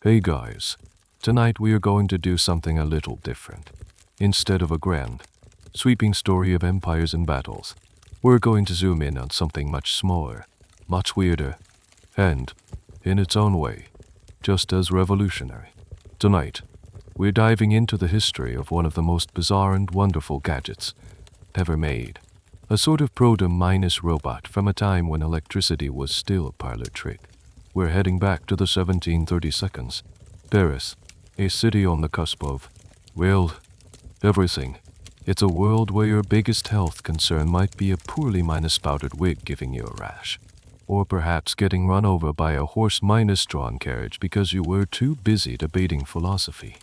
Hey guys, tonight we are going to do something a little different. Instead of a grand, sweeping story of empires and battles, we're going to zoom in on something much smaller, much weirder, and, in its own way, just as revolutionary. Tonight, we're diving into the history of one of the most bizarre and wonderful gadgets ever made. A sort of proto-robot from a time when electricity was still a parlor trick. We're heading back to the 1732s. Paris, a city on the cusp of, well, everything. It's a world where your biggest health concern might be a poorly spouted wig giving you a rash. Or perhaps getting run over by a horse-drawn carriage because you were too busy debating philosophy.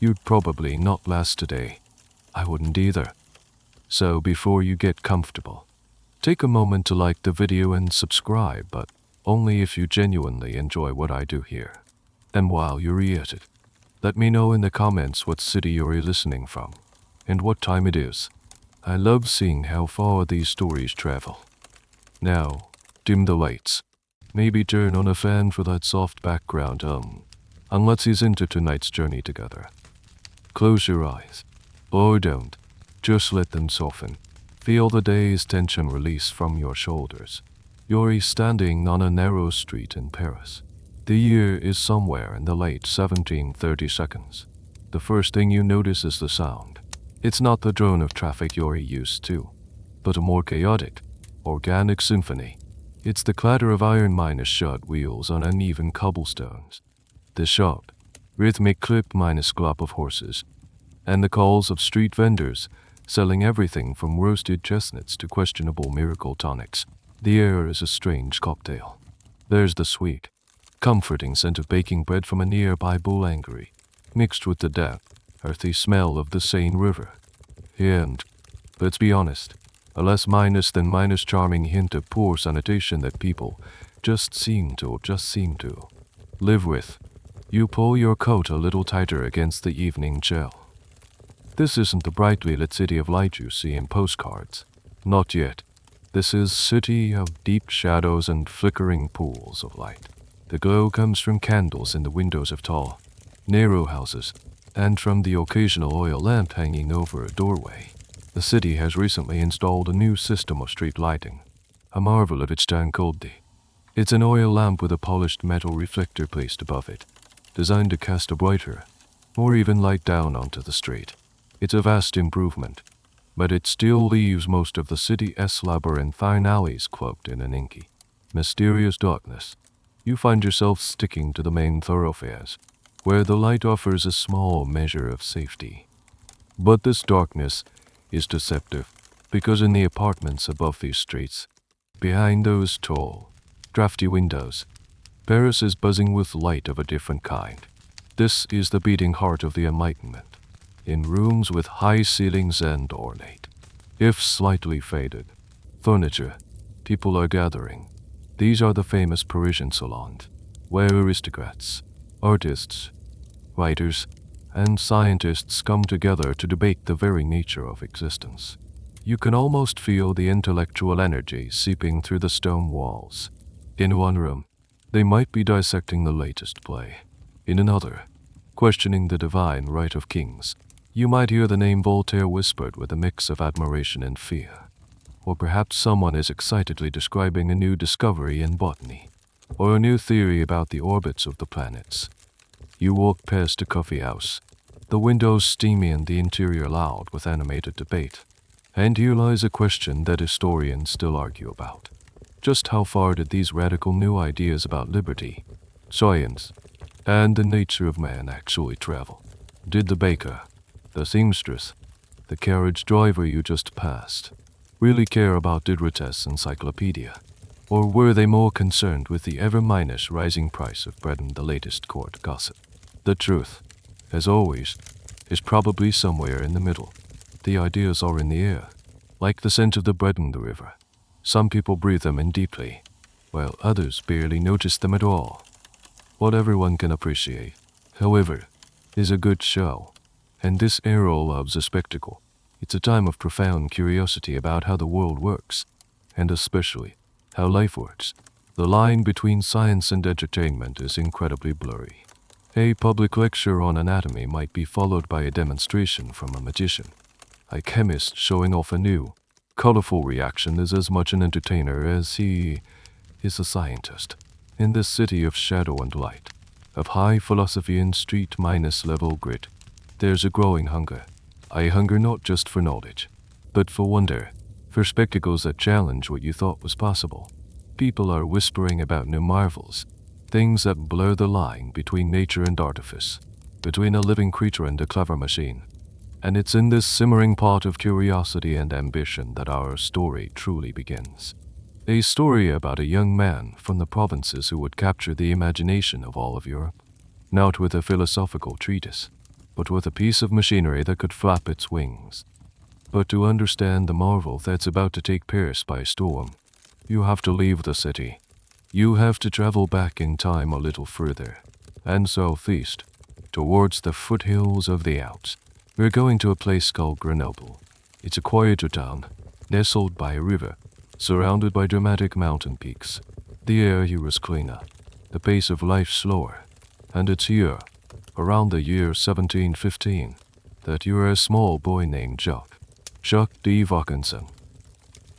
You'd probably not last today. I wouldn't either. So before you get comfortable, take a moment to like the video and subscribe, but only if you genuinely enjoy what I do here. And while you're at it, let me know in the comments what city you're listening from, and what time it is. I love seeing how far these stories travel. Now, dim the lights. Maybe turn on a fan for that soft background and let's ease into tonight's journey together. Close your eyes. Or don't. Just let them soften. Feel the day's tension release from your shoulders. You're standing on a narrow street in Paris. The year is somewhere in the late 1730s. The first thing you notice is the sound. It's not the drone of traffic you're used to, but a more chaotic, organic symphony. It's the clatter of iron-shod wheels on uneven cobblestones, the sharp, rhythmic clip-clop of horses, and the calls of street vendors selling everything from roasted chestnuts to questionable miracle tonics. The air is a strange cocktail. There's the sweet, comforting scent of baking bread from a nearby boulangerie, mixed with the damp, earthy smell of the Seine River. And, let's be honest, a less than charming hint of poor sanitation that people just seem to live with. You pull your coat a little tighter against the evening chill. This isn't the brightly lit city of light you see in postcards. Not yet. This is city of deep shadows and flickering pools of light. The glow comes from candles in the windows of tall, narrow houses, and from the occasional oil lamp hanging over a doorway. The city has recently installed a new system of street lighting, a marvel of its tranquil. It's an oil lamp with a polished metal reflector placed above it, designed to cast a brighter, more even light down onto the street. It's a vast improvement, but it still leaves most of the city's labyrinthine alleys cloaked in an inky, mysterious darkness. You find yourself sticking to the main thoroughfares, where the light offers a small measure of safety. But this darkness is deceptive, because in the apartments above these streets, behind those tall, drafty windows, Paris is buzzing with light of a different kind. This is the beating heart of the Enlightenment. In rooms with high ceilings and ornate, if slightly faded, furniture, people are gathering. These are the famous Parisian salons, where aristocrats, artists, writers, and scientists come together to debate the very nature of existence. You can almost feel the intellectual energy seeping through the stone walls. In one room, they might be dissecting the latest play. In another, questioning the divine right of kings. You might hear the name Voltaire whispered with a mix of admiration and fear. Or perhaps someone is excitedly describing a new discovery in botany, or a new theory about the orbits of the planets. You walk past a coffee house, the windows steamy and the interior loud with animated debate. And here lies a question that historians still argue about. Just how far did these radical new ideas about liberty, science, and the nature of man actually travel? Did the baker, the seamstress, the carriage driver you just passed, really care about Diderot's encyclopedia? Or were they more concerned with the ever-rising price of bread and the latest court gossip? The truth, as always, is probably somewhere in the middle. The ideas are in the air, like the scent of the bread in the river. Some people breathe them in deeply, while others barely notice them at all. What everyone can appreciate, however, is a good show. And this era loves a spectacle. It's a time of profound curiosity about how the world works, and especially how life works. The line between science and entertainment is incredibly blurry. A public lecture on anatomy might be followed by a demonstration from a magician. A chemist showing off a new, colorful reaction is as much an entertainer as he is a scientist. In this city of shadow and light, of high philosophy and street-level grit, there's a growing hunger. A hunger not just for knowledge, but for wonder, for spectacles that challenge what you thought was possible. People are whispering about new marvels, things that blur the line between nature and artifice, between a living creature and a clever machine. And it's in this simmering pot of curiosity and ambition that our story truly begins. A story about a young man from the provinces who would capture the imagination of all of Europe, not with a philosophical treatise, but with a piece of machinery that could flap its wings. But to understand the marvel that's about to take Paris by storm, you have to leave the city. You have to travel back in time a little further, and southeast, towards the foothills of the Alps. We're going to a place called Grenoble. It's a quieter town, nestled by a river, surrounded by dramatic mountain peaks. The air here is cleaner, the pace of life slower, and it's here, around the year 1715, that you're a small boy named Jacques de Vaucanson.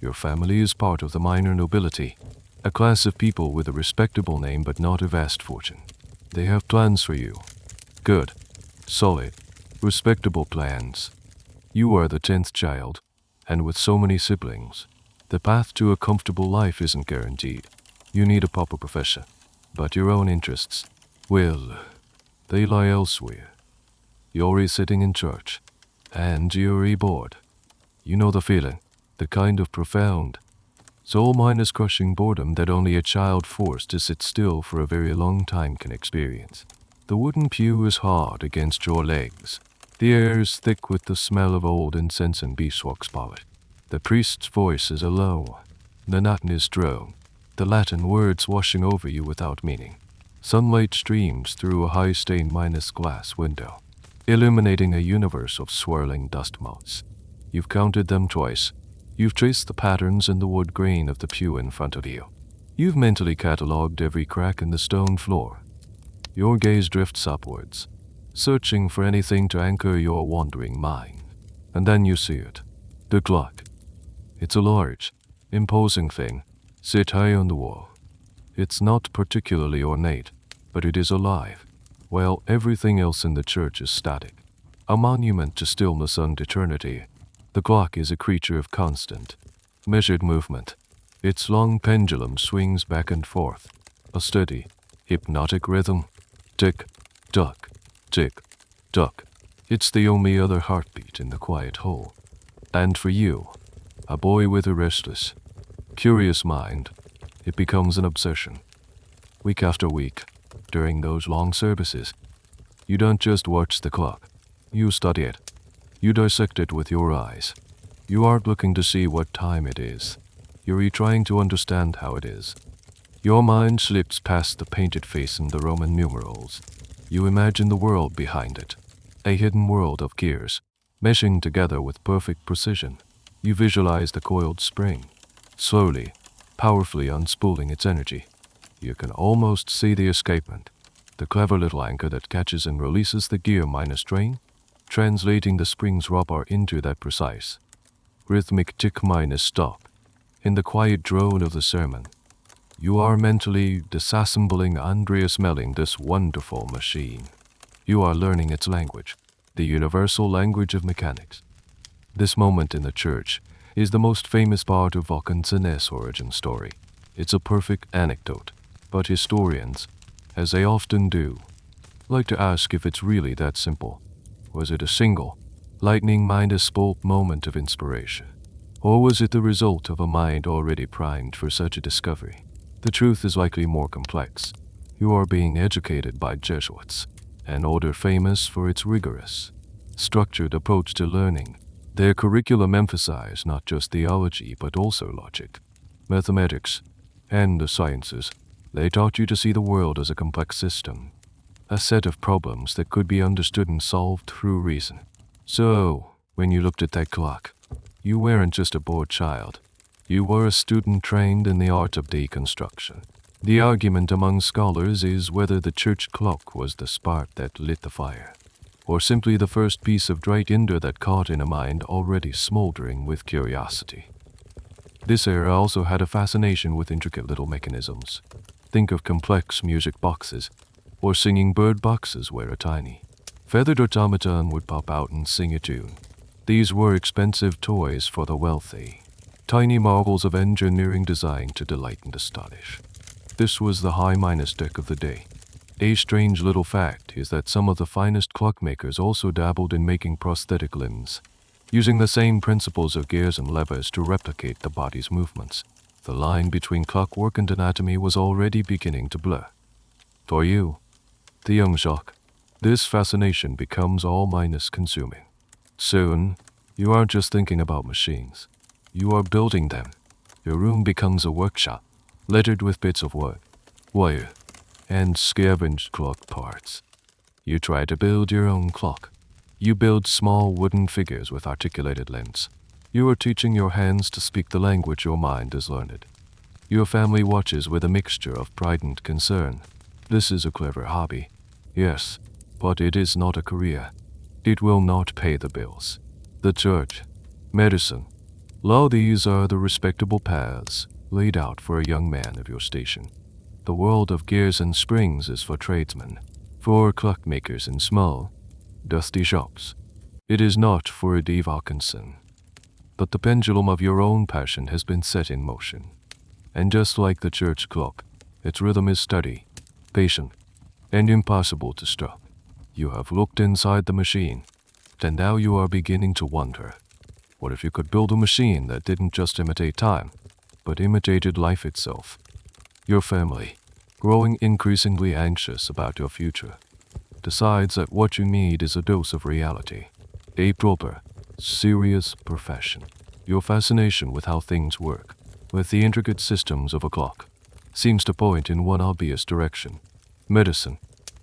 Your family is part of the minor nobility, a class of people with a respectable name but not a vast fortune. They have plans for you. Good, solid, respectable plans. You are the 10th child, and with so many siblings, the path to a comfortable life isn't guaranteed. You need a proper profession, but your own interests, well, they lie elsewhere. You're sitting in church, and you're bored. You know the feeling, the kind of profound, soul-crushing boredom that only a child forced to sit still for a very long time can experience. The wooden pew is hard against your legs. The air is thick with the smell of old incense and beeswax polish. The priest's voice is a low, monotonous drone, the Latin words washing over you without meaning. Sunlight streams through a high stained glass window, illuminating a universe of swirling dust motes. You've counted them twice. You've traced the patterns in the wood grain of the pew in front of you. You've mentally catalogued every crack in the stone floor. Your gaze drifts upwards, searching for anything to anchor your wandering mind. And then you see it. The clock. It's a large, imposing thing, set high on the wall. It's not particularly ornate, but it is alive, while everything else in the church is static. A monument to stillness and eternity. The clock is a creature of constant, measured movement. Its long pendulum swings back and forth, a steady, hypnotic rhythm. Tick, tock, tick, tock. It's the only other heartbeat in the quiet hole. And for you, a boy with a restless, curious mind, it becomes an obsession. Week after week, during those long services, you don't just watch the clock. You study it. You dissect it with your eyes. You aren't looking to see what time it is. You're trying to understand how it is. Your mind slips past the painted face and the Roman numerals. You imagine the world behind it, a hidden world of gears, meshing together with perfect precision. You visualize the coiled spring, slowly, powerfully unspooling its energy. You can almost see the escapement, the clever little anchor that catches and releases the gear minus strain, translating the spring's rubber into that precise, rhythmic tick minus stop. In the quiet drone of the sermon, you are mentally disassembling and reassembling this wonderful machine. You are learning its language, the universal language of mechanics. This moment in the church is the most famous part of Vaucanson's origin story. It's a perfect anecdote, but historians, as they often do, like to ask if it's really that simple. Was it a single, lightning-bolt moment of inspiration? Or was it the result of a mind already primed for such a discovery? The truth is likely more complex. You are being educated by Jesuits, an order famous for its rigorous, structured approach to learning. Their curriculum emphasized not just theology but also logic, mathematics, and the sciences. They taught you to see the world as a complex system, a set of problems that could be understood and solved through reason. So, when you looked at that clock, you weren't just a bored child. You were a student trained in the art of deconstruction. The argument among scholars is whether the church clock was the spark that lit the fire, or simply the first piece of dry tinder that caught in a mind already smoldering with curiosity. This era also had a fascination with intricate little mechanisms. Think of complex music boxes, or singing bird boxes where a tiny, feathered automaton would pop out and sing a tune. These were expensive toys for the wealthy, tiny marvels of engineering designed to delight and astonish. This was the high-minus deck of the day. A strange little fact is that some of the finest clockmakers also dabbled in making prosthetic limbs, using the same principles of gears and levers to replicate the body's movements. The line between clockwork and anatomy was already beginning to blur. For you, the young Jacques, this fascination becomes all-minus consuming. Soon, you aren't just thinking about machines. You are building them. Your room becomes a workshop, littered with bits of wood, wire, and scavenged clock parts. You try to build your own clock. You build small wooden figures with articulated limbs. You are teaching your hands to speak the language your mind has learned. Your family watches with a mixture of pride and concern. This is a clever hobby, yes, but it is not a career. It will not pay the bills. The church, medicine, law, these are the respectable paths laid out for a young man of your station. The world of gears and springs is for tradesmen, for clockmakers in small, dusty shops. It is not for a de Vaucanson. But the pendulum of your own passion has been set in motion. And just like the church clock, its rhythm is steady, patient, and impossible to stop. You have looked inside the machine, and now you are beginning to wonder, what if you could build a machine that didn't just imitate time, but imitated life itself? Your family, growing increasingly anxious about your future, decides that what you need is a dose of reality, a proper, serious profession. Your fascination with how things work, with the intricate systems of a clock, seems to point in one obvious direction: medicine.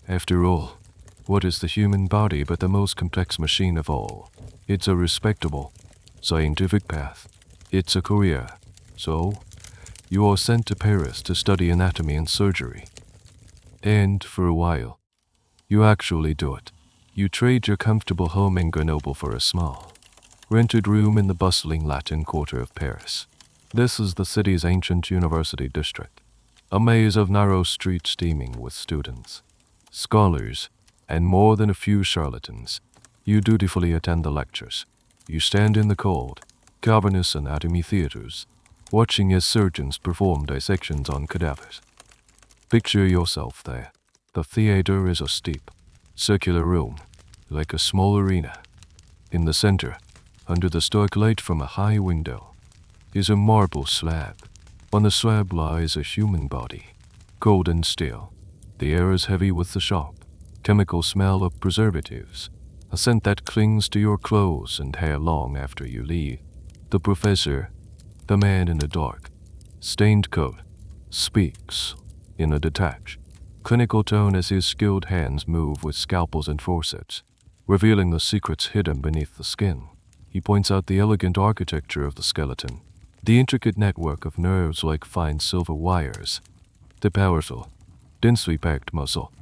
After all, what is the human body but the most complex machine of all? It's a respectable, scientific path. It's a career. So, you are sent to Paris to study anatomy and surgery. And, for a while, you actually do it. You trade your comfortable home in Grenoble for a small, rented room in the bustling Latin Quarter of Paris. This is the city's ancient university district, a maze of narrow streets steaming with students, scholars, and more than a few charlatans. You dutifully attend the lectures. You stand in the cold, cavernous anatomy theaters, watching as surgeons perform dissections on cadavers. Picture yourself there. The theater is a steep, circular room, like a small arena. In the center, under the stark light from a high window, is a marble slab. On the slab lies a human body, cold and still. The air is heavy with the sharp, chemical smell of preservatives, a scent that clings to your clothes and hair long after you leave. The professor, the man in the dark, stained coat, speaks in a detached, clinical tone as his skilled hands move with scalpels and forceps, revealing the secrets hidden beneath the skin. He points out the elegant architecture of the skeleton, the intricate network of nerves like fine silver wires, the powerful, densely packed muscle.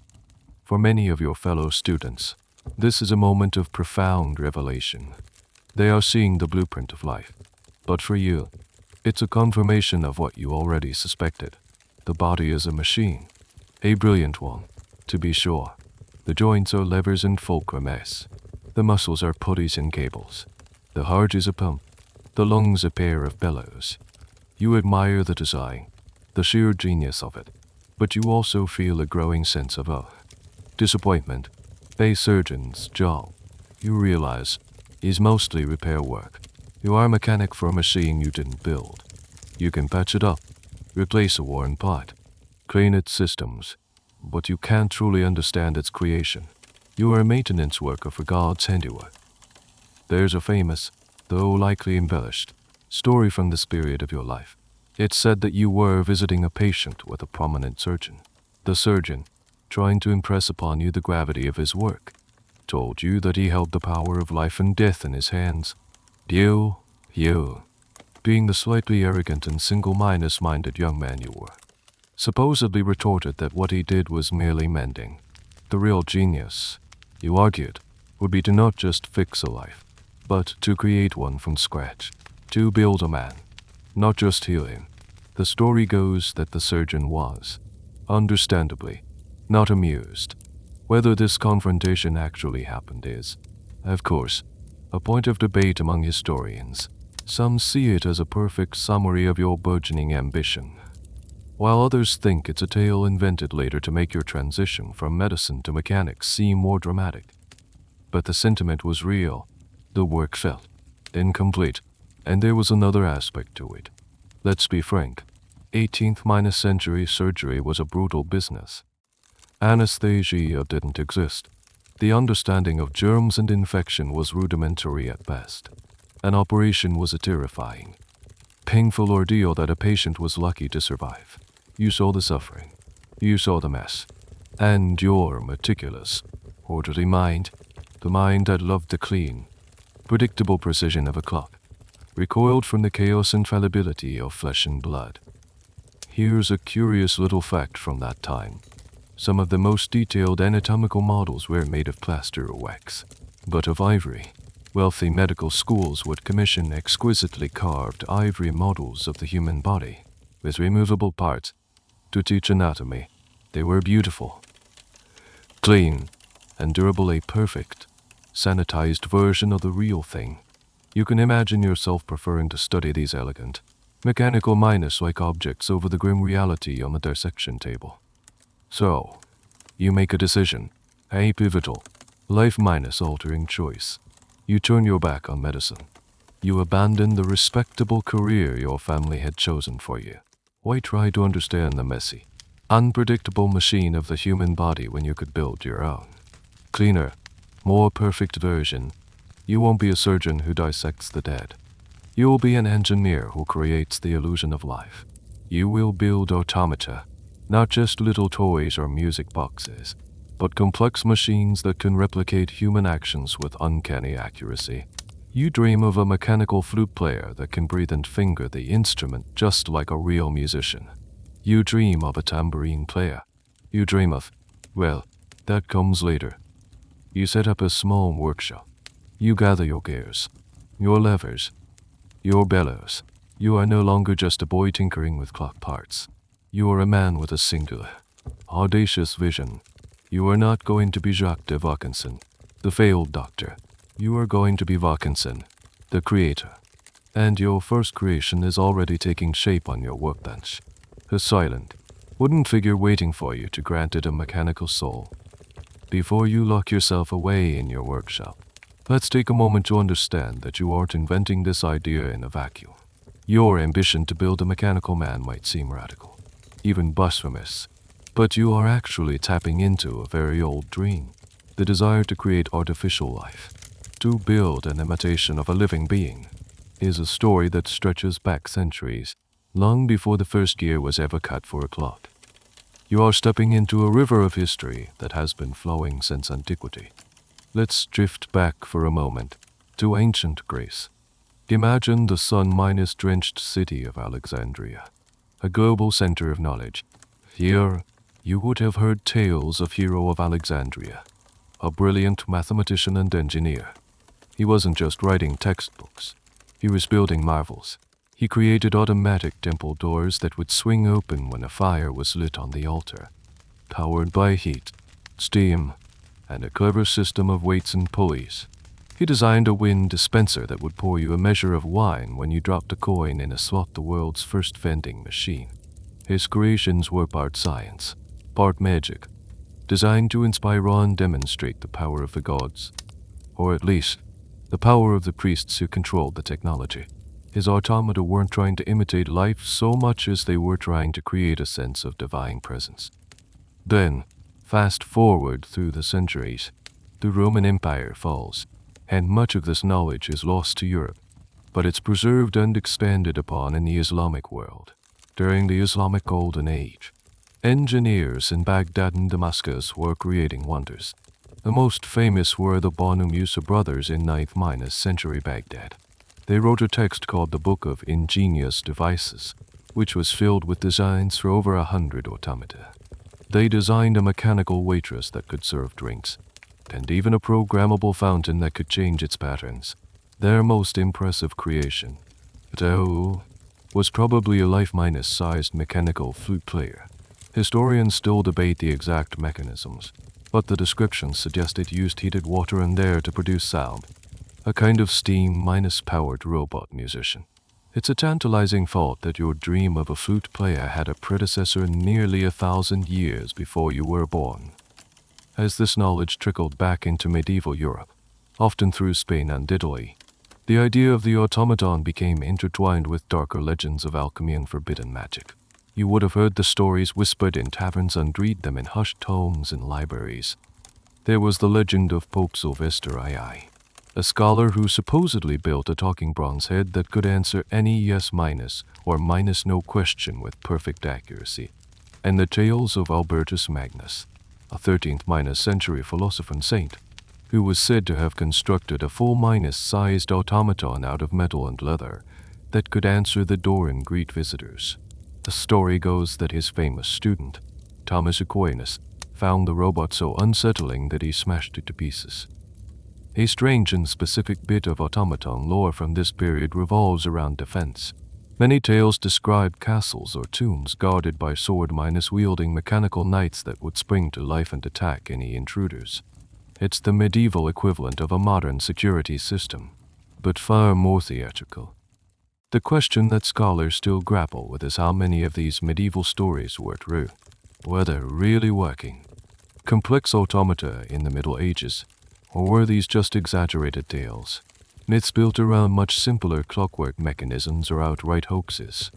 For many of your fellow students, this is a moment of profound revelation. They are seeing the blueprint of life. But for you, it's a confirmation of what you already suspected. The body is a machine, a brilliant one, to be sure. The joints are levers and fulcrum S. The muscles are pulleys and cables. The heart is a pump, the lungs a pair of bellows. You admire the design, the sheer genius of it, but you also feel a growing sense of disappointment. A surgeon's job, you realize, is mostly repair work. You are a mechanic for a machine you didn't build. You can patch it up, replace a worn part, clean its systems, but you can't truly understand its creation. You are a maintenance worker for God's handiwork. There's a famous, though likely embellished, story from this period of your life. It's said that you were visiting a patient with a prominent surgeon. The surgeon, trying to impress upon you the gravity of his work, told you that he held the power of life and death in his hands. You, being the slightly arrogant and single-minded young man you were, supposedly retorted that what he did was merely mending. The real genius, you argued, would be to not just fix a life, but to create one from scratch, to build a man, not just heal him. The story goes that the surgeon was, understandably, not amused. Whether this confrontation actually happened is, of course, a point of debate among historians. Some see it as a perfect summary of your burgeoning ambition, while others think it's a tale invented later to make your transition from medicine to mechanics seem more dramatic. But the sentiment was real. The work felt incomplete, and there was another aspect to it. Let's be frank, 18th century surgery was a brutal business. Anesthesia didn't exist. The understanding of germs and infection was rudimentary at best. An operation was a terrifying, painful ordeal that a patient was lucky to survive. You saw the suffering. You saw the mess. And your meticulous, orderly mind, the mind that loved the clean, predictable precision of a clock, recoiled from the chaos and fallibility of flesh and blood. Here's a curious little fact from that time. Some of the most detailed anatomical models were made of plaster or wax, but of ivory. Wealthy medical schools would commission exquisitely carved ivory models of the human body, with removable parts, to teach anatomy. They were beautiful, clean, and durable, a perfect, sanitized version of the real thing. You can imagine yourself preferring to study these elegant, mechanical minus-like objects over the grim reality on the dissection table. So, you make a decision, a pivotal, life-minus-altering choice. You turn your back on medicine. You abandon the respectable career your family had chosen for you. Why try to understand the messy, unpredictable machine of the human body when you could build your own? Cleaner, more perfect version. You won't be a surgeon who dissects the dead. You will be an engineer who creates the illusion of life. You will build automata, not just little toys or music boxes, but complex machines that can replicate human actions with uncanny accuracy. You dream of a mechanical flute player that can breathe and finger the instrument just like a real musician. You dream of a tambourine player. You dream of, well, that comes later. You set up a small workshop. You gather your gears, your levers, your bellows. You are no longer just a boy tinkering with clock parts. You are a man with a singular, audacious vision. You are not going to be Jacques de Vaucanson, the failed doctor. You are going to be Vaucanson, the creator. And your first creation is already taking shape on your workbench. A silent, wooden figure waiting for you to grant it a mechanical soul. Before you lock yourself away in your workshop, let's take a moment to understand that you aren't inventing this idea in a vacuum. Your ambition to build a mechanical man might seem radical, even blasphemous, but you are actually tapping into a very old dream, the desire to create artificial life. To build an imitation of a living being is a story that stretches back centuries, long before the first gear was ever cut for a clock. You are stepping into a river of history that has been flowing since antiquity. Let's drift back for a moment to ancient Greece. Imagine the sun-drenched city of Alexandria, a global center of knowledge. Here, you would have heard tales of Hero of Alexandria, a brilliant mathematician and engineer. He wasn't just writing textbooks. He was building marvels. He created automatic temple doors that would swing open when a fire was lit on the altar, powered by heat, steam, and a clever system of weights and pulleys. He designed a wind dispenser that would pour you a measure of wine when you dropped a coin in a slot, the world's first vending machine. His creations were part science, part magic, designed to inspire and demonstrate the power of the gods, or at least, the power of the priests who controlled the technology. His automata weren't trying to imitate life so much as they were trying to create a sense of divine presence. Then, fast forward through the centuries, the Roman Empire falls, and much of this knowledge is lost to Europe, but it's preserved and expanded upon in the Islamic world. During the Islamic Golden Age, engineers in Baghdad and Damascus were creating wonders. The most famous were the Banu Musa brothers in 9th century Baghdad. They wrote a text called the Book of Ingenious Devices, which was filled with designs for over 100 automata. They designed a mechanical waitress that could serve drinks, and even a programmable fountain that could change its patterns. Their most impressive creation, though, was probably a life-sized mechanical flute player. Historians still debate the exact mechanisms, but the descriptions suggest it used heated water and air to produce sound, a kind of steam-powered robot musician. It's a tantalizing thought that your dream of a flute player had a predecessor nearly 1,000 years before you were born. As this knowledge trickled back into medieval Europe, often through Spain and Italy, the idea of the automaton became intertwined with darker legends of alchemy and forbidden magic. You would have heard the stories whispered in taverns and read them in hushed tomes in libraries. There was the legend of Pope Sylvester II, a scholar who supposedly built a talking bronze head that could answer any yes minus or minus no question with perfect accuracy, and the tales of Albertus Magnus, a 13th century philosopher and saint, who was said to have constructed a full sized automaton out of metal and leather that could answer the door and greet visitors. The story goes that his famous student, Thomas Aquinas, found the robot so unsettling that he smashed it to pieces. A strange and specific bit of automaton lore from this period revolves around defense. Many tales describe castles or tombs guarded by sword-wielding mechanical knights that would spring to life and attack any intruders. It's the medieval equivalent of a modern security system, but far more theatrical. The question that scholars still grapple with is how many of these medieval stories were true, were they really working complex automata in the Middle Ages, or were these just exaggerated tales, myths built around much simpler clockwork mechanisms or outright hoaxes?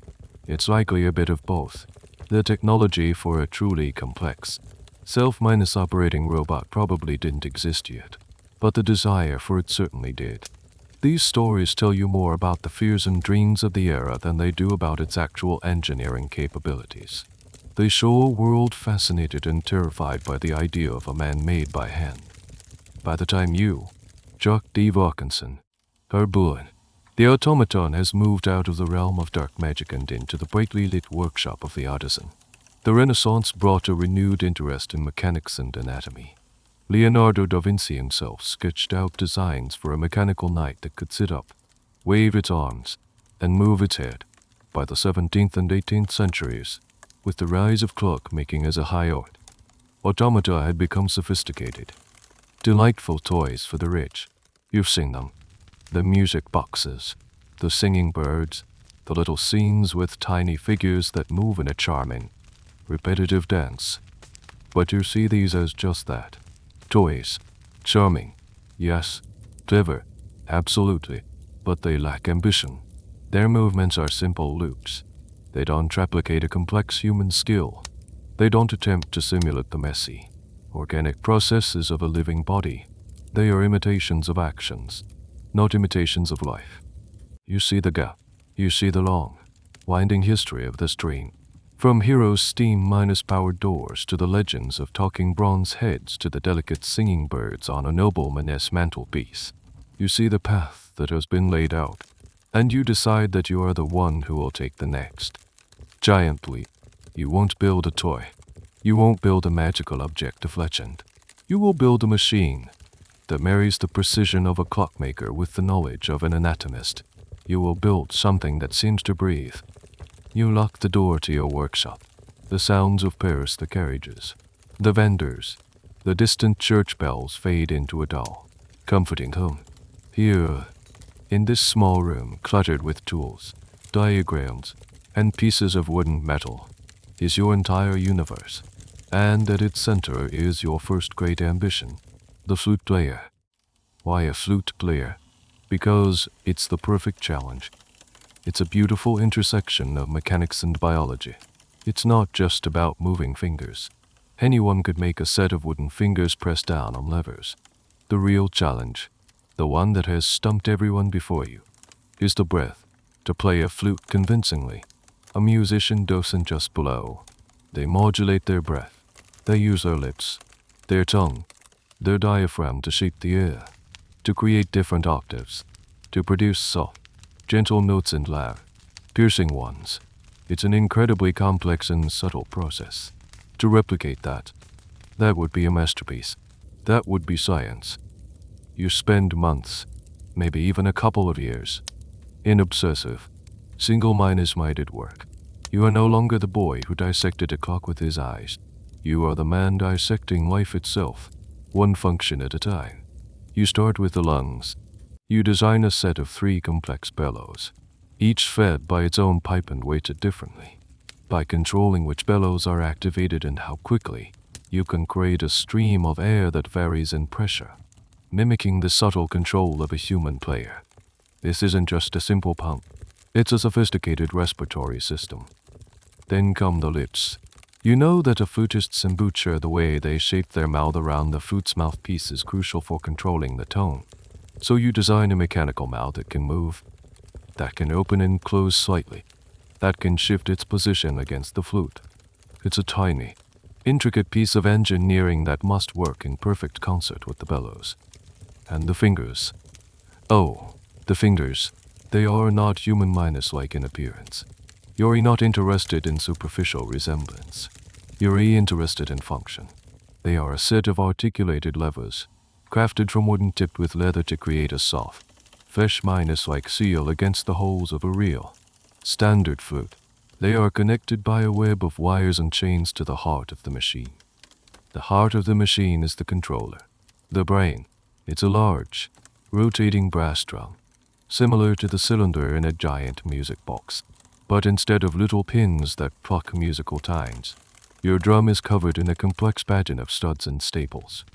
It's likely a bit of both. The technology for a truly complex, self-operating robot probably didn't exist yet, but the desire for it certainly did. These stories tell you more about the fears and dreams of the era than they do about its actual engineering capabilities. They show a world fascinated and terrified by the idea of a man made by hand. By the time you, Jacques de Vaucanson, are born, the automaton has moved out of the realm of dark magic and into the brightly lit workshop of the artisan. The Renaissance brought a renewed interest in mechanics and anatomy. Leonardo da Vinci himself sketched out designs for a mechanical knight that could sit up, wave its arms, and move its head. By the 17th and 18th centuries, with the rise of clockmaking as a high art, automata had become sophisticated. Delightful toys for the rich. You've seen them. The music boxes, the singing birds, the little scenes with tiny figures that move in a charming, repetitive dance. But you see these as just that. Toys. Charming. Yes. Clever. Absolutely. But they lack ambition. Their movements are simple loops. They don't replicate a complex human skill. They don't attempt to simulate the messy, organic processes of a living body. They are imitations of actions, not imitations of life. You see the gap. You see the long, winding history of this dream. From heroes' steam-powered doors to the legends of talking bronze heads to the delicate singing birds on a nobleman's mantelpiece. You see the path that has been laid out, and you decide that you are the one who will take the next giant leap. You won't build a toy. You won't build a magical object of legend. You will build a machine that marries the precision of a clockmaker with the knowledge of an anatomist. You will build something that seems to breathe. You lock the door to your workshop. The sounds of Paris, the carriages, the vendors, the distant church bells fade into a dull, comforting tone. Here, in this small room cluttered with tools, diagrams, and pieces of wooden metal, is your entire universe. And at its center is your first great ambition, the flute player. Why a flute player? Because it's the perfect challenge. It's a beautiful intersection of mechanics and biology. It's not just about moving fingers. Anyone could make a set of wooden fingers pressed down on levers. The real challenge, the one that has stumped everyone before you, is the breath, to play a flute convincingly. A musician doesn't just blow. They modulate their breath. They use their lips, their tongue, their diaphragm to shape the air, to create different octaves, to produce soft, gentle notes and loud, piercing ones. It's an incredibly complex and subtle process. To replicate that would be a masterpiece. That would be science. You spend months, maybe even a couple of years, in obsessive, single-minded work. You are no longer the boy who dissected a clock with his eyes. You are the man dissecting life itself, one function at a time. You start with the lungs. You design a set of 3 complex bellows, each fed by its own pipe and weighted differently. By controlling which bellows are activated and how quickly, you can create a stream of air that varies in pressure, mimicking the subtle control of a human player. This isn't just a simple pump. It's a sophisticated respiratory system. Then come the lips. You know that a flutist's embouchure, the way they shape their mouth around the flute's mouthpiece, is crucial for controlling the tone. So you design a mechanical mouth that can move, that can open and close slightly, that can shift its position against the flute. It's a tiny, intricate piece of engineering that must work in perfect concert with the bellows. And the fingers. Oh, the fingers. They are not human-like in appearance. You're not interested in superficial resemblance. You're interested in function. They are a set of articulated levers, crafted from wood and tipped with leather to create a soft, fresh-like seal against the holes of a real, standard flute. They are connected by a web of wires and chains to the heart of the machine. The heart of the machine is the controller, the brain. It's a large, rotating brass drum, similar to the cylinder in a giant music box. But instead of little pins that pluck musical times, your drum is covered in a complex pattern of studs and staples.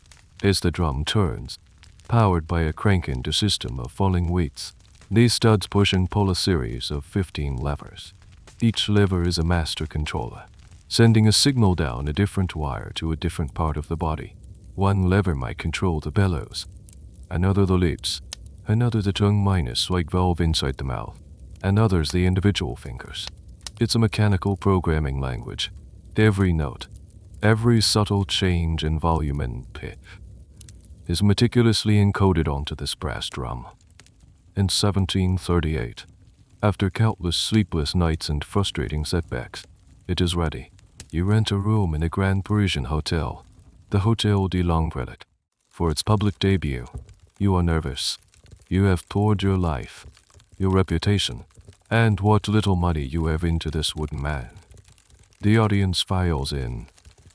As the drum turns, powered by a crank-into system of falling weights, these studs push and pull a series of 15 levers. Each lever is a master controller, sending a signal down a different wire to a different part of the body. One lever might control the bellows, another the lips, another the tongue like valve inside the mouth, and others the individual fingers. It's a mechanical programming language. Every note, every subtle change in volume and pitch, is meticulously encoded onto this brass drum. In 1738, after countless sleepless nights and frustrating setbacks, it is ready. You rent a room in a grand Parisian hotel, the Hotel de l'Angleterre, for its public debut. You are nervous. You have poured your life, your reputation, and what little money you have into this wooden man. The audience files in.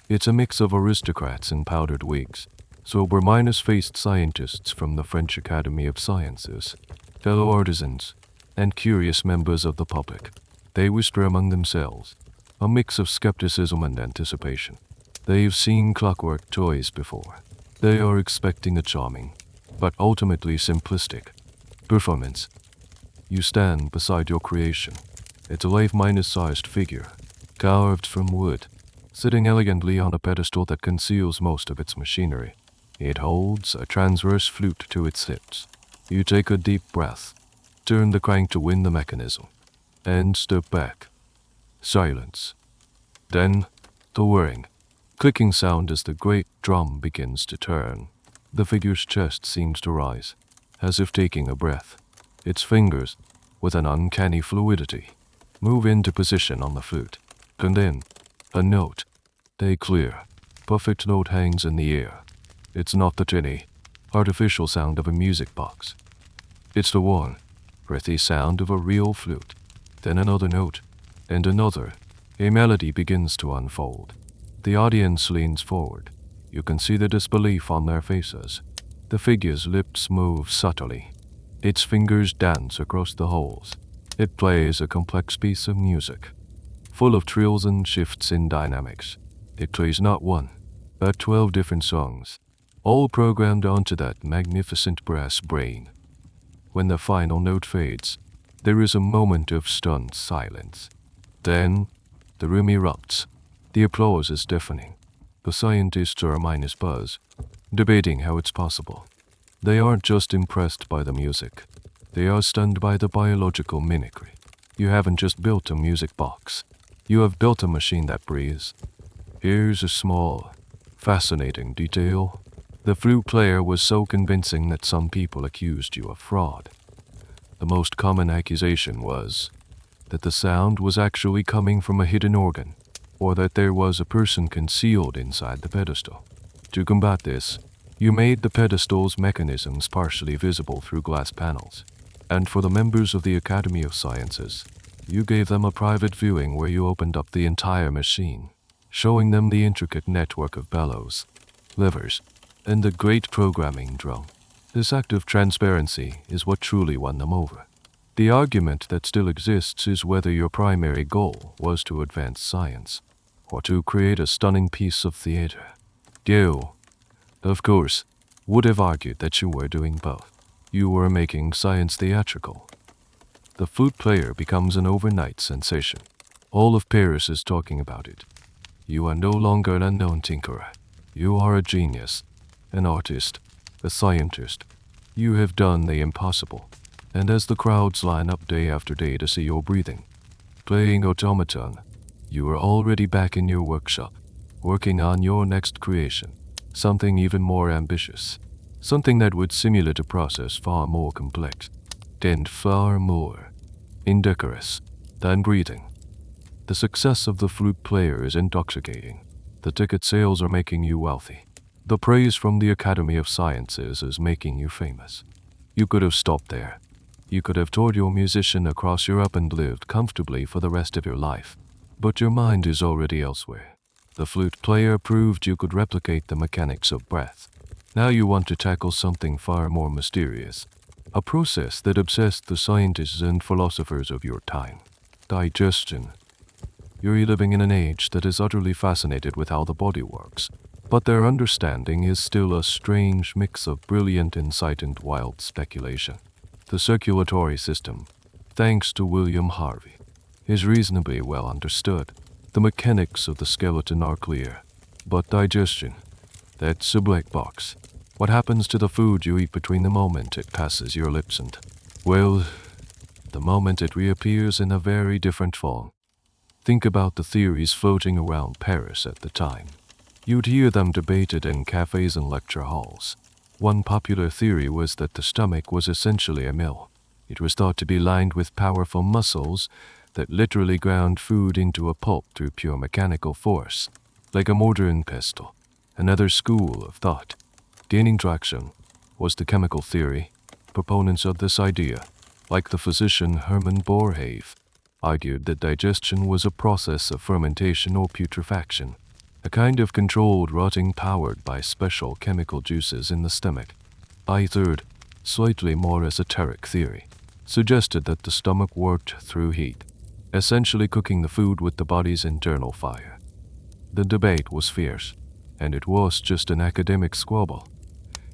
It's a mix of aristocrats in powdered wigs, sober-faced scientists from the French Academy of Sciences, fellow artisans, and curious members of the public. They whisper among themselves, a mix of skepticism and anticipation. They've seen clockwork toys before. They are expecting a charming, but ultimately simplistic, performance. You stand beside your creation. It's a life-sized figure, carved from wood, sitting elegantly on a pedestal that conceals most of its machinery. It holds a transverse flute to its hips. You take a deep breath, turn the crank to wind the mechanism, and step back. Silence. Then, the whirring, clicking sound as the great drum begins to turn. The figure's chest seems to rise, as if taking a breath. Its fingers, with an uncanny fluidity, move into position on the flute. And then, a note. A clear, perfect note hangs in the air. It's not the tinny, artificial sound of a music box. It's the warm, breathy sound of a real flute. Then another note, and another. A melody begins to unfold. The audience leans forward. You can see the disbelief on their faces. The figure's lips move subtly. Its fingers dance across the holes. It plays a complex piece of music, full of trills and shifts in dynamics. It plays not one, but 12 different songs, all programmed onto that magnificent brass brain. When the final note fades, there is a moment of stunned silence. Then, the room erupts. The applause is deafening. The scientists are minus buzz, debating how it's possible. They aren't just impressed by the music. They are stunned by the biological mimicry. You haven't just built a music box. You have built a machine that breathes. Here's a small, fascinating detail. The flute player was so convincing that some people accused you of fraud. The most common accusation was that the sound was actually coming from a hidden organ, or that there was a person concealed inside the pedestal. To combat this, you made the pedestal's mechanisms partially visible through glass panels, and for the members of the Academy of Sciences, you gave them a private viewing where you opened up the entire machine, showing them the intricate network of bellows, levers, and the great programming drum. This act of transparency is what truly won them over. The argument that still exists is whether your primary goal was to advance science, or to create a stunning piece of theater. You, of course, would have argued that you were doing both. You were making science theatrical. The Flute Player becomes an overnight sensation. All of Paris is talking about it. You are no longer an unknown tinkerer. You are a genius, an artist, a scientist. You have done the impossible. And as the crowds line up day after day to see your breathing, playing automaton, you are already back in your workshop, working on your next creation, something even more ambitious, something that would simulate a process far more complex, and far more indecorous than breathing. The success of the Flute Player is intoxicating. The ticket sales are making you wealthy. The praise from the Academy of Sciences is making you famous. You could have stopped there. You could have toured your musician across Europe and lived comfortably for the rest of your life. But your mind is already elsewhere. The Flute Player proved you could replicate the mechanics of breath. Now you want to tackle something far more mysterious, a process that obsessed the scientists and philosophers of your time: digestion. You're living in an age that is utterly fascinated with how the body works, but their understanding is still a strange mix of brilliant insight and wild speculation. The circulatory system, thanks to William Harvey, is reasonably well understood. The mechanics of the skeleton are clear, but digestion, that's a black box. What happens to the food you eat between the moment it passes your lips and, well, the moment it reappears in a very different form? Think about the theories floating around Paris at the time. You'd hear them debated in cafes and lecture halls. One popular theory was that the stomach was essentially a mill. It was thought to be lined with powerful muscles that literally ground food into a pulp through pure mechanical force, like a mortar and pestle. Another school of thought, gaining traction, was the chemical theory. Proponents of this idea, like the physician Hermann Boerhaave, argued that digestion was a process of fermentation or putrefaction, a kind of controlled rotting powered by special chemical juices in the stomach. A third, slightly more esoteric theory, suggested that the stomach worked through heat, essentially cooking the food with the body's internal fire. The debate was fierce, and it was just an academic squabble.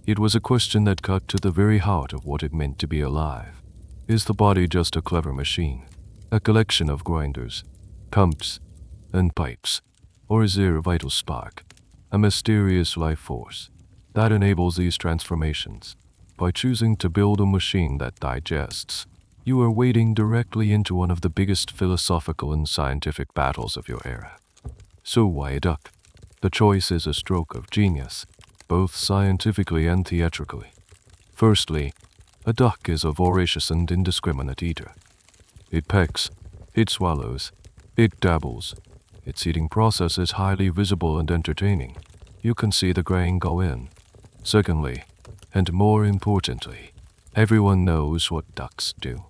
It was a question that cut to the very heart of what it meant to be alive. Is the body just a clever machine, a collection of grinders, pumps, and pipes? Or is there a vital spark, a mysterious life force, that enables these transformations? By choosing to build a machine that digests, you are wading directly into one of the biggest philosophical and scientific battles of your era. So why a duck? The choice is a stroke of genius, both scientifically and theatrically. Firstly, a duck is a voracious and indiscriminate eater. It pecks, it swallows, it dabbles. Its eating process is highly visible and entertaining. You can see the grain go in. Secondly, and more importantly, everyone knows what ducks do.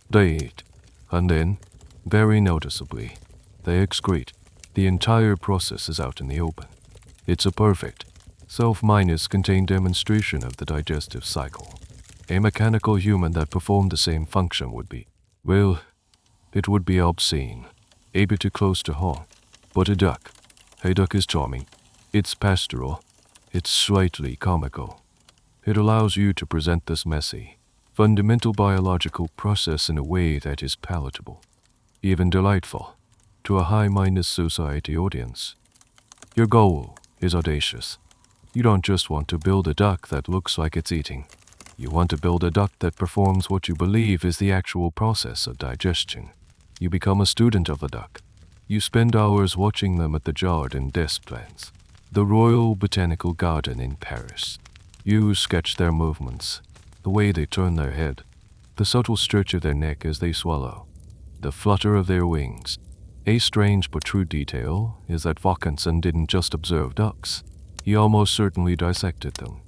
They eat, and then, very noticeably, they excrete. The entire process is out in the open. It's a perfect, self-contained demonstration of the digestive cycle. A mechanical human that performed the same function would be, well, it would be obscene, a bit too close to home. But a duck is charming. It's pastoral. It's slightly comical. It allows you to present this messy, fundamental biological process in a way that is palatable, even delightful, to a high-minded society audience. Your goal is audacious. You don't just want to build a duck that looks like it's eating. You want to build a duck that performs what you believe is the actual process of digestion. You become a student of the duck. You spend hours watching them at the Jardin des Plantes, the Royal Botanical Garden in Paris. You sketch their movements, the way they turn their head, the subtle stretch of their neck as they swallow. the flutter of their wings. A strange but true detail is that Vaucanson didn't just observe ducks, he almost certainly dissected them.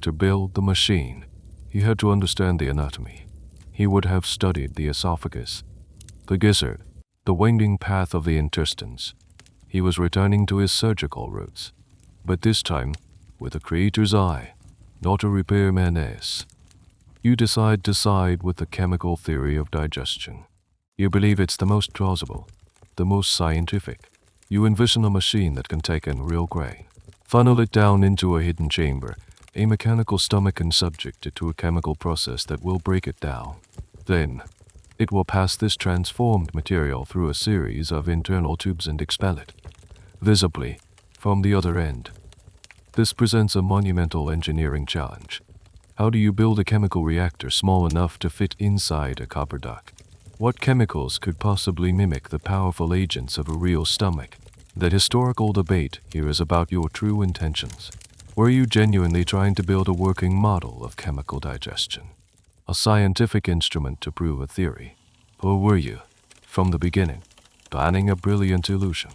To build the machine, he had to understand the anatomy. He would have studied the esophagus, the gizzard, the winding path of the intestines. He was returning to his surgical roots, but this time with a creator's eye, not a repairman's. You decide to side with the chemical theory of digestion. You believe it's the most plausible, the most scientific. You envision a machine that can take in real grain, funnel it down into a hidden chamber, a mechanical stomach, and subject it to a chemical process that will break it down. Then, it will pass this transformed material through a series of internal tubes and expel it, visibly, from the other end. This presents a monumental engineering challenge. How do you build a chemical reactor small enough to fit inside a copper duct? What chemicals could possibly mimic the powerful agents of a real stomach? The historical debate here is about your true intentions. Were you genuinely trying to build a working model of chemical digestion, a scientific instrument to prove a theory? Or were you, from the beginning, planning a brilliant illusion?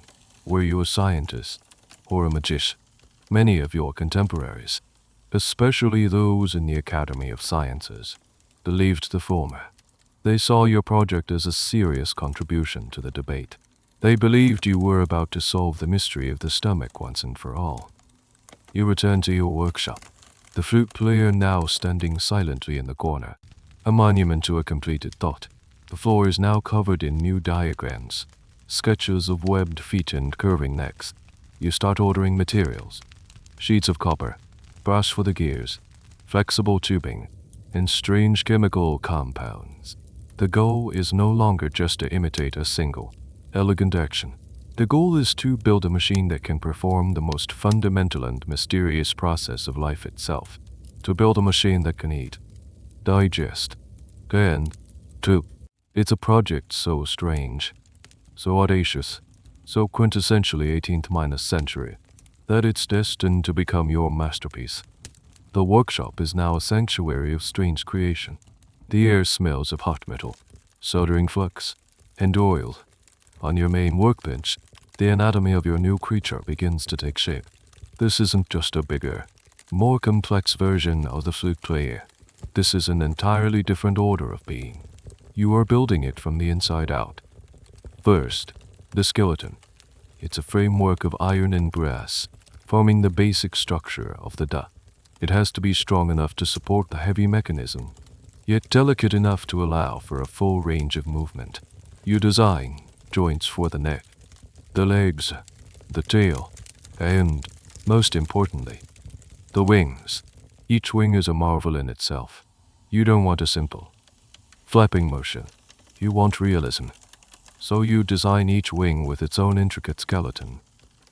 Were you a scientist or a magician? Many of your contemporaries, especially those in the Academy of Sciences, believed the former. They saw your project as a serious contribution to the debate. They believed you were about to solve the mystery of the stomach once and for all. You return to your workshop, the flute player now standing silently in the corner, a monument to a completed thought. The floor is now covered in new diagrams, sketches of webbed feet and curving necks. You start ordering materials, sheets of copper, brass for the gears, flexible tubing, and strange chemical compounds. The goal is no longer just to imitate a single, elegant action. The goal is to build a machine that can perform the most fundamental and mysterious process of life itself. To build a machine that can eat, digest, and to. It's a project so strange, so audacious, so quintessentially 18th century, that it's destined to become your masterpiece. The workshop is now a sanctuary of strange creation. The air smells of hot metal, soldering flux, and oil. On your main workbench, the anatomy of your new creature begins to take shape. This isn't just a bigger, more complex version of the flute player. This is an entirely different order of being. You are building it from the inside out. First, the skeleton. It's a framework of iron and brass, forming the basic structure of the duct. It has to be strong enough to support the heavy mechanism, yet delicate enough to allow for a full range of movement. You design joints for the neck, the legs, the tail, and, most importantly, the wings. Each wing is a marvel in itself. You don't want a simple, flapping motion. You want realism. So you design each wing with its own intricate skeleton,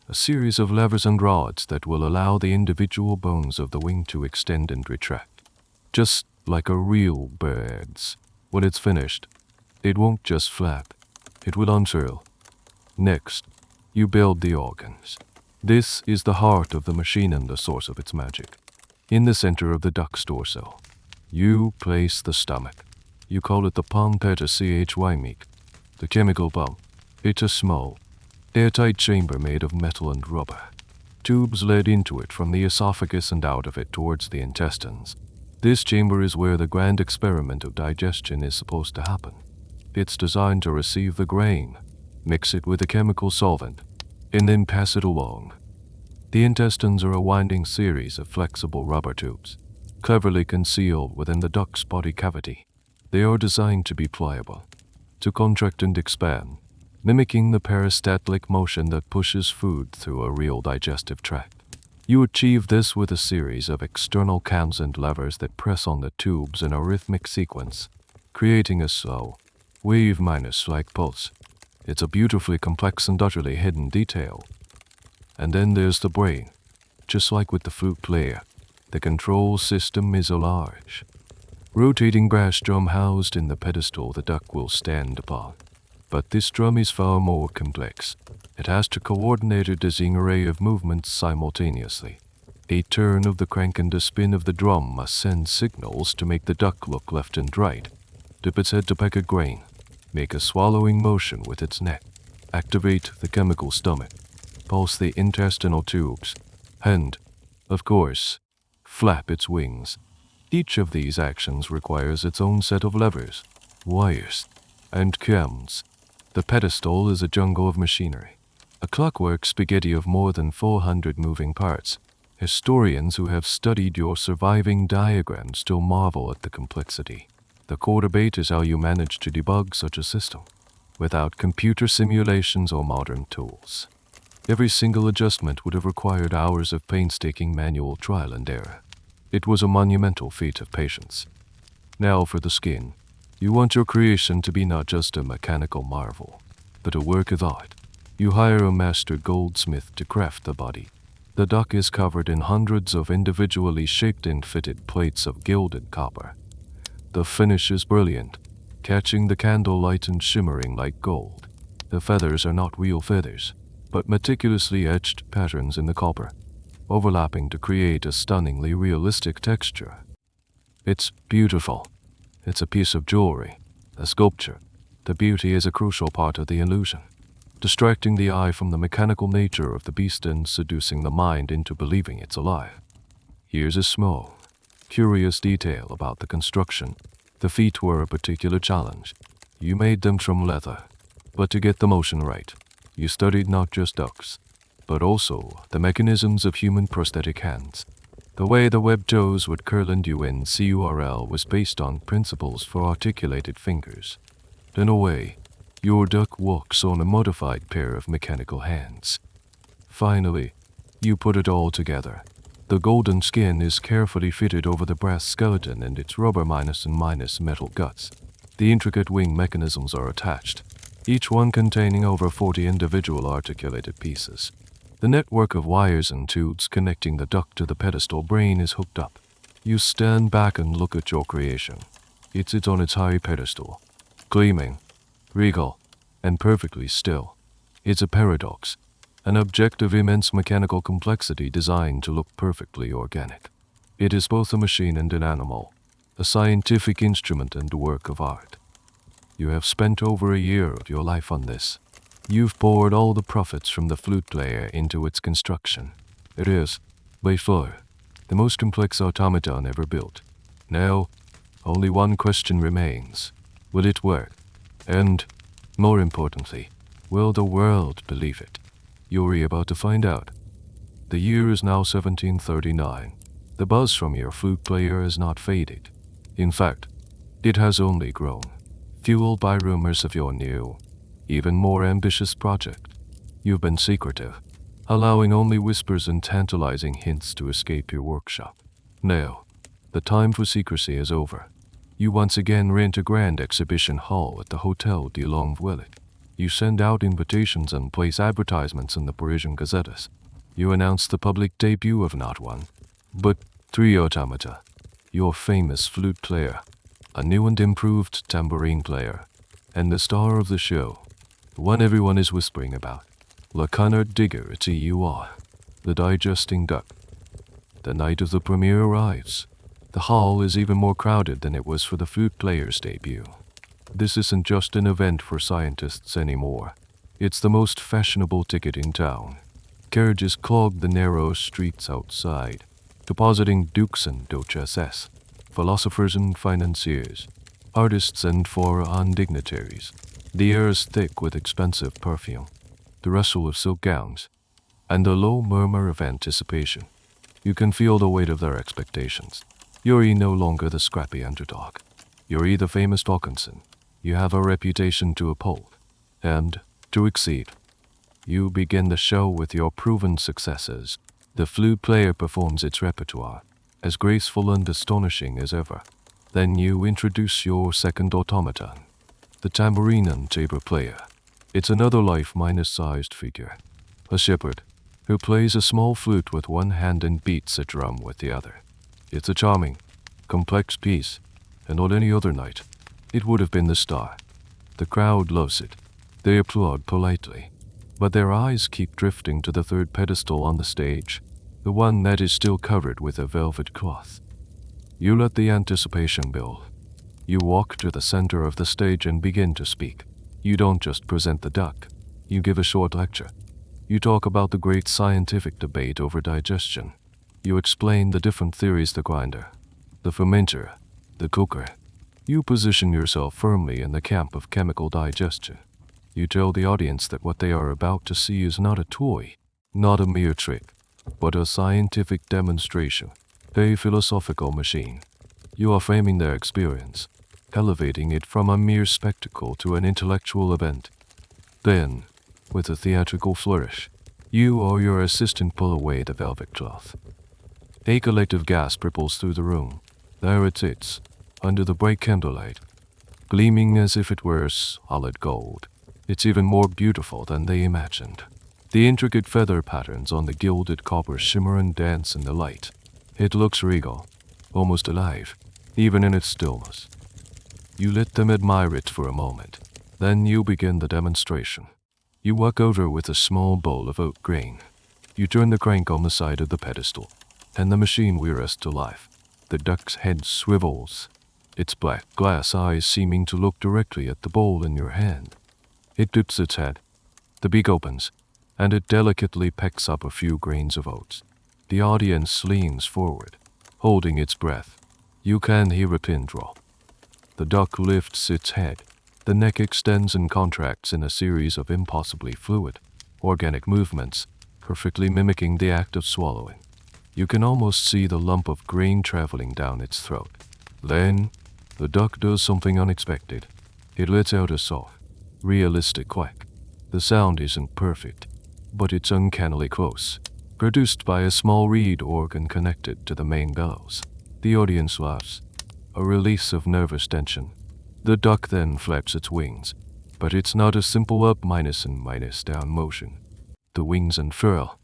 a series of levers and rods that will allow the individual bones of the wing to extend and retract. Just like a real bird's. When it's finished, it won't just flap, it will unfurl. Next, you build the organs. This is the heart of the machine and the source of its magic. In the center of the duck's torso, you place the stomach. You call it the pompeta chymic, the chemical pump. It's a small, airtight chamber made of metal and rubber. Tubes led into it from the esophagus and out of it towards the intestines. This chamber is where the grand experiment of digestion is supposed to happen. It's designed to receive the grain, mix it with a chemical solvent, and then pass it along. The intestines are a winding series of flexible rubber tubes, cleverly concealed within the duck's body cavity. They are designed to be pliable, to contract and expand, mimicking the peristaltic motion that pushes food through a real digestive tract. You achieve this with a series of external cams and levers that press on the tubes in a rhythmic sequence, creating a slow, wave-like pulse. It's a beautifully complex and utterly hidden detail. And then there's the brain. Just like with the flute player, the control system is a large, rotating brass drum housed in the pedestal the duck will stand upon. But this drum is far more complex. It has to coordinate a dizzying array of movements simultaneously. A turn of the crank and a spin of the drum must send signals to make the duck look left and right, dip its head to peck a grain, make a swallowing motion with its neck, activate the chemical stomach, pulse the intestinal tubes, and, of course, flap its wings. Each of these actions requires its own set of levers, wires, and chems. The pedestal is a jungle of machinery, a clockwork spaghetti of more than 400 moving parts. Historians who have studied your surviving diagrams still marvel at the complexity. The core debate is how you manage to debug such a system without computer simulations or modern tools. Every single adjustment would have required hours of painstaking manual trial and error. It was a monumental feat of patience. Now for the skin. You want your creation to be not just a mechanical marvel, but a work of art. You hire a master goldsmith to craft the body. The duck is covered in hundreds of individually shaped and fitted plates of gilded copper. The finish is brilliant, catching the candlelight and shimmering like gold. The feathers are not real feathers, but meticulously etched patterns in the copper, overlapping to create a stunningly realistic texture. It's beautiful. It's a piece of jewelry, a sculpture. The beauty is a crucial part of the illusion, distracting the eye from the mechanical nature of the beast and seducing the mind into believing it's alive. Here's a small, curious detail about the construction. The feet were a particular challenge. You made them from leather, but to get the motion right, you studied not just ducks, but also the mechanisms of human prosthetic hands. The way the webbed toes would curl and uncurl was based on principles for articulated fingers. In a way, your duck walks on a modified pair of mechanical hands. Finally, you put it all together. The golden skin is carefully fitted over the brass skeleton and its rubber minus and minus metal guts. The intricate wing mechanisms are attached, each one containing over 40 individual articulated pieces. The network of wires and tubes connecting the duck to the pedestal brain is hooked up. You stand back and look at your creation. It sits on its high pedestal, gleaming, regal, and perfectly still. It's a paradox, an object of immense mechanical complexity designed to look perfectly organic. It is both a machine and an animal, a scientific instrument and a work of art. You have spent over a year of your life on this. You've poured all the profits from the Flute Player into its construction. It is, by far, the most complex automaton ever built. Now, only one question remains. Will it work? And, more importantly, will the world believe it? You're about to find out. The year is now 1739. The buzz from your flute player has not faded. In fact, it has only grown, fueled by rumors of your new, even more ambitious project. You've been secretive, allowing only whispers and tantalizing hints to escape your workshop. Now, the time for secrecy is over. You once again rent a grand exhibition hall at the Hotel de Longueuil. You send out invitations and place advertisements in the Parisian gazettes. You announce the public debut of not one, but 3 automata. Your famous flute player, a new and improved tambourine player, and the star of the show, the one everyone is whispering about, Le Cunard Digger TUR, the digesting duck. The night of the premiere arrives. The hall is even more crowded than it was for the flute player's debut. This isn't just an event for scientists anymore. It's the most fashionable ticket in town. Carriages clog the narrow streets outside, depositing dukes and duchesses, philosophers and financiers, artists and foreign dignitaries. The air is thick with expensive perfume, the rustle of silk gowns, and the low murmur of anticipation. You can feel the weight of their expectations. You're no longer the scrappy underdog. You're the famous Vaucanson. You have a reputation to uphold, and to exceed. You begin the show with your proven successes. The flute player performs its repertoire, as graceful and astonishing as ever. Then you introduce your second automaton, the tambourine and tabor player. It's another life-sized figure, a shepherd who plays a small flute with one hand and beats a drum with the other. It's a charming, complex piece, and on any other night, it would have been the star. The crowd loves it. They applaud politely, but their eyes keep drifting to the third pedestal on the stage, the one that is still covered with a velvet cloth. You let the anticipation build. You walk to the center of the stage and begin to speak. You don't just present the duck. You give a short lecture. You talk about the great scientific debate over digestion. You explain the different theories: the grinder, the fermenter, the cooker. You position yourself firmly in the camp of chemical digestion. You tell the audience that what they are about to see is not a toy, not a mere trick, but a scientific demonstration, a philosophical machine. You are framing their experience, elevating it from a mere spectacle to an intellectual event. Then, with a theatrical flourish, you or your assistant pull away the velvet cloth. A collective gasp ripples through the room. There it sits, under the bright candlelight, gleaming as if it were solid gold. It's even more beautiful than they imagined. The intricate feather patterns on the gilded copper shimmer and dance in the light. It looks regal, almost alive, even in its stillness. You let them admire it for a moment. Then you begin the demonstration. You walk over with a small bowl of oat grain. You turn the crank on the side of the pedestal, and the machine whirs to life. The duck's head swivels, its black glass eyes seeming to look directly at the bowl in your hand. It dips its head. The beak opens, and it delicately pecks up a few grains of oats. The audience leans forward, holding its breath. You can hear a pin drop. The duck lifts its head. The neck extends and contracts in a series of impossibly fluid, organic movements, perfectly mimicking the act of swallowing. You can almost see the lump of grain traveling down its throat. Then, the duck does something unexpected. It lets out a soft, realistic quack. The sound isn't perfect, but it's uncannily close, produced by a small reed organ connected to the main bellows. The audience laughs, a release of nervous tension. The duck then flaps its wings, but it's not a simple up minus and minus down motion. The wings unfurl,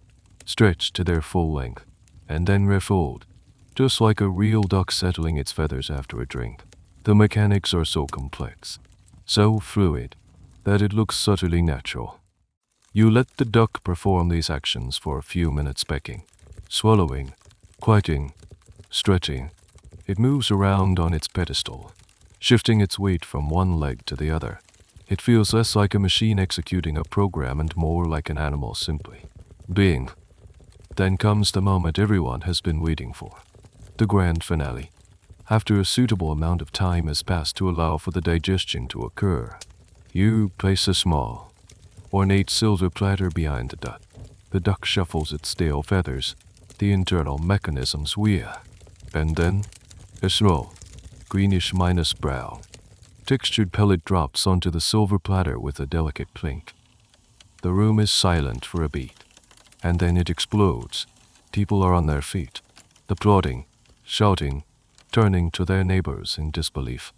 stretch to their full length, and then refold, just like a real duck settling its feathers after a drink. The mechanics are so complex, so fluid, that it looks subtly natural. You let the duck perform these actions for a few minutes, pecking, swallowing, quacking, stretching. It moves around on its pedestal, shifting its weight from one leg to the other. It feels less like a machine executing a program and more like an animal simply being. Then comes the moment everyone has been waiting for, the grand finale. After a suitable amount of time has passed to allow for the digestion to occur, you place a small, ornate silver platter behind the duck. The duck shuffles its stale feathers, the internal mechanisms whir, and then a small, greenish minus brown, textured pellet drops onto the silver platter with a delicate clink. The room is silent for a beat, and then it explodes. People are on their feet, applauding, shouting, turning to their neighbors in disbelief.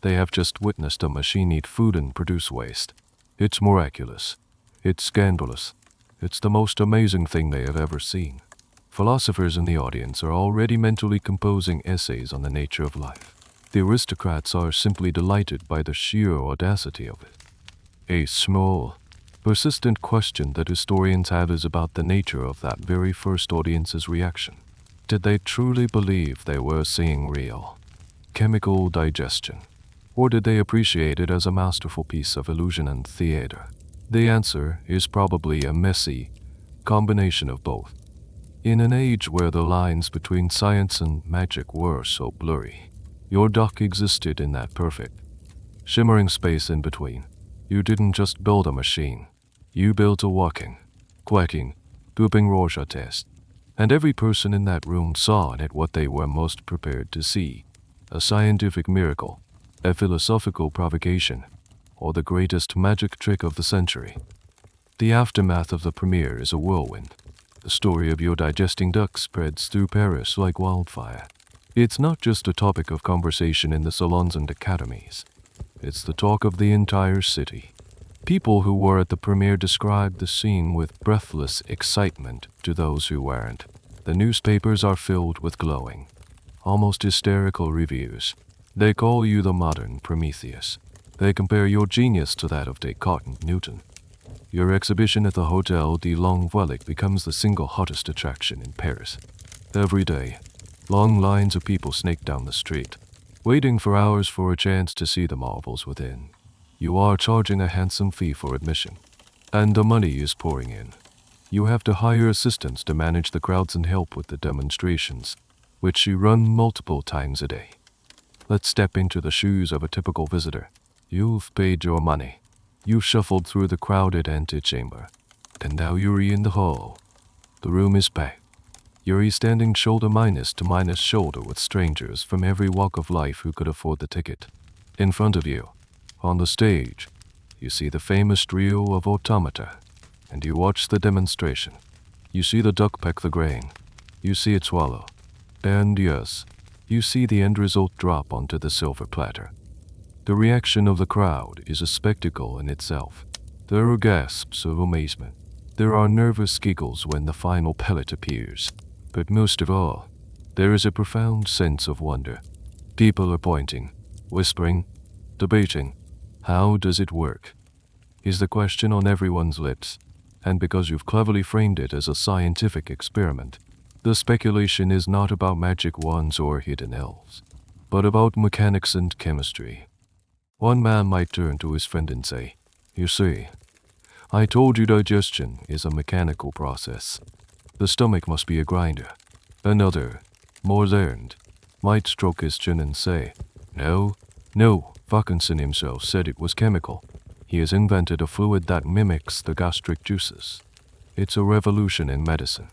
They have just witnessed a machine eat food and produce waste. It's miraculous. It's scandalous. It's the most amazing thing they have ever seen. Philosophers in the audience are already mentally composing essays on the nature of life. The aristocrats are simply delighted by the sheer audacity of it. A small, persistent question that historians have is about the nature of that very first audience's reaction. Did they truly believe they were seeing real, chemical digestion? Or did they appreciate it as a masterful piece of illusion and theater? The answer is probably a messy combination of both. In an age where the lines between science and magic were so blurry, your duck existed in that perfect, shimmering space in between. You didn't just build a machine. You built a walking, quacking, pooping Rorschach test. And every person in that room saw in it what they were most prepared to see: a scientific miracle, a philosophical provocation, or the greatest magic trick of the century. The aftermath of the premiere is a whirlwind. The story of your digesting duck spreads through Paris like wildfire. It's not just a topic of conversation in the salons and academies. It's the talk of the entire city. People who were at the premiere described the scene with breathless excitement to those who weren't. The newspapers are filled with glowing, almost hysterical reviews. They call you the modern Prometheus. They compare your genius to that of Descartes and Newton. Your exhibition at the Hotel de Longvoisin becomes the single hottest attraction in Paris. Every day, long lines of people snake down the street. waiting for hours for a chance to see the marvels within. You are charging a handsome fee for admission, and the money is pouring in. You have to hire assistants to manage the crowds and help with the demonstrations, which you run multiple times a day. Let's step into the shoes of a typical visitor. You've paid your money. You shuffled through the crowded antechamber, and now you're in the hall. The room is packed. You're standing shoulder to minus shoulder with strangers from every walk of life who could afford the ticket. In front of you, on the stage, you see the famous trio of automata, and you watch the demonstration. You see the duck peck the grain. You see it swallow. And yes, you see the end result drop onto the silver platter. The reaction of the crowd is a spectacle in itself. There are gasps of amazement. There are nervous giggles when the final pellet appears. But most of all, there is a profound sense of wonder. People are pointing, whispering, debating. How does it work? Is the question on everyone's lips. And because you've cleverly framed it as a scientific experiment, the speculation is not about magic wands or hidden elves, but about mechanics and chemistry. One man might turn to his friend and say, "You see, I told you digestion is a mechanical process. The stomach must be a grinder." Another, more learned, might stroke his chin and say, No, Vaucanson himself said it was chemical. He has invented a fluid that mimics the gastric juices. It's a revolution in medicine.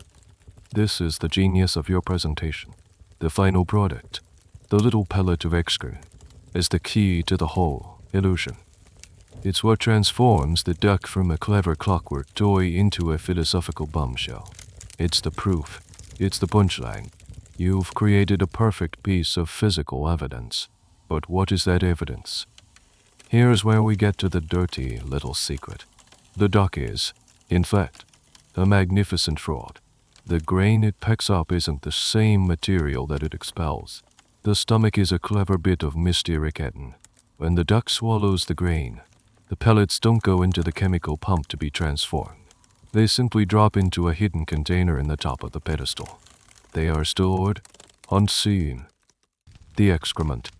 This is the genius of your presentation. The final product, the little pellet of excrement, is the key to the whole illusion. It's what transforms the duck from a clever clockwork toy into a philosophical bombshell. It's the proof. It's the punchline. You've created a perfect piece of physical evidence. But what is that evidence? Here's where we get to the dirty little secret. The duck is, in fact, a magnificent fraud. The grain it pecks up isn't the same material that it expels. The stomach is a clever bit of mysteriketten. When the duck swallows the grain, the pellets don't go into the chemical pump to be transformed. They simply drop into a hidden container in the top of the pedestal. They are stored, unseen. The excrement,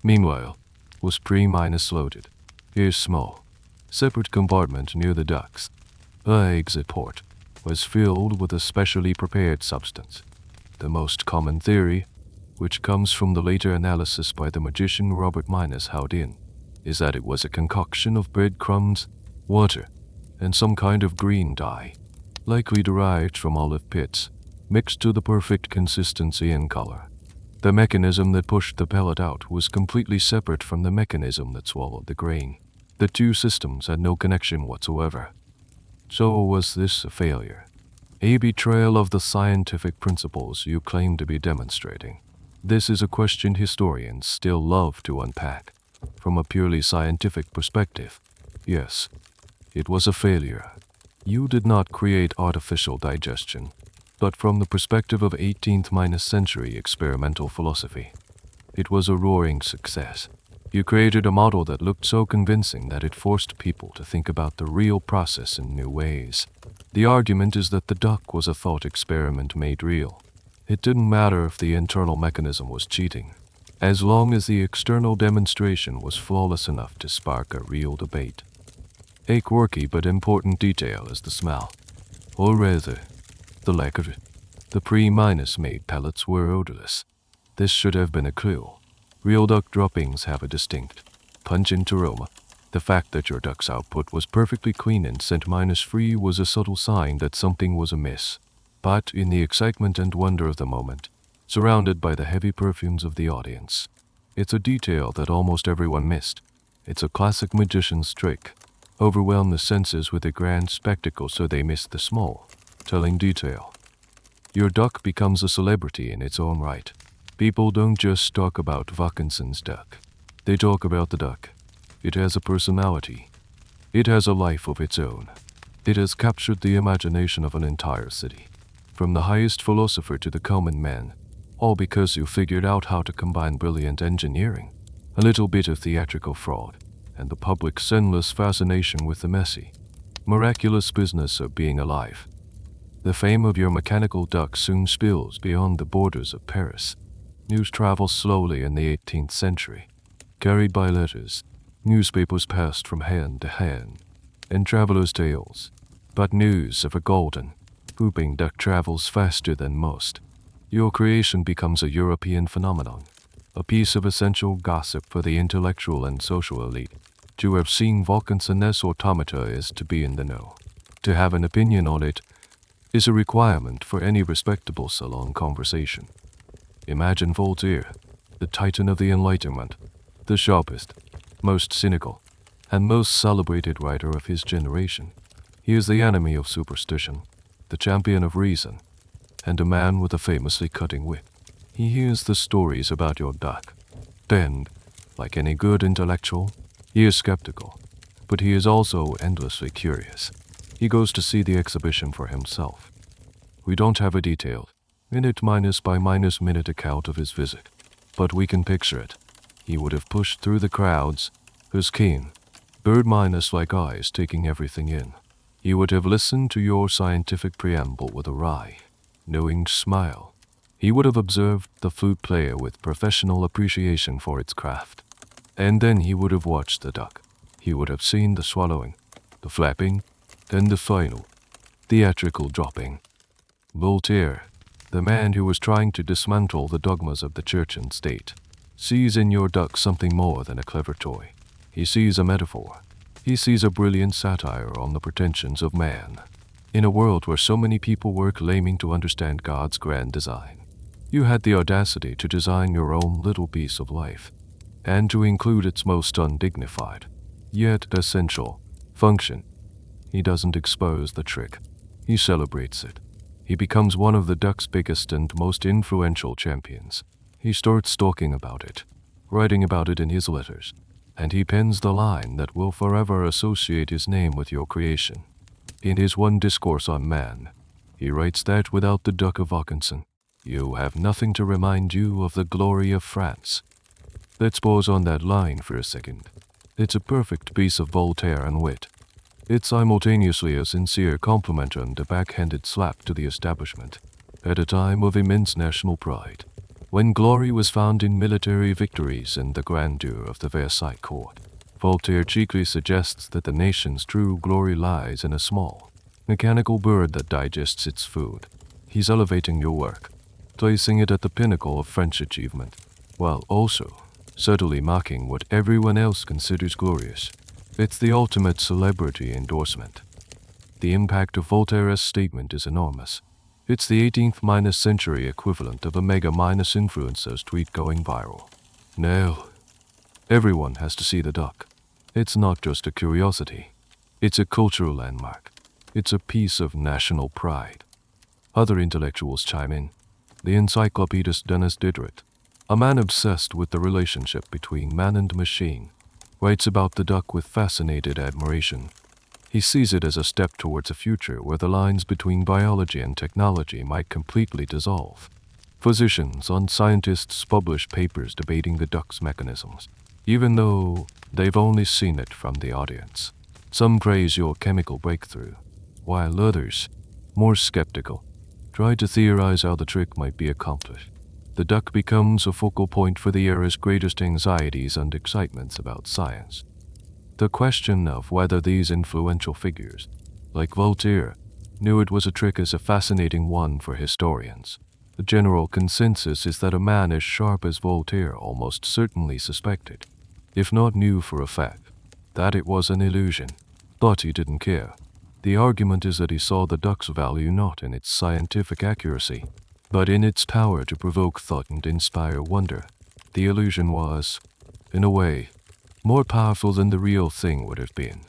meanwhile, was pre-minus loaded. Here's small, separate compartment near the ducts. The exit port was filled with a specially prepared substance. The most common theory, which comes from the later analysis by the magician Robert Minus Houdin, is that it was a concoction of breadcrumbs, water, and some kind of green dye, likely derived from olive pits, mixed to the perfect consistency and color. The mechanism that pushed the pellet out was completely separate from the mechanism that swallowed the grain. The two systems had no connection whatsoever. So was this a failure? A betrayal of the scientific principles you claim to be demonstrating? This is a question historians still love to unpack. From a purely scientific perspective, yes, it was a failure. You did not create artificial digestion, but from the perspective of 18th century experimental philosophy, it was a roaring success. You created a model that looked so convincing that it forced people to think about the real process in new ways. The argument is that the duck was a thought experiment made real. It didn't matter if the internal mechanism was cheating, as long as the external demonstration was flawless enough to spark a real debate. A quirky but important detail is the smell, or rather, the lack of it. The pre-minus made pellets were odorless. This should have been a clue. Real duck droppings have a distinct, pungent aroma. The fact that your duck's output was perfectly clean and scent free was a subtle sign that something was amiss. But in the excitement and wonder of the moment, surrounded by the heavy perfumes of the audience, it's a detail that almost everyone missed. It's a classic magician's trick. Overwhelm the senses with a grand spectacle so they miss the small, telling detail. Your duck becomes a celebrity in its own right. People don't just talk about Vaucanson's duck. They talk about the duck. It has a personality. It has a life of its own. It has captured the imagination of an entire city, from the highest philosopher to the common man, all because you figured out how to combine brilliant engineering, a little bit of theatrical fraud, and the public's endless fascination with the messy, miraculous business of being alive. The fame of your mechanical duck soon spills beyond the borders of Paris. News travels slowly in the 18th century, carried by letters. Newspapers passed from hand to hand, and travelers' tales. But news of a golden, whooping duck travels faster than most. Your creation becomes a European phenomenon, a piece of essential gossip for the intellectual and social elite. To have seen Vaucanson's automata is to be in the know. To have an opinion on it is a requirement for any respectable salon conversation. Imagine Voltaire, the titan of the Enlightenment, the sharpest, most cynical, and most celebrated writer of his generation. He is the enemy of superstition, the champion of reason, and a man with a famously cutting wit. He hears the stories about your duck. Then, like any good intellectual, he is skeptical, but he is also endlessly curious. He goes to see the exhibition for himself. We don't have a detailed, minute-by-minute account of his visit, but we can picture it. He would have pushed through the crowds, his keen, bird-like eyes taking everything in. He would have listened to your scientific preamble with a wry, knowing smile. He would have observed the flute player with professional appreciation for its craft. And then he would have watched the duck. He would have seen the swallowing, the flapping, and the final, theatrical dropping. Voltaire, the man who was trying to dismantle the dogmas of the church and state, sees in your duck something more than a clever toy. He sees a metaphor. He sees a brilliant satire on the pretensions of man. In a world where so many people were claiming to understand God's grand design, you had the audacity to design your own little piece of life, and to include its most undignified, yet essential, function. He doesn't expose the trick. He celebrates it. He becomes one of the duck's biggest and most influential champions. He starts talking about it, writing about it in his letters, and he pens the line that will forever associate his name with your creation. In his one discourse on man, he writes that without the Duck of Vaucanson, you have nothing to remind you of the glory of France. Let's pause on that line for a second. It's a perfect piece of Voltairean wit. It's simultaneously a sincere compliment and a backhanded slap to the establishment, at a time of immense national pride, when glory was found in military victories and the grandeur of the Versailles court. Voltaire cheekily suggests that the nation's true glory lies in a small, mechanical bird that digests its food. He's elevating your work, placing it at the pinnacle of French achievement, while also subtly mocking what everyone else considers glorious. It's the ultimate celebrity endorsement. The impact of Voltaire's statement is enormous. It's the 18th century equivalent of a mega influencer's tweet going viral. Now, everyone has to see the duck. It's not just a curiosity. It's a cultural landmark. It's a piece of national pride. Other intellectuals chime in. The encyclopedist Denis Diderot, a man obsessed with the relationship between man and machine, writes about the duck with fascinated admiration. He sees it as a step towards a future where the lines between biology and technology might completely dissolve. Physicians and scientists publish papers debating the duck's mechanisms, even though they've only seen it from the audience. Some praise your chemical breakthrough, while others, more skeptical, try to theorize how the trick might be accomplished. The duck becomes a focal point for the era's greatest anxieties and excitements about science. The question of whether these influential figures, like Voltaire, knew it was a trick is a fascinating one for historians. The general consensus is that a man as sharp as Voltaire almost certainly suspected, if not knew for a fact, that it was an illusion, but he didn't care. The argument is that he saw the duck's value not in its scientific accuracy, but in its power to provoke thought and inspire wonder. The illusion was, in a way, more powerful than the real thing would have been.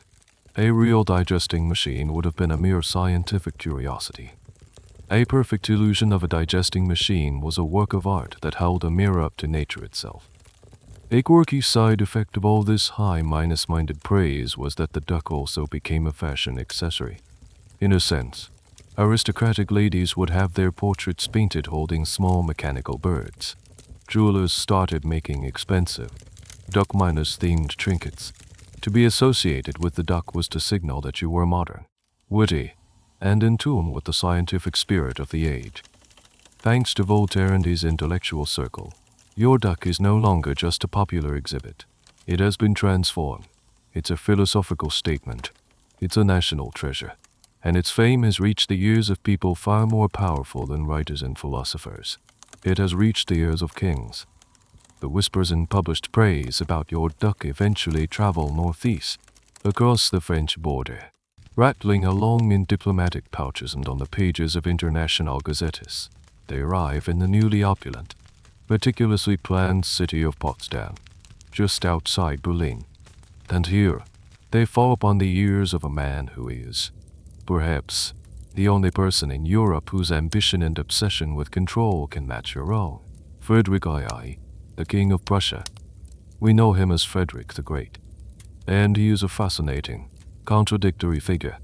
A real digesting machine would have been a mere scientific curiosity. A perfect illusion of a digesting machine was a work of art that held a mirror up to nature itself. A quirky side effect of all this high-minded praise was that the duck also became a fashion accessory. In a sense, aristocratic ladies would have their portraits painted holding small mechanical birds. Jewelers started making expensive, duck-themed trinkets. To be associated with the duck was to signal that you were modern, witty, and in tune with the scientific spirit of the age. Thanks to Voltaire and his intellectual circle, Your duck is no longer just a popular exhibit. It has been transformed. It's a philosophical statement. It's a national treasure. And its fame has reached the ears of people far more powerful than writers and philosophers. It has reached the ears of kings. The whispers and published praise about your duck eventually travel northeast, across the French border, rattling along in diplomatic pouches and on the pages of international gazettes. They arrive in the newly opulent, meticulously planned city of Potsdam, just outside Berlin. And here, they fall upon the ears of a man who is, perhaps, the only person in Europe whose ambition and obsession with control can match your own. Frederick II, the King of Prussia. We know him as Frederick the Great. And he is a fascinating, contradictory figure.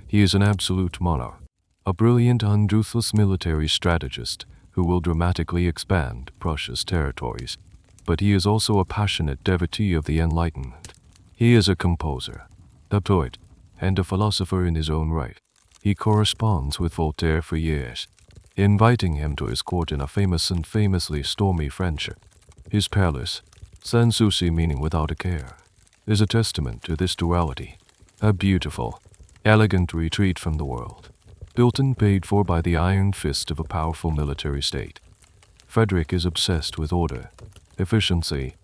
He is an absolute monarch, a brilliant, unruthless military strategist who will dramatically expand Prussia's territories. But he is also a passionate devotee of the Enlightenment. He is a composer, a poet, and a philosopher in his own right. He corresponds with Voltaire for years, inviting him to his court in a famous and famously stormy friendship. His palace, Sanssouci meaning without a care, is a testament to this duality, a beautiful, elegant retreat from the world, built and paid for by the iron fist of a powerful military state. Frederick is obsessed with order, efficiency,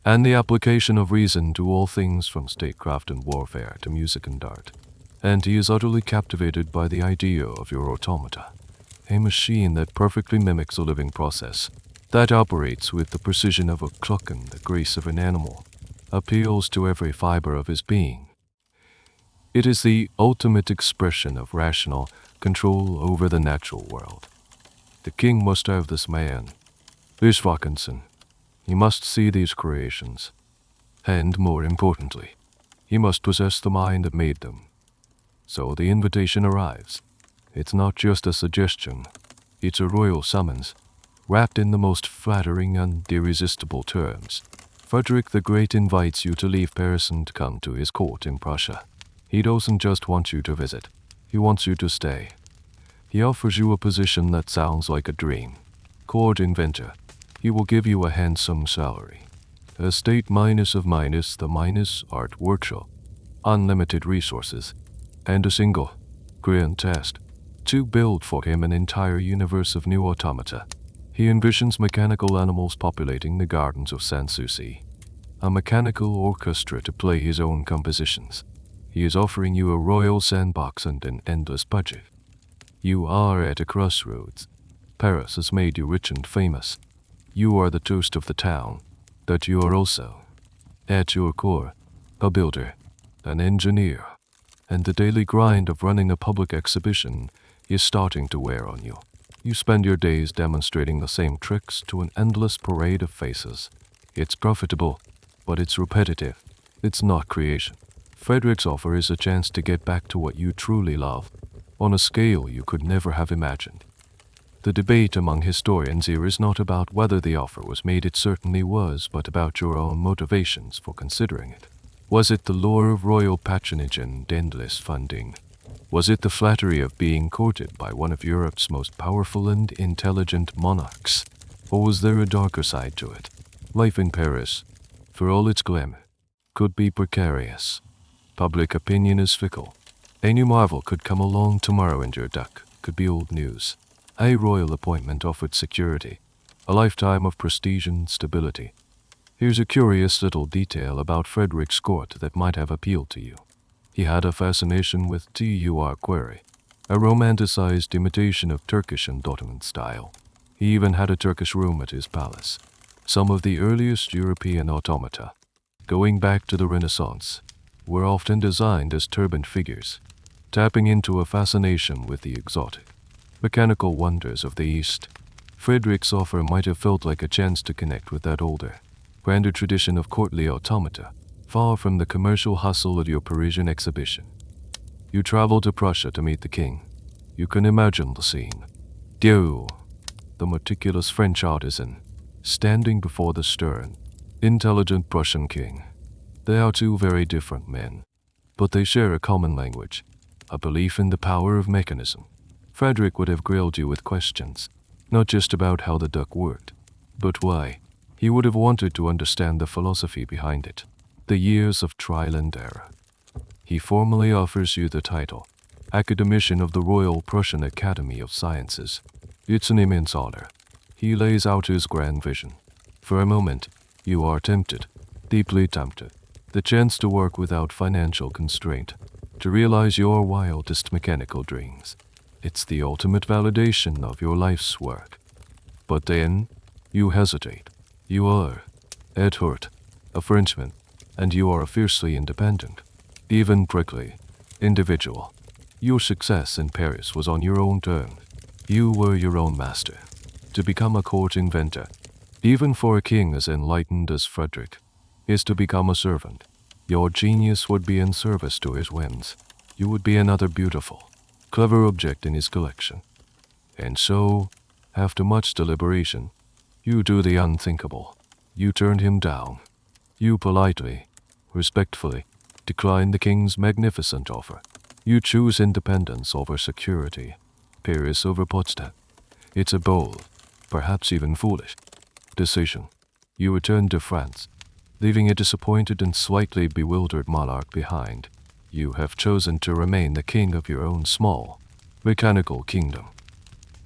and the application of reason to all things from statecraft and warfare to music and art. And he is utterly captivated by the idea of your automata, a machine that perfectly mimics a living process, that operates with the precision of a clock and the grace of an animal, appeals to every fiber of his being. It is the ultimate expression of rational control over the natural world. The king must have this man, this Vaucanson. He must see these creations. And, more importantly, he must possess the mind that made them. So the invitation arrives. It's not just a suggestion. It's a royal summons, wrapped in the most flattering and irresistible terms. Frederick the Great invites you to leave Paris and come to his court in Prussia. He doesn't just want you to visit. He wants you to stay. He offers you a position that sounds like a dream. Court inventor. He will give you a handsome salary. A state minus of minus the minus art workshop. Unlimited resources. And a single, grand task, to build for him an entire universe of new automata. He envisions mechanical animals populating the gardens of Sanssouci, a mechanical orchestra to play his own compositions. He is offering you a royal sandbox and an endless budget. You are at a crossroads. Paris has made you rich and famous. You are the toast of the town, but you are also, at your core, a builder, an engineer. And the daily grind of running a public exhibition is starting to wear on you. You spend your days demonstrating the same tricks to an endless parade of faces. It's profitable, but it's repetitive. It's not creation. Frederick's offer is a chance to get back to what you truly love, on a scale you could never have imagined. The debate among historians here is not about whether the offer was made, it certainly was, but about your own motivations for considering it. Was it the lure of royal patronage and endless funding? Was it the flattery of being courted by one of Europe's most powerful and intelligent monarchs? Or was there a darker side to it? Life in Paris, for all its glamour, could be precarious. Public opinion is fickle. A new marvel could come along tomorrow and your duck could be old news. A royal appointment offered security, a lifetime of prestige and stability. Here's a curious little detail about Frederick's court that might have appealed to you. He had a fascination with Turquerie, a romanticized imitation of Turkish and Ottoman style. He even had a Turkish room at his palace. Some of the earliest European automata, going back to the Renaissance, were often designed as turbaned figures, tapping into a fascination with the exotic, mechanical wonders of the East. Frederick's offer might have felt like a chance to connect with that older, grander tradition of courtly automata, far from the commercial hustle of your Parisian exhibition. You travel to Prussia to meet the king. You can imagine the scene. Dieu, the meticulous French artisan, standing before the stern, intelligent Prussian king. They are two very different men, but they share a common language, a belief in the power of mechanism. Frederick would have grilled you with questions, not just about how the duck worked, but why. He would have wanted to understand the philosophy behind it, the years of trial and error. He formally offers you the title, Academician of the Royal Prussian Academy of Sciences. It's an immense honor. He lays out his grand vision. For a moment, you are tempted, deeply tempted. The chance to work without financial constraint, to realize your wildest mechanical dreams. It's the ultimate validation of your life's work. But then, you hesitate. You are, at heart, a Frenchman, and you are fiercely independent, even prickly, individual. Your success in Paris was on your own terms. You were your own master. To become a court inventor, even for a king as enlightened as Frederick, is to become a servant. Your genius would be in service to his whims. You would be another beautiful, clever object in his collection. And so, after much deliberation, you do the unthinkable. You turned him down. You politely, respectfully, decline the king's magnificent offer. You choose independence over security, Paris over Potsdam. It's a bold, perhaps even foolish, decision. You return to France, leaving a disappointed and slightly bewildered monarch behind. You have chosen to remain the king of your own small, mechanical kingdom,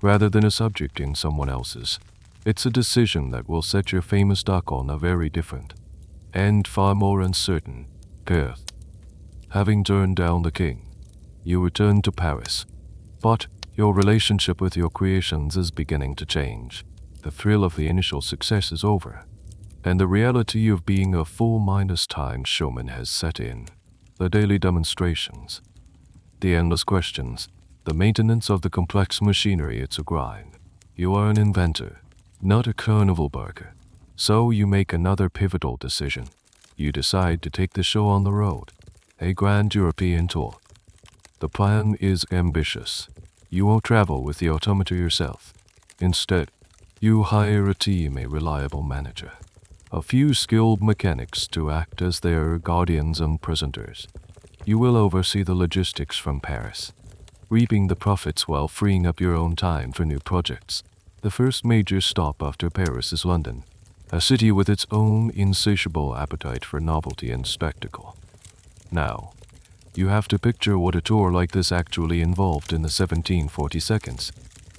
rather than a subject in someone else's. It's a decision that will set your famous stock on a very different, and far more uncertain, path. Having turned down the king, you return to Paris. But your relationship with your creations is beginning to change. The thrill of the initial success is over, and the reality of being a full minus-time showman has set in. The daily demonstrations, the endless questions, the maintenance of the complex machinery, it's a grind. You are an inventor, not a carnival barker. So you make another pivotal decision. You decide to take the show on the road, a grand European tour. The plan is ambitious. You won't travel with the automata yourself. Instead, you hire a team, a reliable manager, a few skilled mechanics to act as their guardians and presenters. You will oversee the logistics from Paris, reaping the profits while freeing up your own time for new projects. The first major stop after Paris is London, a city with its own insatiable appetite for novelty and spectacle. Now, you have to picture what a tour like this actually involved in the 1740s.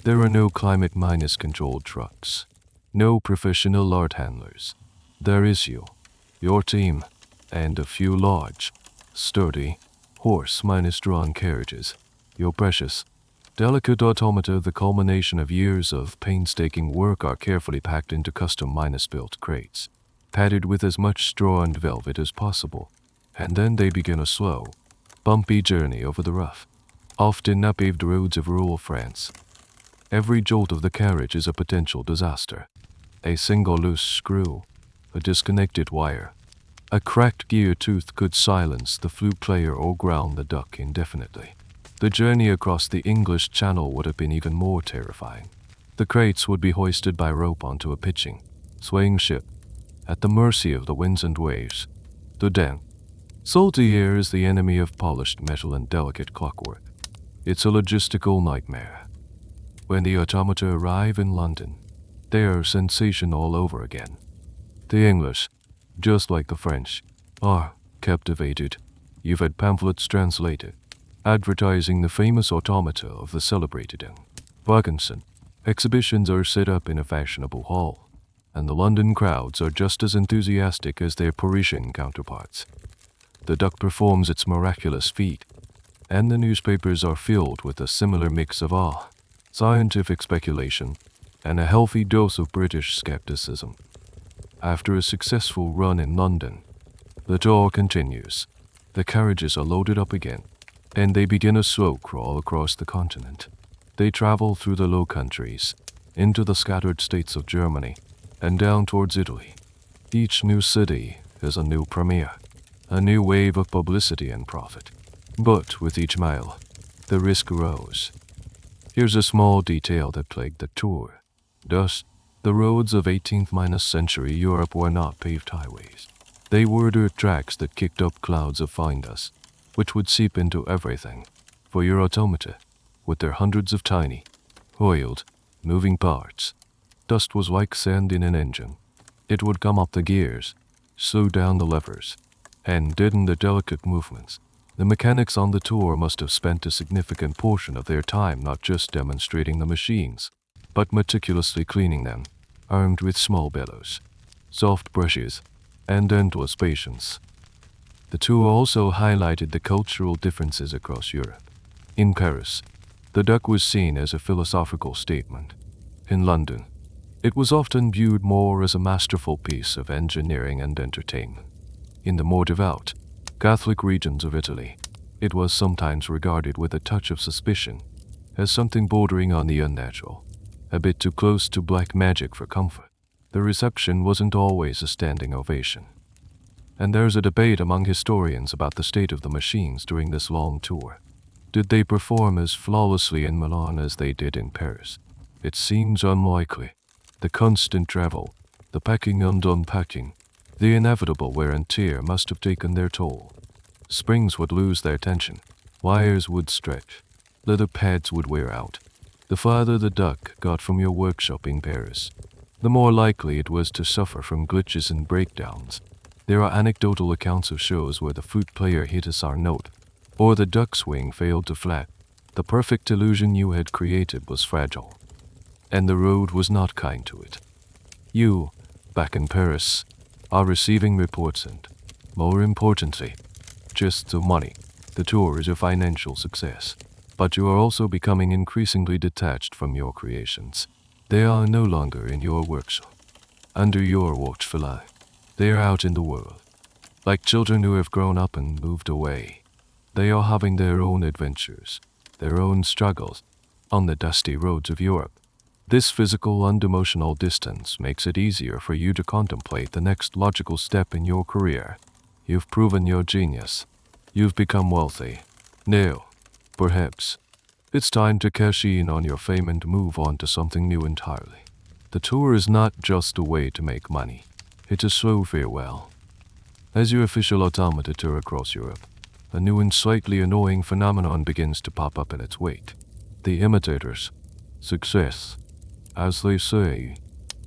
There are no climate-controlled trucks, no professional art handlers. There is you, your team, and a few large, sturdy, horse-drawn carriages. Your precious, delicate automata, the culmination of years of painstaking work, are carefully packed into custom-built crates, padded with as much straw and velvet as possible, and then they begin a slow, bumpy journey over the rough, often unpaved roads of rural France. Every jolt of the carriage is a potential disaster. A single loose screw, a disconnected wire, a cracked gear tooth could silence the flute player or ground the duck indefinitely. The journey across the English Channel would have been even more terrifying. The crates would be hoisted by rope onto a pitching, swaying ship, at the mercy of the winds and waves. The damp, salty air is the enemy of polished metal and delicate clockwork. It's a logistical nightmare. When the automata arrive in London, they are sensation all over again. The English, just like the French, are captivated. You've had pamphlets translated, advertising the famous automata of the celebrated Jacques de Vaucanson. Exhibitions are set up in a fashionable hall, and the London crowds are just as enthusiastic as their Parisian counterparts. The duck performs its miraculous feat, and the newspapers are filled with a similar mix of awe, scientific speculation, and a healthy dose of British skepticism. After a successful run in London, the tour continues. The carriages are loaded up again, and they begin a slow crawl across the continent. They travel through the Low Countries, into the scattered states of Germany, and down towards Italy. Each new city is a new premiere, a new wave of publicity and profit. But with each mile, the risk grows. Here's a small detail that plagued the tour. Thus, the roads of 18th-century Europe were not paved highways. They were dirt tracks that kicked up clouds of fine dust, which would seep into everything. For your automata, with their hundreds of tiny, oiled, moving parts, dust was like sand in an engine. It would come up the gears, slow down the levers, and deaden the delicate movements. The mechanics on the tour must have spent a significant portion of their time not just demonstrating the machines, but meticulously cleaning them, armed with small bellows, soft brushes, and endless patience. The tour also highlighted the cultural differences across Europe. In Paris, the duck was seen as a philosophical statement. In London, it was often viewed more as a masterful piece of engineering and entertainment. In the more devout, Catholic regions of Italy, it was sometimes regarded with a touch of suspicion, as something bordering on the unnatural, a bit too close to black magic for comfort. The reception wasn't always a standing ovation. And there's a debate among historians about the state of the machines during this long tour. Did they perform as flawlessly in Milan as they did in Paris? It seems unlikely. The constant travel, the packing and unpacking, the inevitable wear and tear must have taken their toll. Springs would lose their tension, wires would stretch, leather pads would wear out. The farther the duck got from your workshop in Paris, the more likely it was to suffer from glitches and breakdowns. There are anecdotal accounts of shows where the flute player hit a sour note, or the duck's wing failed to flap. The perfect illusion you had created was fragile, and the road was not kind to it. You, back in Paris, are receiving reports and, more importantly, just the money. The tour is a financial success, but you are also becoming increasingly detached from your creations. They are no longer in your workshop, under your watchful eye. They are out in the world, like children who have grown up and moved away. They are having their own adventures, their own struggles, on the dusty roads of Europe. This physical and emotional distance makes it easier for you to contemplate the next logical step in your career. You've proven your genius. You've become wealthy. Now, perhaps, it's time to cash in on your fame and move on to something new entirely. The tour is not just a way to make money. It's a slow farewell. As your official automata tour across Europe, a new and slightly annoying phenomenon begins to pop up in its wake. The imitators. Success, as they say,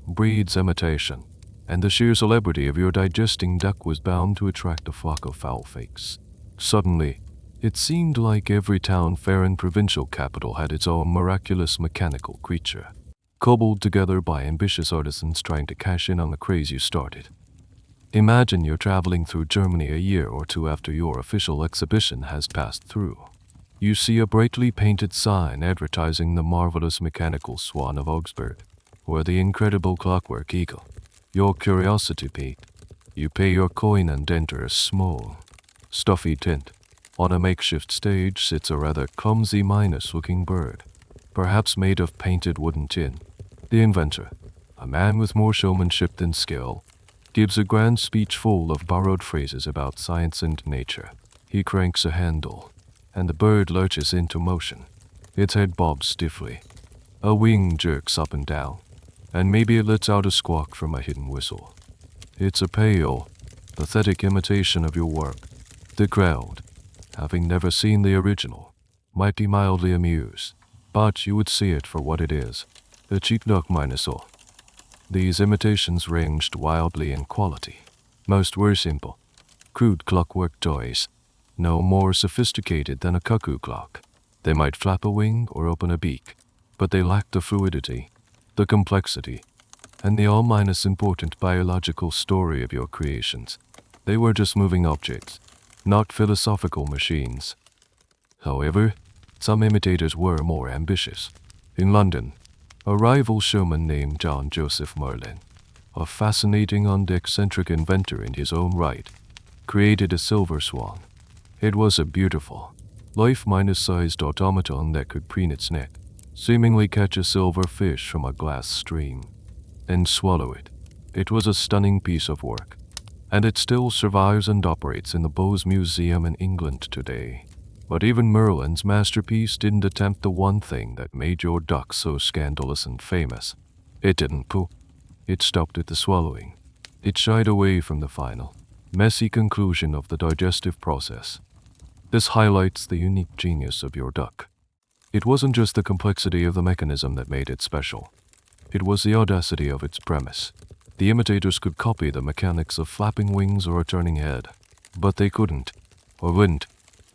breeds imitation, and the sheer celebrity of your digesting duck was bound to attract a flock of foul fakes. Suddenly, it seemed like every town, fair and provincial capital had its own miraculous mechanical creature, cobbled together by ambitious artisans trying to cash in on the craze you started. Imagine you're traveling through Germany a year or two after your official exhibition has passed through. You see a brightly painted sign advertising the marvelous mechanical swan of Augsburg, or the incredible clockwork eagle. Your curiosity piqued. You pay your coin and enter a small, stuffy tent. On a makeshift stage sits a rather clumsy Minos-looking bird, perhaps made of painted wooden tin. The inventor, a man with more showmanship than skill, gives a grand speech full of borrowed phrases about science and nature. He cranks a handle, and the bird lurches into motion. Its head bobs stiffly. A wing jerks up and down, and maybe it lets out a squawk from a hidden whistle. It's a pale, pathetic imitation of your work. The crowd, having never seen the original, might be mildly amused, but you would see it for what it is, a cheap duck minus all. These imitations ranged wildly in quality. Most were simple, crude clockwork toys, no more sophisticated than a cuckoo clock. They might flap a wing or open a beak, but they lacked the fluidity, the complexity, and the all-minus important biological story of your creations. They were just moving objects, not philosophical machines. However, some imitators were more ambitious. In London, a rival showman named John Joseph Merlin, a fascinating and eccentric inventor in his own right, created a silver swan. It was a beautiful, life-sized automaton that could preen its neck, seemingly catch a silver fish from a glass stream, and swallow it. It was a stunning piece of work, and it still survives and operates in the Bowes Museum in England today. But even Merlin's masterpiece didn't attempt the one thing that made your duck so scandalous and famous. It didn't poo. It stopped at the swallowing. It shied away from the final, messy conclusion of the digestive process. This highlights the unique genius of your duck. It wasn't just the complexity of the mechanism that made it special. It was the audacity of its premise. The imitators could copy the mechanics of flapping wings or a turning head, but they couldn't, or wouldn't,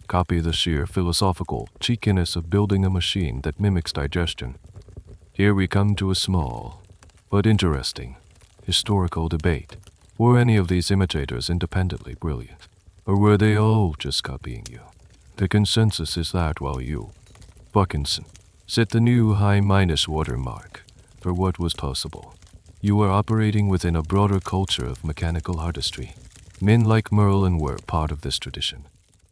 copy the sheer philosophical cheekiness of building a machine that mimics digestion. Here we come to a small, but interesting, historical debate. Were any of these imitators independently brilliant, or were they all just copying you? The consensus is that while you, Vaucanson, set the new high minus watermark for what was possible, you were operating within a broader culture of mechanical artistry. Men like Merlin were part of this tradition.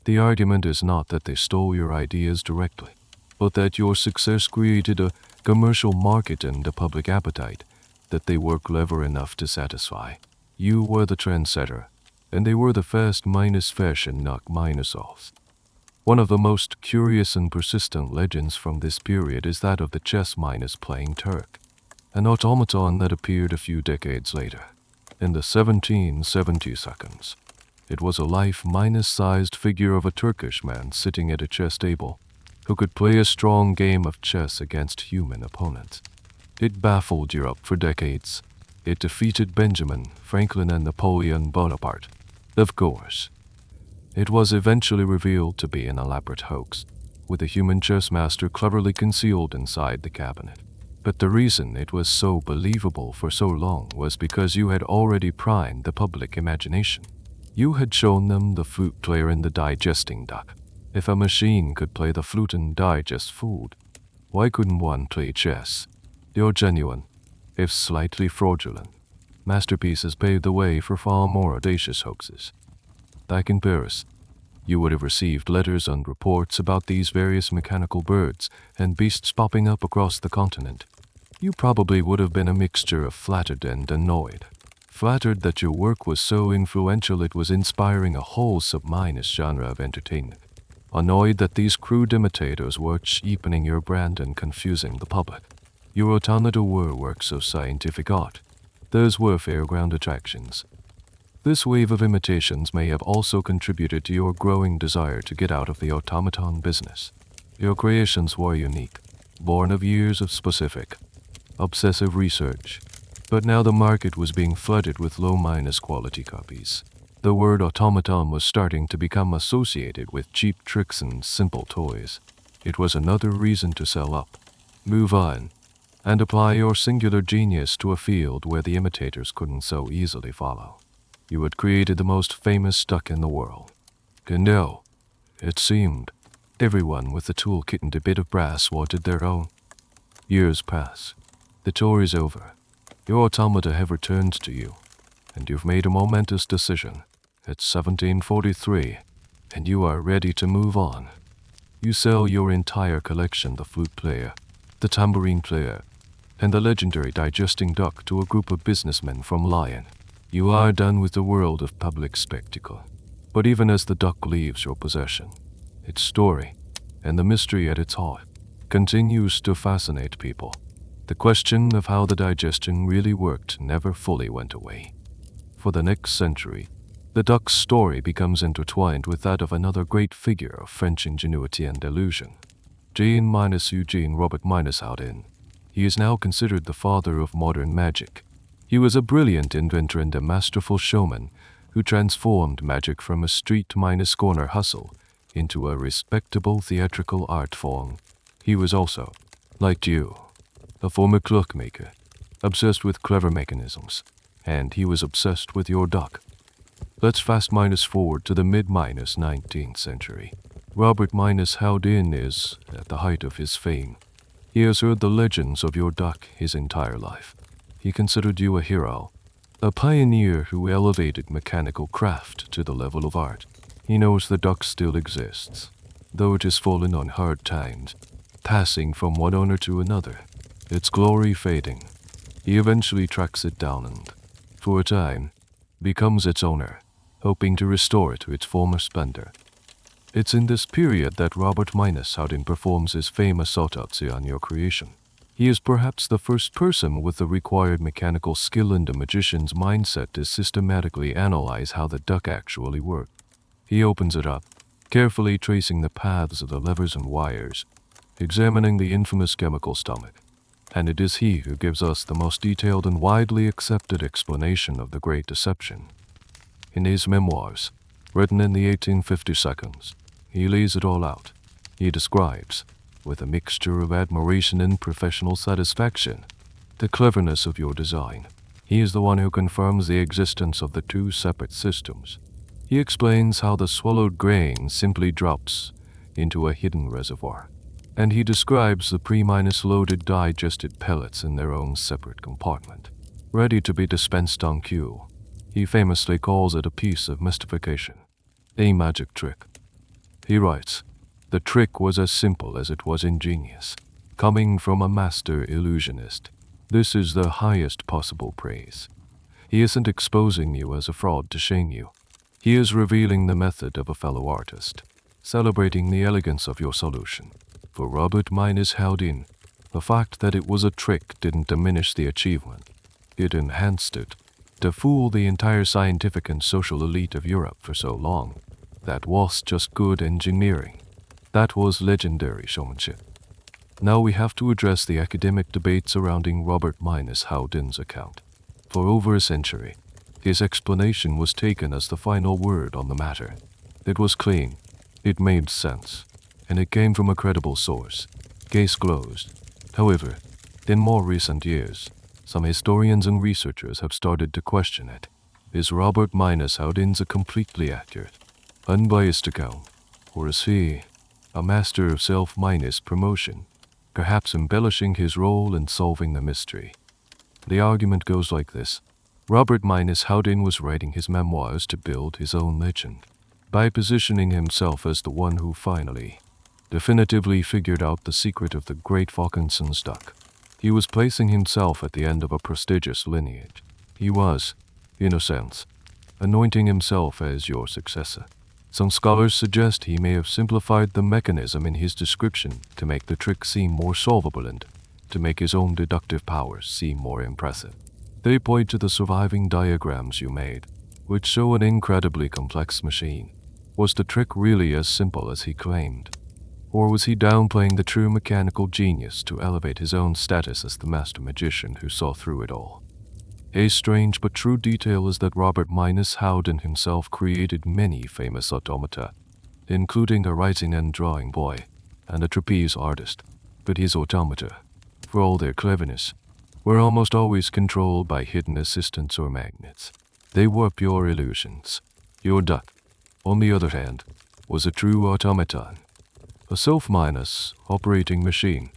The argument is not that they stole your ideas directly, but that your success created a commercial market and a public appetite that they were clever enough to satisfy. You were the trendsetter, and they were the fast minus fashion knock minus offs. One of the most curious and persistent legends from this period is that of the chess minus playing Turk, an automaton that appeared a few decades later, in the 1770s. It was a life minus-sized figure of a Turkish man sitting at a chess table, who could play a strong game of chess against human opponents. It baffled Europe for decades. It defeated Benjamin Franklin and Napoleon Bonaparte. Of course, it was eventually revealed to be an elaborate hoax, with a human chess master cleverly concealed inside the cabinet. But the reason it was so believable for so long was because you had already primed the public imagination. You had shown them the flute player and the digesting duck. If a machine could play the flute and digest food, why couldn't one play chess? Your genuine, if slightly fraudulent, masterpieces paved the way for far more audacious hoaxes. Back in Paris, you would have received letters and reports about these various mechanical birds and beasts popping up across the continent. You probably would have been a mixture of flattered and annoyed. Flattered that your work was so influential it was inspiring a whole sub-minus genre of entertainment. Annoyed that these crude imitators were cheapening your brand and confusing the public. Your automata were works of scientific art. Those were fairground attractions. This wave of imitations may have also contributed to your growing desire to get out of the automaton business. Your creations were unique, born of years of specific, obsessive research. But now the market was being flooded with low-minus quality copies. The word automaton was starting to become associated with cheap tricks and simple toys. It was another reason to sell up, move on, and apply your singular genius to a field where the imitators couldn't so easily follow. You had created the most famous duck in the world. And now, it seemed, everyone with a toolkit and a bit of brass wanted their own. Years pass. The tour is over. Your automata have returned to you, and you've made a momentous decision. It's 1743, and you are ready to move on. You sell your entire collection, the flute player, the tambourine player, and the legendary digesting duck to a group of businessmen from Lyon. You are done with the world of public spectacle. But even as the duck leaves your possession, its story, and the mystery at its heart, continues to fascinate people. The question of how the digestion really worked never fully went away. For the next century, the duck's story becomes intertwined with that of another great figure of French ingenuity and illusion, Jean-Eugene Robert Houdin. He is now considered the father of modern magic. He was a brilliant inventor and a masterful showman who transformed magic from a street-corner hustle into a respectable theatrical art form. He was also, like you, a former clockmaker, obsessed with clever mechanisms, and he was obsessed with your duck. Let's fast-forward to the mid-19th century. Robert Houdin is at the height of his fame. He has heard the legends of your duck his entire life. He considered you a hero, a pioneer who elevated mechanical craft to the level of art. He knows the duck still exists, though it has fallen on hard times, passing from one owner to another, its glory fading. He eventually tracks it down and, for a time, becomes its owner, hoping to restore it to its former splendor. It's in this period that Robert Houdin performs his famous autopsy on your creation. He is perhaps the first person with the required mechanical skill and a magician's mindset to systematically analyze how the duck actually worked. He opens it up, carefully tracing the paths of the levers and wires, examining the infamous chemical stomach, and it is he who gives us the most detailed and widely accepted explanation of the Great Deception. In his memoirs, written in the 1852, he lays it all out. He describes, with a mixture of admiration and professional satisfaction, the cleverness of your design. He is the one who confirms the existence of the two separate systems. He explains how the swallowed grain simply drops into a hidden reservoir, and he describes the pre-loaded digested pellets in their own separate compartment, ready to be dispensed on cue. He famously calls it a piece of mystification, a magic trick. He writes, "The trick was as simple as it was ingenious, coming from a master illusionist. This is the highest possible praise. He isn't exposing you as a fraud to shame you. He is revealing the method of a fellow artist, celebrating the elegance of your solution." For Robert Haldin, the fact that it was a trick didn't diminish the achievement. It enhanced it. To fool the entire scientific and social elite of Europe for so long, that was just good engineering. That was legendary showmanship. Now we have to address the academic debate surrounding Robert Haldin's account. For over a century, his explanation was taken as the final word on the matter. It was clean, it made sense, and it came from a credible source. Case closed. However, in more recent years, some historians and researchers have started to question it. Is Robert Haldin's a completely accurate, unbiased account, or is he a master of self-promotion, perhaps embellishing his role in solving the mystery? The argument goes like this. Robert Haldin was writing his memoirs to build his own legend, by positioning himself as the one who finally, definitively figured out the secret of the great Vaucanson's duck. He was placing himself at the end of a prestigious lineage. He was, in a sense, anointing himself as your successor. Some scholars suggest he may have simplified the mechanism in his description to make the trick seem more solvable and to make his own deductive powers seem more impressive. They point to the surviving diagrams you made, which show an incredibly complex machine. Was the trick really as simple as he claimed? Or was he downplaying the true mechanical genius to elevate his own status as the master magician who saw through it all? A strange but true detail is that Robert Haldin himself created many famous automata, including a writing and drawing boy and a trapeze artist. But his automata, for all their cleverness, were almost always controlled by hidden assistants or magnets. They were pure illusions. Your duck, on the other hand, was a true automaton, a self-operating machine,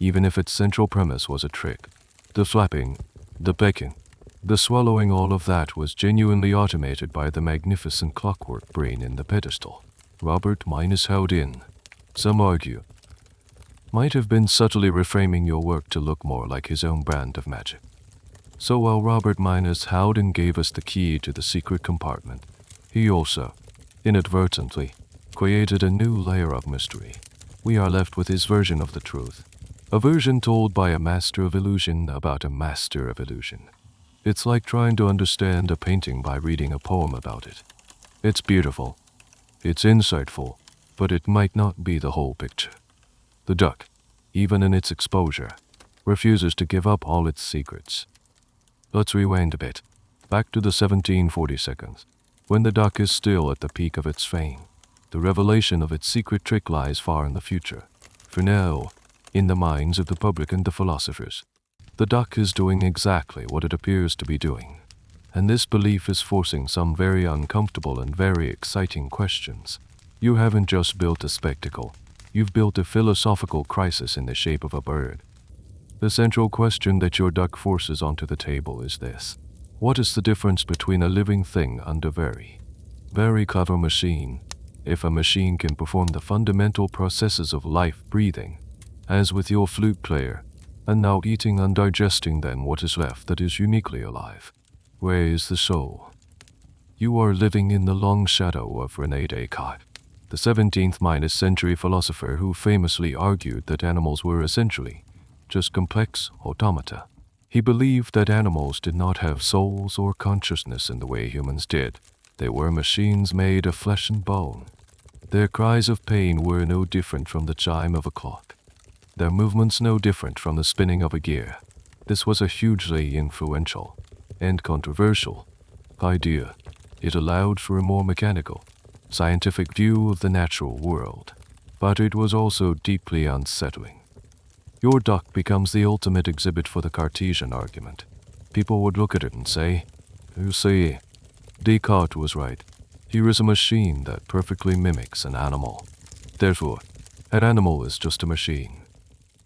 even if its central premise was a trick. The flapping, the pecking, the swallowing, all of that was genuinely automated by the magnificent clockwork brain in the pedestal. Robert Haldin, some argue, might have been subtly reframing your work to look more like his own brand of magic. So while Robert Haldin gave us the key to the secret compartment, he also, inadvertently, created a new layer of mystery. We are left with his version of the truth, a version told by a master of illusion about a master of illusion. It's like trying to understand a painting by reading a poem about it. It's beautiful, it's insightful, but it might not be the whole picture. The duck, even in its exposure, refuses to give up all its secrets. Let's rewind a bit, back to the 1742, when the duck is still at the peak of its fame. The revelation of its secret trick lies far in the future. For now, in the minds of the public and the philosophers, the duck is doing exactly what it appears to be doing. And this belief is forcing some very uncomfortable and very exciting questions. You haven't just built a spectacle, you've built a philosophical crisis in the shape of a bird. The central question that your duck forces onto the table is this. What is the difference between a living thing and a very, very clever machine? If a machine can perform the fundamental processes of life breathing, as with your flute player, and now eating and digesting, then what is left that is uniquely alive? Where is the soul? You are living in the long shadow of René Descartes, the 17th century philosopher who famously argued that animals were essentially just complex automata. He believed that animals did not have souls or consciousness in the way humans did. They were machines made of flesh and bone. Their cries of pain were no different from the chime of a clock. their movements no different from the spinning of a gear. This was a hugely influential and controversial idea. It allowed for a more mechanical, scientific view of the natural world, but it was also deeply unsettling. Your duck becomes the ultimate exhibit for the Cartesian argument. People would look at it and say, "You see, Descartes was right. Here is a machine that perfectly mimics an animal. Therefore, an animal is just a machine."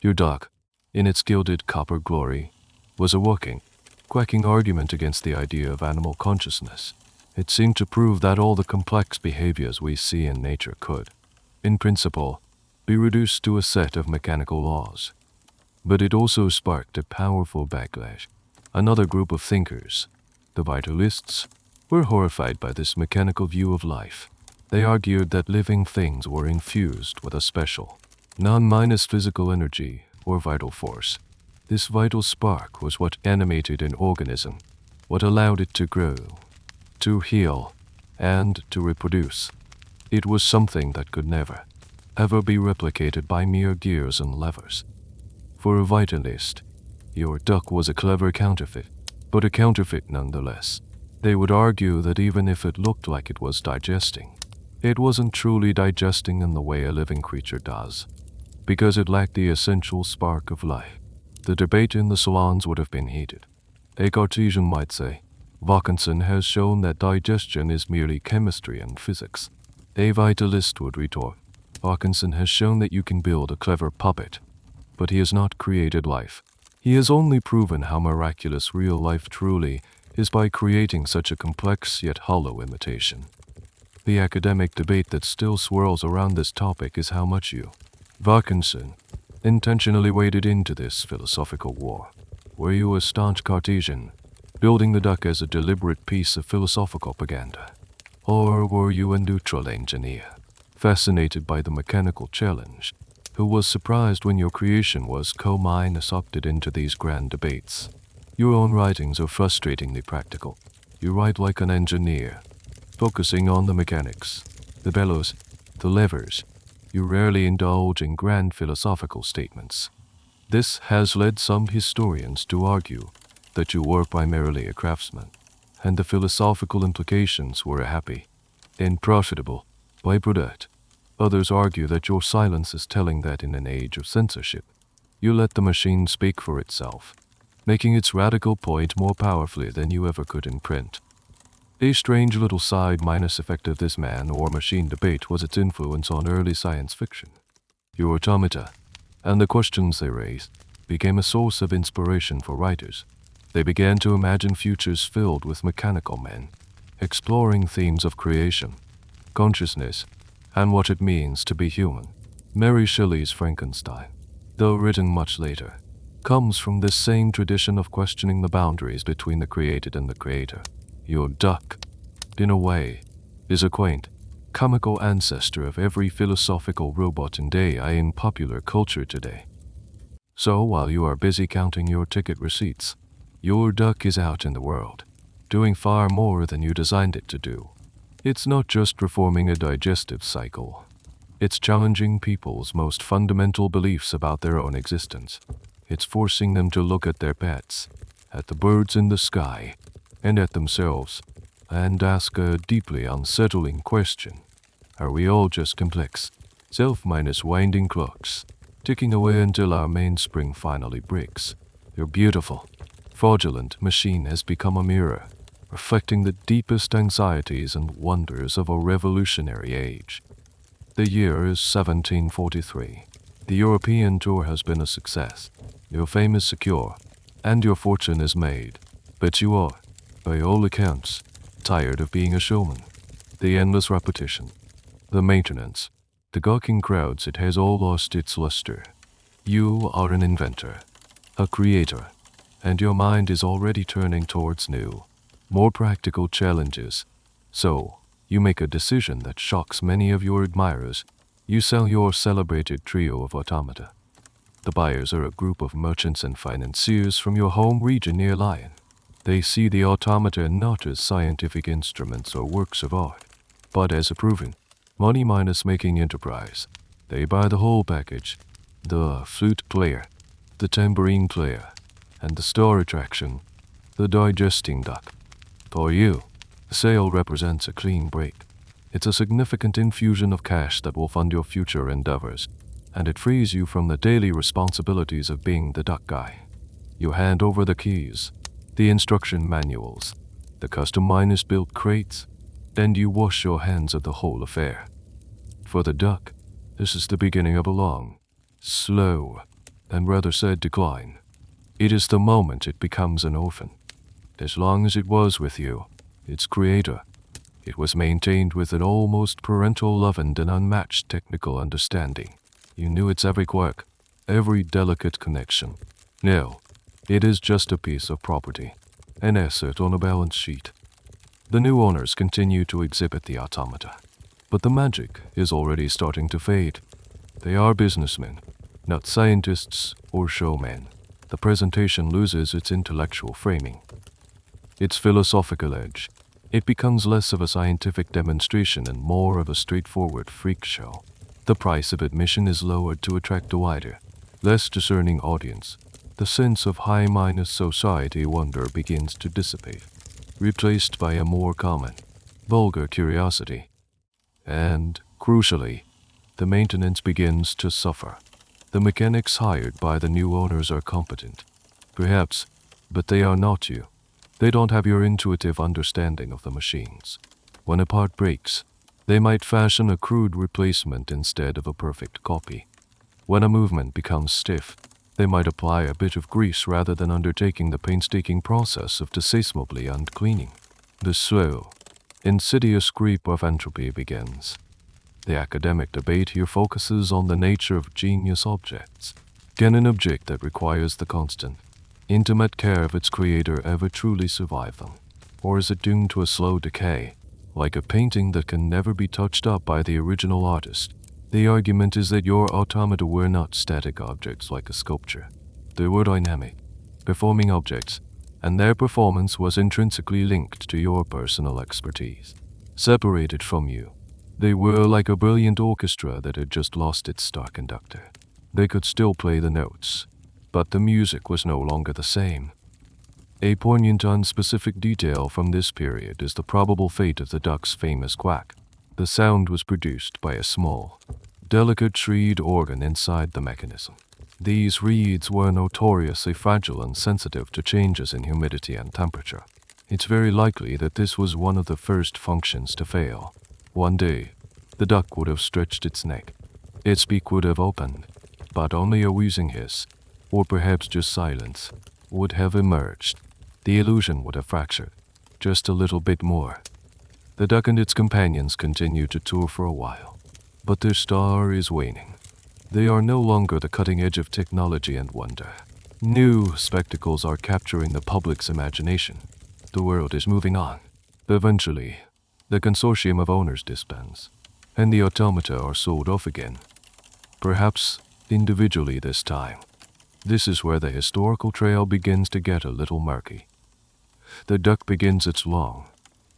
Your duck, in its gilded copper glory, was a working, quacking argument against the idea of animal consciousness. It seemed to prove that all the complex behaviors we see in nature could, in principle, be reduced to a set of mechanical laws. But it also sparked a powerful backlash. Another group of thinkers, the vitalists, were horrified by this mechanical view of life. They argued that living things were infused with a special, non-physical energy or vital force. This vital spark was what animated an organism, what allowed it to grow, to heal, and to reproduce. It was something that could never, ever be replicated by mere gears and levers. For a vitalist, your duck was a clever counterfeit, but a counterfeit nonetheless. They would argue that even if it looked like it was digesting, it wasn't truly digesting in the way a living creature does, because it lacked the essential spark of life. The debate in the salons would have been heated. A Cartesian might say, "Vaucanson has shown that digestion is merely chemistry and physics." A vitalist would retort, "Vaucanson has shown that you can build a clever puppet, but he has not created life. He has only proven how miraculous real life truly is by creating such a complex yet hollow imitation." The academic debate that still swirls around this topic is how much you, Vaucanson, intentionally waded into this philosophical war. Were you a staunch Cartesian, building the duck as a deliberate piece of philosophical propaganda? Or were you a neutral engineer, fascinated by the mechanical challenge, who was surprised when your creation was co-opted into these grand debates? Your own writings are frustratingly practical. You write like an engineer, focusing on the mechanics, the bellows, the levers. You rarely indulge in grand philosophical statements. This has led some historians to argue that you were primarily a craftsman, and the philosophical implications were a happy and profitable byproduct. Others argue that your silence is telling that in an age of censorship, you let the machine speak for itself, making its radical point more powerfully than you ever could in print. A strange little side-effect of this man or machine debate was its influence on early science fiction. Your automata, and the questions they raised, became a source of inspiration for writers. They began to imagine futures filled with mechanical men, exploring themes of creation, consciousness, and what it means to be human. Mary Shelley's Frankenstein, though written much later, comes from this same tradition of questioning the boundaries between the created and the creator. Your duck, in a way, is a quaint, comical ancestor of every philosophical robot and AI in popular culture today. So while you are busy counting your ticket receipts, your duck is out in the world, doing far more than you designed it to do. It's not just reforming a digestive cycle. It's challenging people's most fundamental beliefs about their own existence. It's forcing them to look at their pets, at the birds in the sky, and at themselves, and ask a deeply unsettling question. Are we all just complex, self-winding clocks, ticking away until our mainspring finally breaks? Your beautiful, fraudulent machine has become a mirror, reflecting the deepest anxieties and wonders of a revolutionary age. The year is 1743. The European tour has been a success. Your fame is secure, and your fortune is made. But you are, by all accounts, tired of being a showman. The endless repetition, the maintenance, the gawking crowds, it has all lost its luster. You are an inventor, a creator, and your mind is already turning towards new, more practical challenges. So, you make a decision that shocks many of your admirers. You sell your celebrated trio of automata. The buyers are a group of merchants and financiers from your home region near Lyon. They see the automata not as scientific instruments or works of art, but as a proven, money-making enterprise. They buy the whole package. the flute player, the tambourine player, and the star attraction, the digesting duck. For you, the sale represents a clean break. It's a significant infusion of cash that will fund your future endeavors, and it frees you from the daily responsibilities of being the duck guy. You hand over the keys, the instruction manuals, the custom minus-built crates, and you wash your hands of the whole affair. For the duck, this is the beginning of a long, slow, and rather sad decline. It is the moment it becomes an orphan. As long as it was with you, its creator, it was maintained with an almost parental love and an unmatched technical understanding. You knew its every quirk, every delicate connection. Now, it is just a piece of property, an asset on a balance sheet. The new owners continue to exhibit the automata, but the magic is already starting to fade. They are businessmen, not scientists or showmen. The presentation loses its intellectual framing, its philosophical edge. It becomes less of a scientific demonstration and more of a straightforward freak show. The price of admission is lowered to attract a wider, less discerning audience. The sense of high-minded society wonder begins to dissipate, replaced by a more common, vulgar curiosity. And, crucially, the maintenance begins to suffer. The mechanics hired by the new owners are competent, perhaps, but they are not you. They don't have your intuitive understanding of the machines. When a part breaks, they might fashion a crude replacement instead of a perfect copy. When a movement becomes stiff, they might apply a bit of grease rather than undertaking the painstaking process of disassemblage and cleaning. The slow, insidious creep of entropy begins. The academic debate here focuses on the nature of genius objects. Can an object that requires the constant, intimate care of its creator ever truly survive them? Or is it doomed to a slow decay, like a painting that can never be touched up by the original artist? The argument is that your automata were not static objects like a sculpture. They were dynamic, performing objects, and their performance was intrinsically linked to your personal expertise. Separated from you, they were like a brilliant orchestra that had just lost its star conductor. They could still play the notes, but the music was no longer the same. A poignant unspecific detail from this period is the probable fate of the duck's famous quack. The sound was produced by a small, delicate reed organ inside the mechanism. These reeds were notoriously fragile and sensitive to changes in humidity and temperature. It's very likely that this was one of the first functions to fail. One day, the duck would have stretched its neck. Its beak would have opened, but only a wheezing hiss, or perhaps just silence, would have emerged. The illusion would have fractured, just a little bit more. The duck and its companions continue to tour for a while, but their star is waning. They are no longer the cutting edge of technology and wonder. New spectacles are capturing the public's imagination. The world is moving on. Eventually, the consortium of owners disbands, and the automata are sold off again. Perhaps individually this time. This is where the historical trail begins to get a little murky. The duck begins its long,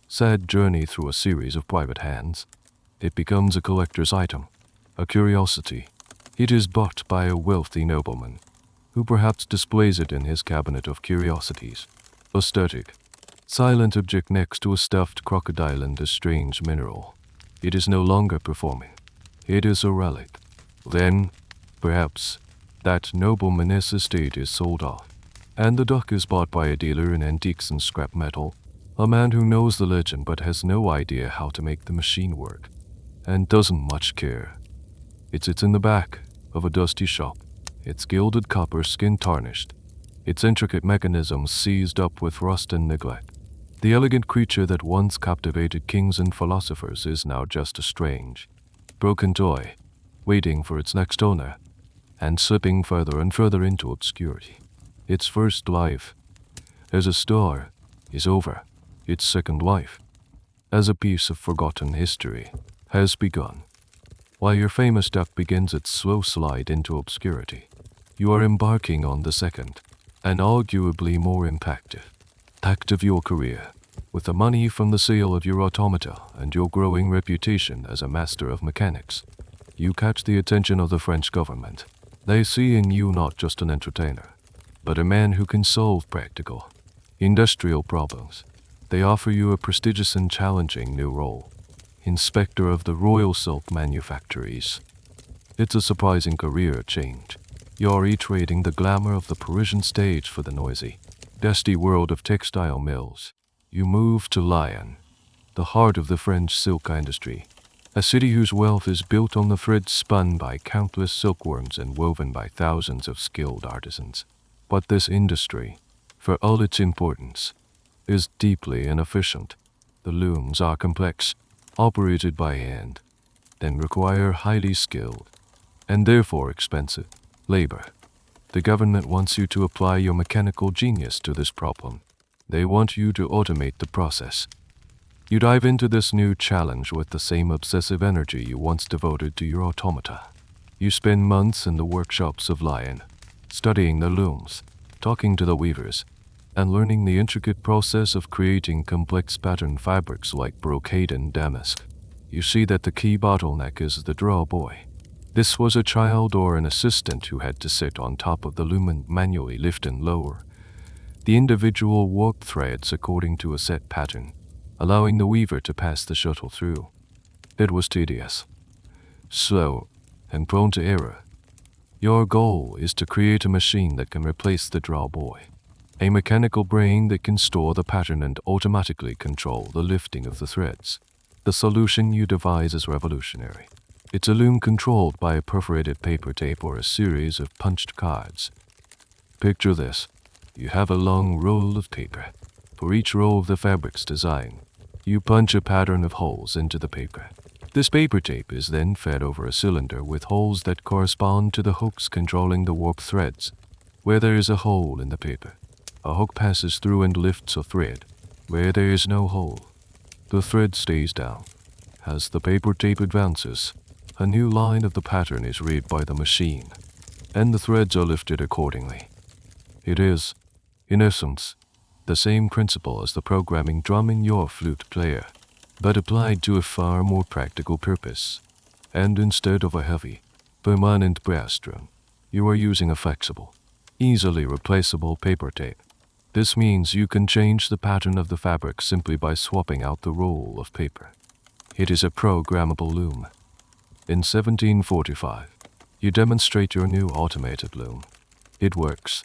sad journey through a series of private hands. It becomes a collector's item, a curiosity. It is bought by a wealthy nobleman, who perhaps displays it in his cabinet of curiosities. A static, silent object next to a stuffed crocodile and a strange mineral. It is no longer performing. It is a relic. Then, perhaps, that nobleman's estate is sold off, and the duck is bought by a dealer in antiques and scrap metal, a man who knows the legend but has no idea how to make the machine work, and doesn't much care. It sits in the back of a dusty shop, its gilded copper skin tarnished, its intricate mechanisms seized up with rust and neglect. The elegant creature that once captivated kings and philosophers is now just a strange, broken toy, waiting for its next owner, and slipping further and further into obscurity. Its first life, as a star, is over. Its second life, as a piece of forgotten history, has begun. While your famous duck begins its slow slide into obscurity, you are embarking on the second, and arguably more impactful, act of your career. With the money from the sale of your automata and your growing reputation as a master of mechanics, you catch the attention of the French government. They see in you not just an entertainer, but a man who can solve practical, industrial problems. They offer you a prestigious and challenging new role, Inspector of the Royal Silk Manufactories. It's a surprising career change. You're retrading the glamour of the Parisian stage for the noisy, dusty world of textile mills. You move to Lyon, the heart of the French silk industry, a city whose wealth is built on the threads spun by countless silkworms and woven by thousands of skilled artisans. But this industry, for all its importance, is deeply inefficient. The looms are complex, operated by hand, and require highly skilled, and therefore expensive, labor. The government wants you to apply your mechanical genius to this problem. They want you to automate the process. You dive into this new challenge with the same obsessive energy you once devoted to your automata. You spend months in the workshops of Lyon, studying the looms, talking to the weavers, and learning the intricate process of creating complex pattern fabrics like brocade and damask. You see that the key bottleneck is the draw boy. This was a child or an assistant who had to sit on top of the loom and manually lift and lower the individual warp threads according to a set pattern, allowing the weaver to pass the shuttle through. It was tedious, slow, and prone to error. Your goal is to create a machine that can replace the draw boy, a mechanical brain that can store the pattern and automatically control the lifting of the threads. The solution you devise is revolutionary. It's a loom controlled by a perforated paper tape or a series of punched cards. Picture this. You have a long roll of paper. For each row of the fabric's design, you punch a pattern of holes into the paper. This paper tape is then fed over a cylinder with holes that correspond to the hooks controlling the warp threads. Where there is a hole in the paper, a hook passes through and lifts a thread. Where there is no hole, the thread stays down. As the paper tape advances, a new line of the pattern is read by the machine, and the threads are lifted accordingly. It is, in essence, the same principle as the programming drum in your flute player, but applied to a far more practical purpose. And instead of a heavy, permanent brass drum, you are using a flexible, easily replaceable paper tape. This means you can change the pattern of the fabric simply by swapping out the roll of paper. It is a programmable loom. In 1745, you demonstrate your new automated loom. It works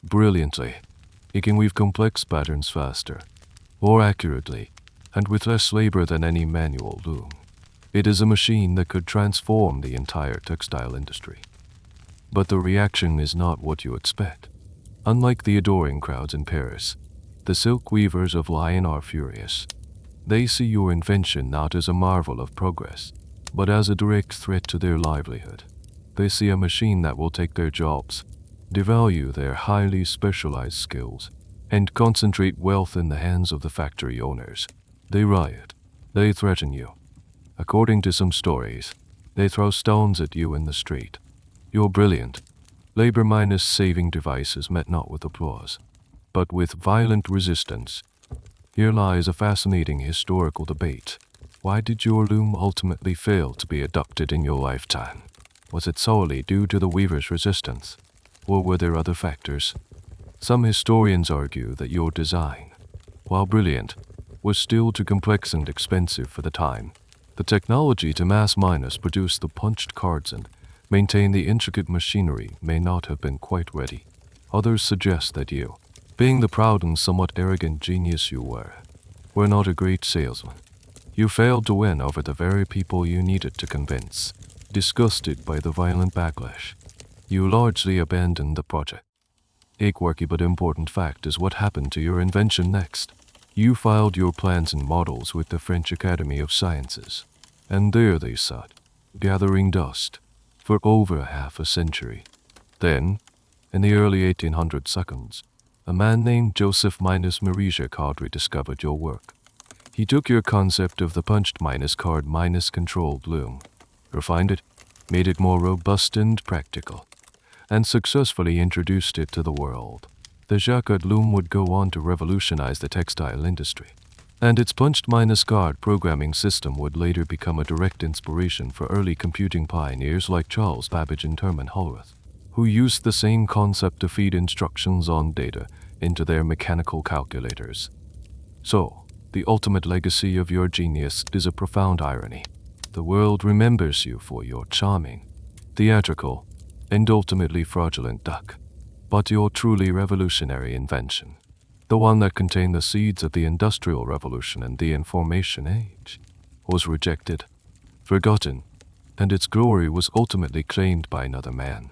brilliantly. It can weave complex patterns faster, more accurately, and with less labor than any manual loom. It is a machine that could transform the entire textile industry. But the reaction is not what you expect. Unlike the adoring crowds in Paris, the silk weavers of Lyon are furious. They see your invention not as a marvel of progress, but as a direct threat to their livelihood. They see a machine that will take their jobs, devalue their highly specialized skills, and concentrate wealth in the hands of the factory owners. They riot. They threaten you. According to some stories, they throw stones at you in the street. You're brilliant. Labor-minus saving device is met not with applause, but with violent resistance. Here lies a fascinating historical debate. Why did your loom ultimately fail to be adopted in your lifetime? Was it solely due to the weaver's resistance, or were there other factors? Some historians argue that your design, while brilliant, was still too complex and expensive for the time. The technology to mass produce the punched cards and maintain the intricate machinery may not have been quite ready. Others suggest that you, being the proud and somewhat arrogant genius you were not a great salesman. You failed to win over the very people you needed to convince. Disgusted by the violent backlash, you largely abandoned the project. A quirky but important fact is what happened to your invention next. You filed your plans and models with the French Academy of Sciences, and there they sat, gathering dust, for over half a century. Then, in the early 1800s, a man named Joseph Marie Jacques discovered your work. He took your concept of the punched card controlled loom, refined it, made it more robust and practical, and successfully introduced it to the world. The Jacques loom would go on to revolutionize the textile industry, and its punched card programming system would later become a direct inspiration for early computing pioneers like Charles Babbage and Herman Hollerith. who used the same concept to feed instructions on data into their mechanical calculators. So, the ultimate legacy of your genius is a profound irony. The world remembers you for your charming, theatrical, and ultimately fraudulent duck, but your truly revolutionary invention, the one that contained the seeds of the Industrial Revolution and the Information Age, was rejected, forgotten, and its glory was ultimately claimed by another man.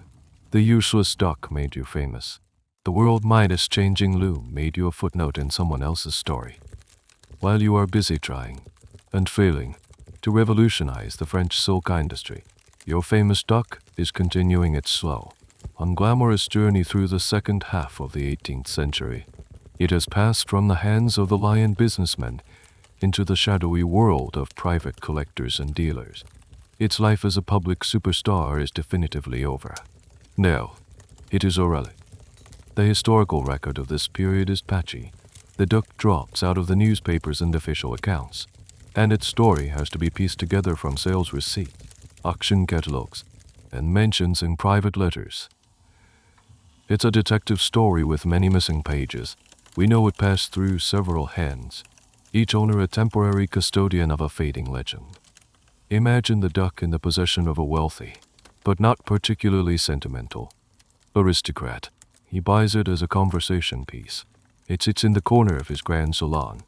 The useless duck made you famous. The world-Midas-changing loom made you a footnote in someone else's story. While you are busy trying, and failing, to revolutionize the French silk industry, your famous duck is continuing its slow, unglamorous journey through the second half of the 18th century. It has passed from the hands of the lion businessmen into the shadowy world of private collectors and dealers. Its life as a public superstar is definitively over. Now, it is a relic. The historical record of this period is patchy. The duck drops out of the newspapers and official accounts, and its story has to be pieced together from sales receipts, auction catalogs, and mentions in private letters. It's a detective story with many missing pages. We know it passed through several hands, each owner a temporary custodian of a fading legend. Imagine the duck in the possession of a wealthy, but not particularly sentimental, aristocrat. He buys it as a conversation piece. It sits in the corner of his grand salon,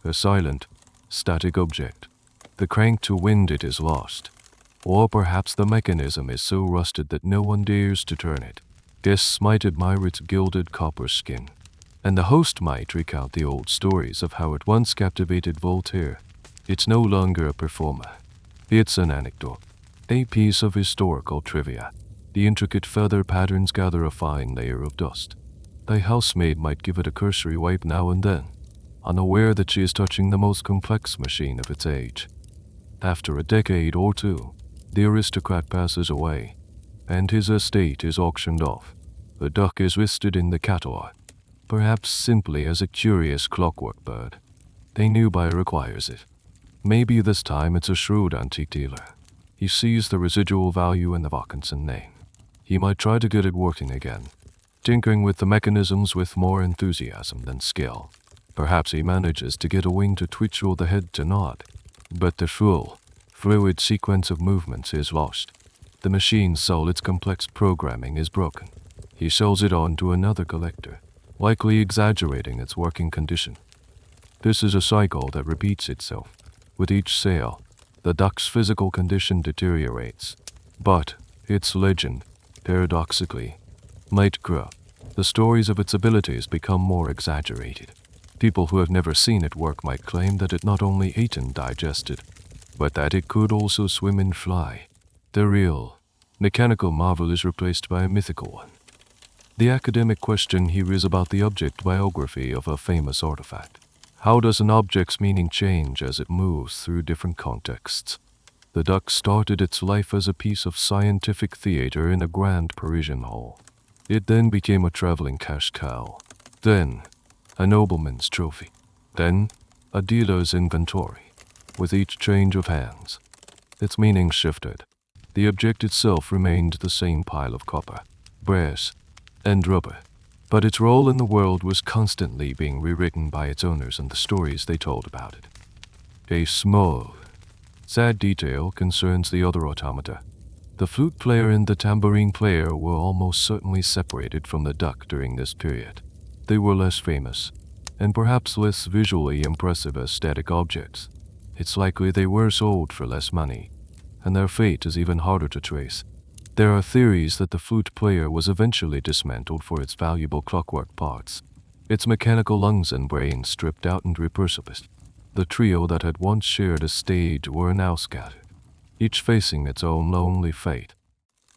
a silent, static object. The crank to wind it is lost, or perhaps the mechanism is so rusted that no one dares to turn it. Guests might admire its gilded copper skin, and the host might recount the old stories of how it once captivated Voltaire. It's no longer a performer. It's an anecdote, a piece of historical trivia. The intricate feather patterns gather a fine layer of dust. The housemaid might give it a cursory wipe now and then, unaware that she is touching the most complex machine of its age. After a decade or two, the aristocrat passes away, and his estate is auctioned off. The duck is listed in the catalog, perhaps simply as a curious clockwork bird. A new buyer acquires it. Maybe this time it's a shrewd antique dealer. He sees the residual value in the Vaucanson name. He might try to get it working again, tinkering with the mechanisms with more enthusiasm than skill. Perhaps he manages to get a wing to twitch or the head to nod, but the full, fluid sequence of movements is lost. The machine's soul, its complex programming, is broken. He sells it on to another collector, likely exaggerating its working condition. This is a cycle that repeats itself. With each sale, the duck's physical condition deteriorates, but its legend, paradoxically, might grow. The stories of its abilities become more exaggerated. People who have never seen it work might claim that it not only ate and digested, but that it could also swim and fly. The real, mechanical marvel is replaced by a mythical one. The academic question here is about the object biography of a famous artifact. How does an object's meaning change as it moves through different contexts? The duck started its life as a piece of scientific theater in a grand Parisian hall. It then became a traveling cash cow, then a nobleman's trophy, then a dealer's inventory. With each change of hands, its meaning shifted. The object itself remained the same pile of copper, brass, and rubber, but its role in the world was constantly being rewritten by its owners and the stories they told about it. A small, sad detail concerns the other automata. The flute player and the tambourine player were almost certainly separated from the duck during this period. They were less famous, and perhaps less visually impressive as static objects. It's likely they were sold for less money, and their fate is even harder to trace. There are theories that the flute player was eventually dismantled for its valuable clockwork parts, its mechanical lungs and brain stripped out and repurposed. The trio that had once shared a stage were now scattered, each facing its own lonely fate.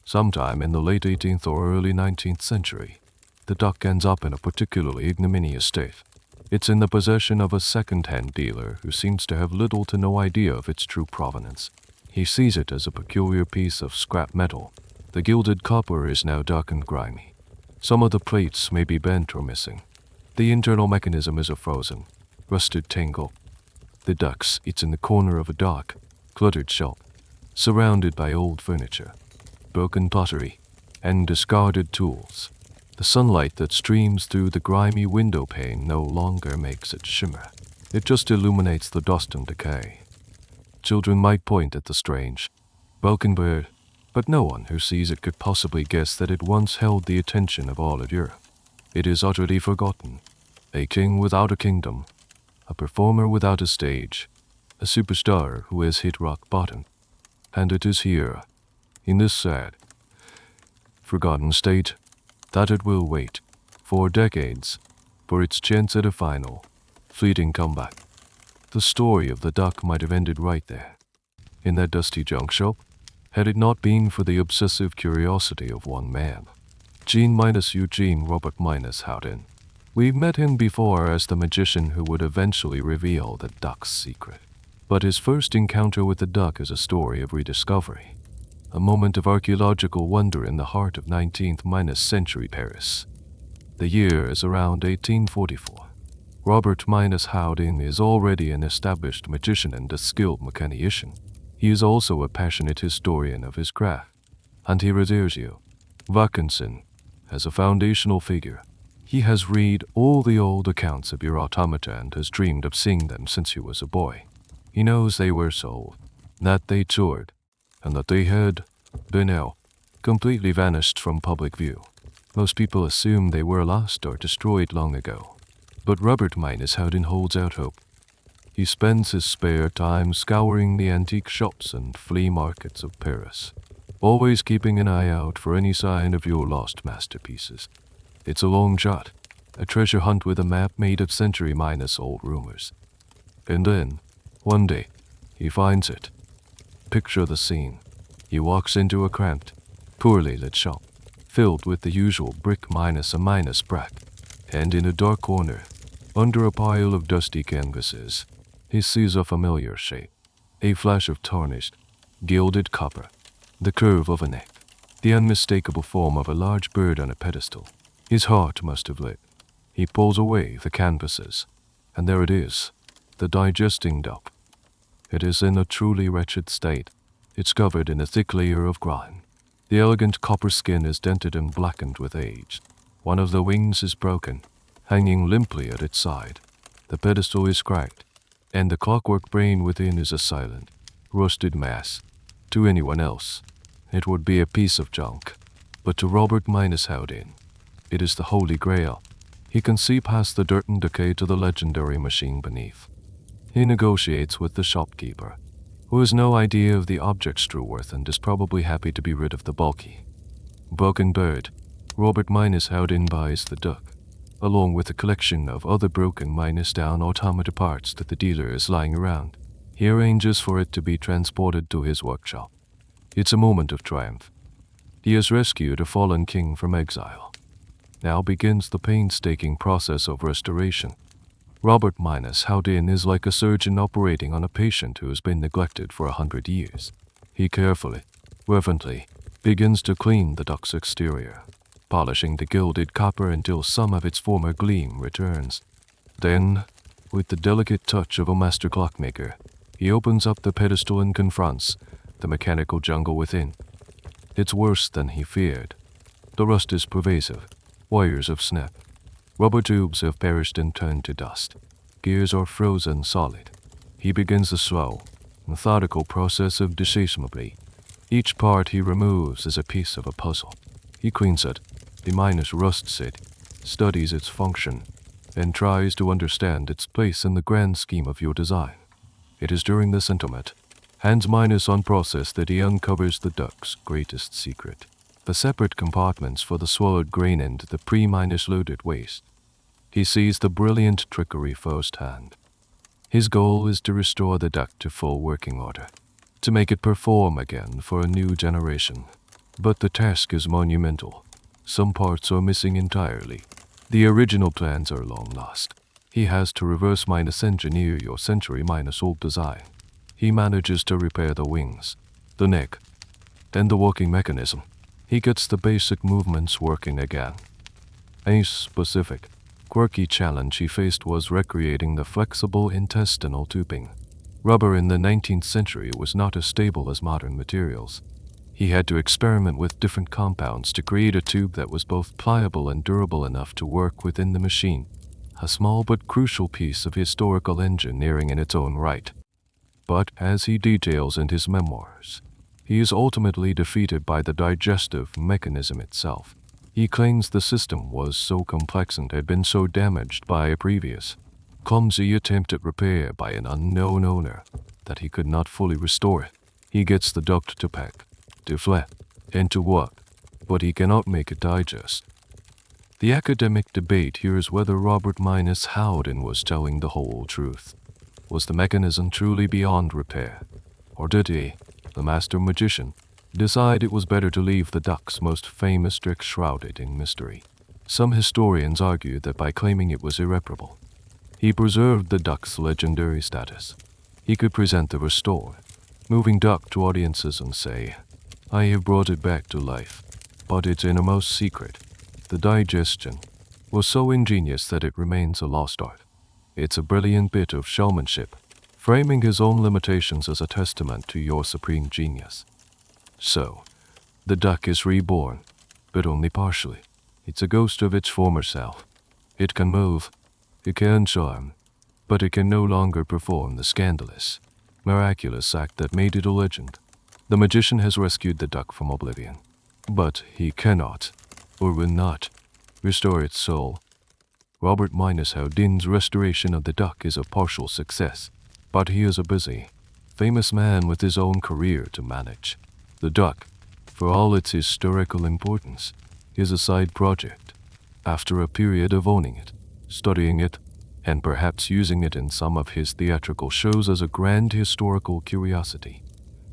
Sometime in the late 18th or early 19th century, the duck ends up in a particularly ignominious state. It's in the possession of a second-hand dealer who seems to have little to no idea of its true provenance. He sees it as a peculiar piece of scrap metal. The gilded copper is now dark and grimy. Some of the plates may be bent or missing. The internal mechanism is a frozen, rusted tangle. The duck sits in the corner of a dark, cluttered shop, surrounded by old furniture, broken pottery, and discarded tools. The sunlight that streams through the grimy window pane no longer makes it shimmer. It just illuminates the dust and decay. Children might point at the strange, broken bird, but no one who sees it could possibly guess that it once held the attention of all of Europe. It is utterly forgotten. A king without a kingdom, a performer without a stage, a superstar who has hit rock bottom. And it is here, in this sad, forgotten state, that it will wait, for decades, for its chance at a final, fleeting comeback. The story of the duck might have ended right there, in that dusty junk shop, had it not been for the obsessive curiosity of one man. Eugene Robert Howden. We've met him before as the magician who would eventually reveal the duck's secret. But his first encounter with the duck is a story of rediscovery, a moment of archaeological wonder in the heart of 19th-century Paris. The year is around 1844. Robert Howden is already an established magician and a skilled mechanician. He is also a passionate historian of his craft, and he reveres Jacques de Vaucanson as a foundational figure. He has read all the old accounts of your automata and has dreamed of seeing them since he was a boy. He knows they were sold, that they toured, and that they had, by now, completely vanished from public view. Most people assume they were lost or destroyed long ago. But Robert Howden holds out hope. He spends his spare time scouring the antique shops and flea markets of Paris, always keeping an eye out for any sign of your lost masterpieces. It's a long shot, a treasure hunt with a map made of century-old rumors. And then, one day, he finds it. Picture the scene. He walks into a cramped, poorly lit shop, filled with the usual brick-brack, and in a dark corner, under a pile of dusty canvases, he sees a familiar shape. A flash of tarnished, gilded copper, the curve of a neck, the unmistakable form of a large bird on a pedestal. His heart must have leapt. He pulls away the canvases, and there it is, the digesting duck. It is in a truly wretched state. It's covered in a thick layer of grime. The elegant copper skin is dented and blackened with age. One of the wings is broken, hanging limply at its side. The pedestal is cracked, and the clockwork brain within is a silent, rusted mass. To anyone else, it would be a piece of junk, but to Robert Howden, it is the Holy Grail. He can see past the dirt and decay to the legendary machine beneath. He negotiates with the shopkeeper, who has no idea of the object's true worth and is probably happy to be rid of the bulky, broken bird. Robert Howden buys the duck, along with a collection of other broken down automata parts that the dealer is lying around. He arranges for it to be transported to his workshop. It's a moment of triumph. He has rescued a fallen king from exile. Now begins the painstaking process of restoration. Robert Howden is like a surgeon operating on a patient who has been neglected for 100 years. He carefully, reverently, begins to clean the duck's exterior, polishing the gilded copper until some of its former gleam returns. Then, with the delicate touch of a master clockmaker, he opens up the pedestal and confronts the mechanical jungle within. It's worse than he feared. The rust is pervasive. Wires have snapped. Rubber tubes have perished and turned to dust. Gears are frozen solid. He begins the slow, methodical process of disassembly. Each part he removes is a piece of a puzzle. He cleans it, rusts it, studies its function, and tries to understand its place in the grand scheme of your design. It is during this intimate, hands-on process that he uncovers the duck's greatest secret. The separate compartments for the swallowed grain and the pre-loaded waste. He sees the brilliant trickery firsthand. His goal is to restore the duck to full working order, to make it perform again for a new generation. But the task is monumental. Some parts are missing entirely. The original plans are long lost. He has to reverse engineer your century-old design. He manages to repair the wings, the neck, and the working mechanism. He gets the basic movements working again. A specific, quirky challenge he faced was recreating the flexible intestinal tubing. Rubber in the 19th century was not as stable as modern materials. He had to experiment with different compounds to create a tube that was both pliable and durable enough to work within the machine, a small but crucial piece of historical engineering in its own right. But, as he details in his memoirs, he is ultimately defeated by the digestive mechanism itself. He claims the system was so complex and had been so damaged by a previous, clumsy attempt at repair by an unknown owner that he could not fully restore it. He gets the duct to pack, to flap, and to work, but he cannot make it digest. The academic debate here is whether Robert Minus Howden was telling the whole truth. Was the mechanism truly beyond repair? Or did he, the master magician, decide it was better to leave the duck's most famous trick shrouded in mystery? Some historians argue that by claiming it was irreparable, he preserved the duck's legendary status. He could present the restored, moving duck to audiences and say, "I have brought it back to life," but its innermost secret, the digestion, was so ingenious that it remains a lost art. It's a brilliant bit of showmanship, framing his own limitations as a testament to your supreme genius. So, the duck is reborn, but only partially. It's a ghost of its former self. It can move, it can charm, but it can no longer perform the scandalous, miraculous act that made it a legend. The magician has rescued the duck from oblivion, but he cannot, or will not, restore its soul. Robert Minus Howden's restoration of the duck is a partial success, but he is a busy, famous man with his own career to manage. The duck, for all its historical importance, is a side project. After a period of owning it, studying it, and perhaps using it in some of his theatrical shows as a grand historical curiosity,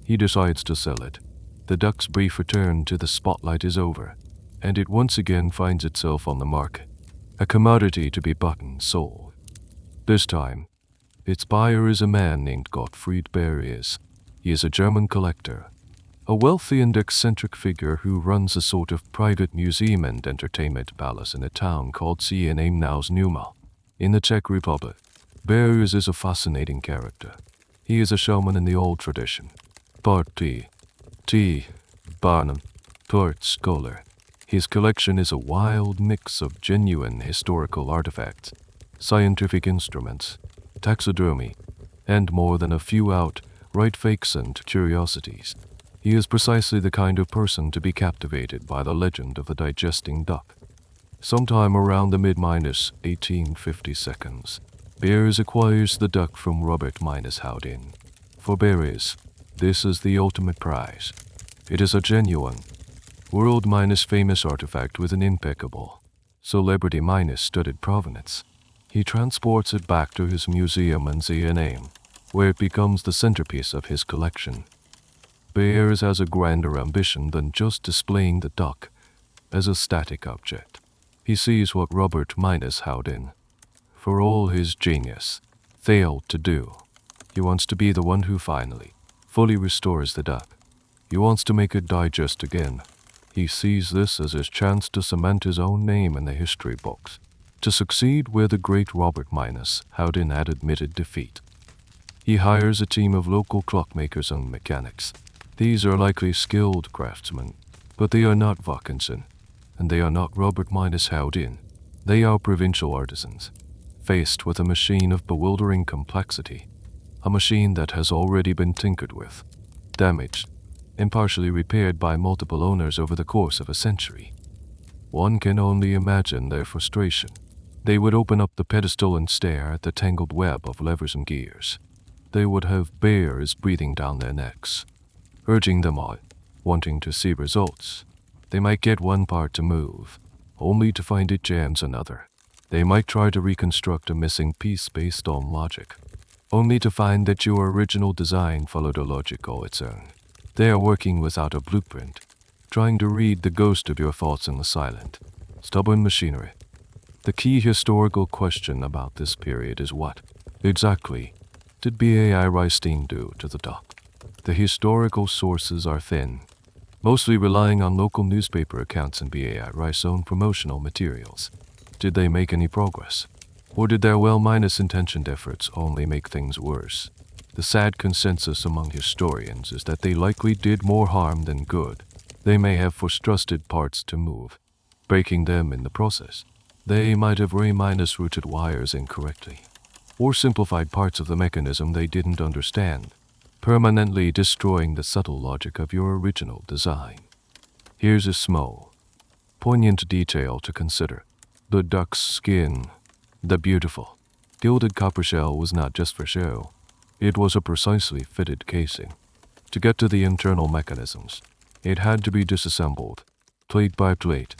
he decides to sell it. The duck's brief return to the spotlight is over, and it once again finds itself on the market, a commodity to be bought and sold. This time, its buyer is a man named Gottfried Berius. He is a German collector, a wealthy and eccentric figure who runs a sort of private museum and entertainment palace in a town called Siennaus Numa, in the Czech Republic. Berius is a fascinating character. He is a showman in the old tradition. Part T. Barnum, part scholar. His collection is a wild mix of genuine historical artifacts, scientific instruments, taxidermy, and more than a few outright fakes and curiosities. He is precisely the kind of person to be captivated by the legend of the digesting duck. Sometime around the mid-1850s, Berius acquires the duck from Robert Minus Howden. For Berius, this is the ultimate prize. It is a genuine, world-famous artifact with an impeccable, celebrity-studded provenance. He transports it back to his museum in Siena, where it becomes the centerpiece of his collection. Berius has a grander ambition than just displaying the duck as a static object. He sees what Robert Minus Howden, for all his genius, failed to do. He wants to be the one who finally, fully restores the duck. He wants to make it digest again. He sees this as his chance to cement his own name in the history books, to succeed where the great Robert Minus Howden had admitted defeat. He hires a team of local clockmakers and mechanics. These are likely skilled craftsmen, but they are not Vaucanson, and they are not Robert Minus Howden. They are provincial artisans, faced with a machine of bewildering complexity, a machine that has already been tinkered with, damaged, and partially repaired by multiple owners over the course of a century. One can only imagine their frustration. They would open up the pedestal and stare at the tangled web of levers and gears. They would have bears breathing down their necks, urging them on, wanting to see results. They might get one part to move, only to find it jams another. They might try to reconstruct a missing piece based on logic, only to find that your original design followed a logic all its own. They are working without a blueprint, trying to read the ghost of your thoughts in the silent, stubborn machinery. The key historical question about this period is what, exactly, did B.A.I. Reistein do to the duck? The historical sources are thin, mostly relying on local newspaper accounts and B.A.I. Reiste's own promotional materials. Did they make any progress? Or did their well-intentioned efforts only make things worse? The sad consensus among historians is that they likely did more harm than good. They may have forced trusted parts to move, breaking them in the process. They might have routed wires incorrectly, or simplified parts of the mechanism they didn't understand, permanently destroying the subtle logic of your original design. Here's a small, poignant detail to consider. The duck's skin, the beautiful, gilded copper shell, was not just for show. It was a precisely fitted casing. To get to the internal mechanisms, it had to be disassembled, plate by plate.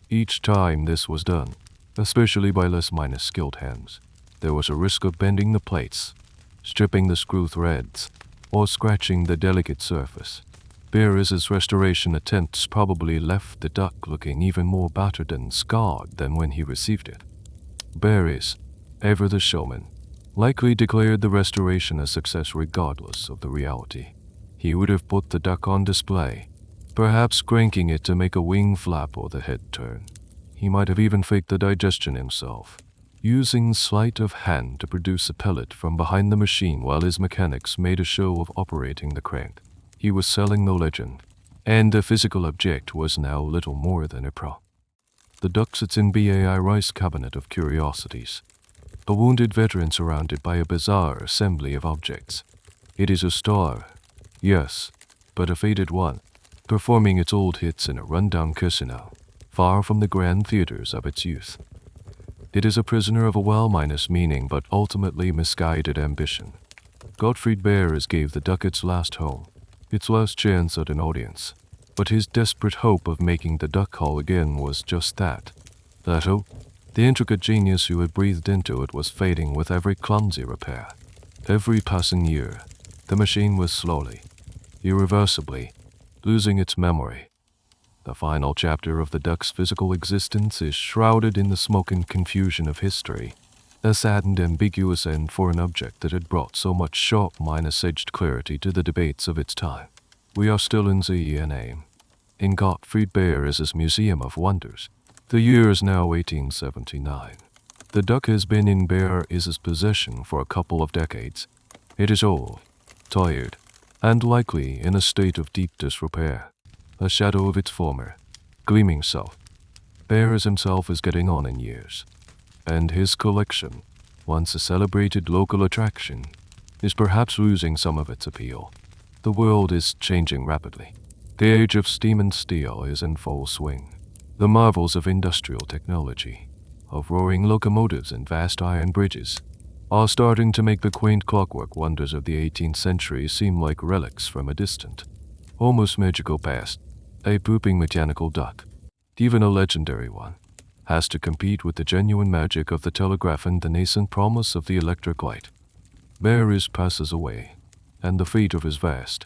Each time this was done, especially by less skilled hands, there was a risk of bending the plates, stripping the screw threads, or scratching the delicate surface. Barris's restoration attempts probably left the duck looking even more battered and scarred than when he received it. Barris, ever the showman, likely declared the restoration a success regardless of the reality. He would have put the duck on display, perhaps cranking it to make a wing flap or the head turn. He might have even faked the digestion himself, using sleight of hand to produce a pellet from behind the machine while his mechanics made a show of operating the crank. He was selling the legend, and the physical object was now little more than a prop. The duck sits in BAI Rice cabinet of curiosities, a wounded veteran surrounded by a bizarre assembly of objects. It is a star, yes, but a faded one, performing its old hits in a rundown casino, far from the grand theaters of its youth. It is a prisoner of a well-meaning but ultimately misguided ambition. Gottfried Barris gave the duck its last home, its last chance at an audience, but his desperate hope of making the duck call again was just that. That hope, the intricate genius who had breathed into it, was fading with every clumsy repair. Every passing year, the machine was slowly, irreversibly, losing its memory. The final chapter of the duck's physical existence is shrouded in the smoke and confusion of history, a sad and ambiguous end for an object that had brought so much sharp-edged clarity to the debates of its time. We are still in ZENA, in Gottfried Barris's Museum of Wonders. The year is now 1879. The duck has been in Barris's possession for a couple of decades. It is old, tired, and likely in a state of deep disrepair, a shadow of its former, gleaming self. Barris himself is getting on in years, and his collection, once a celebrated local attraction, is perhaps losing some of its appeal. The world is changing rapidly. The age of steam and steel is in full swing. The marvels of industrial technology, of roaring locomotives and vast iron bridges, are starting to make the quaint clockwork wonders of the 18th century seem like relics from a distant, almost magical past. A pooping mechanical duck, even a legendary one, has to compete with the genuine magic of the telegraph and the nascent promise of the electric light. Barris passes away, and the fate of his vast,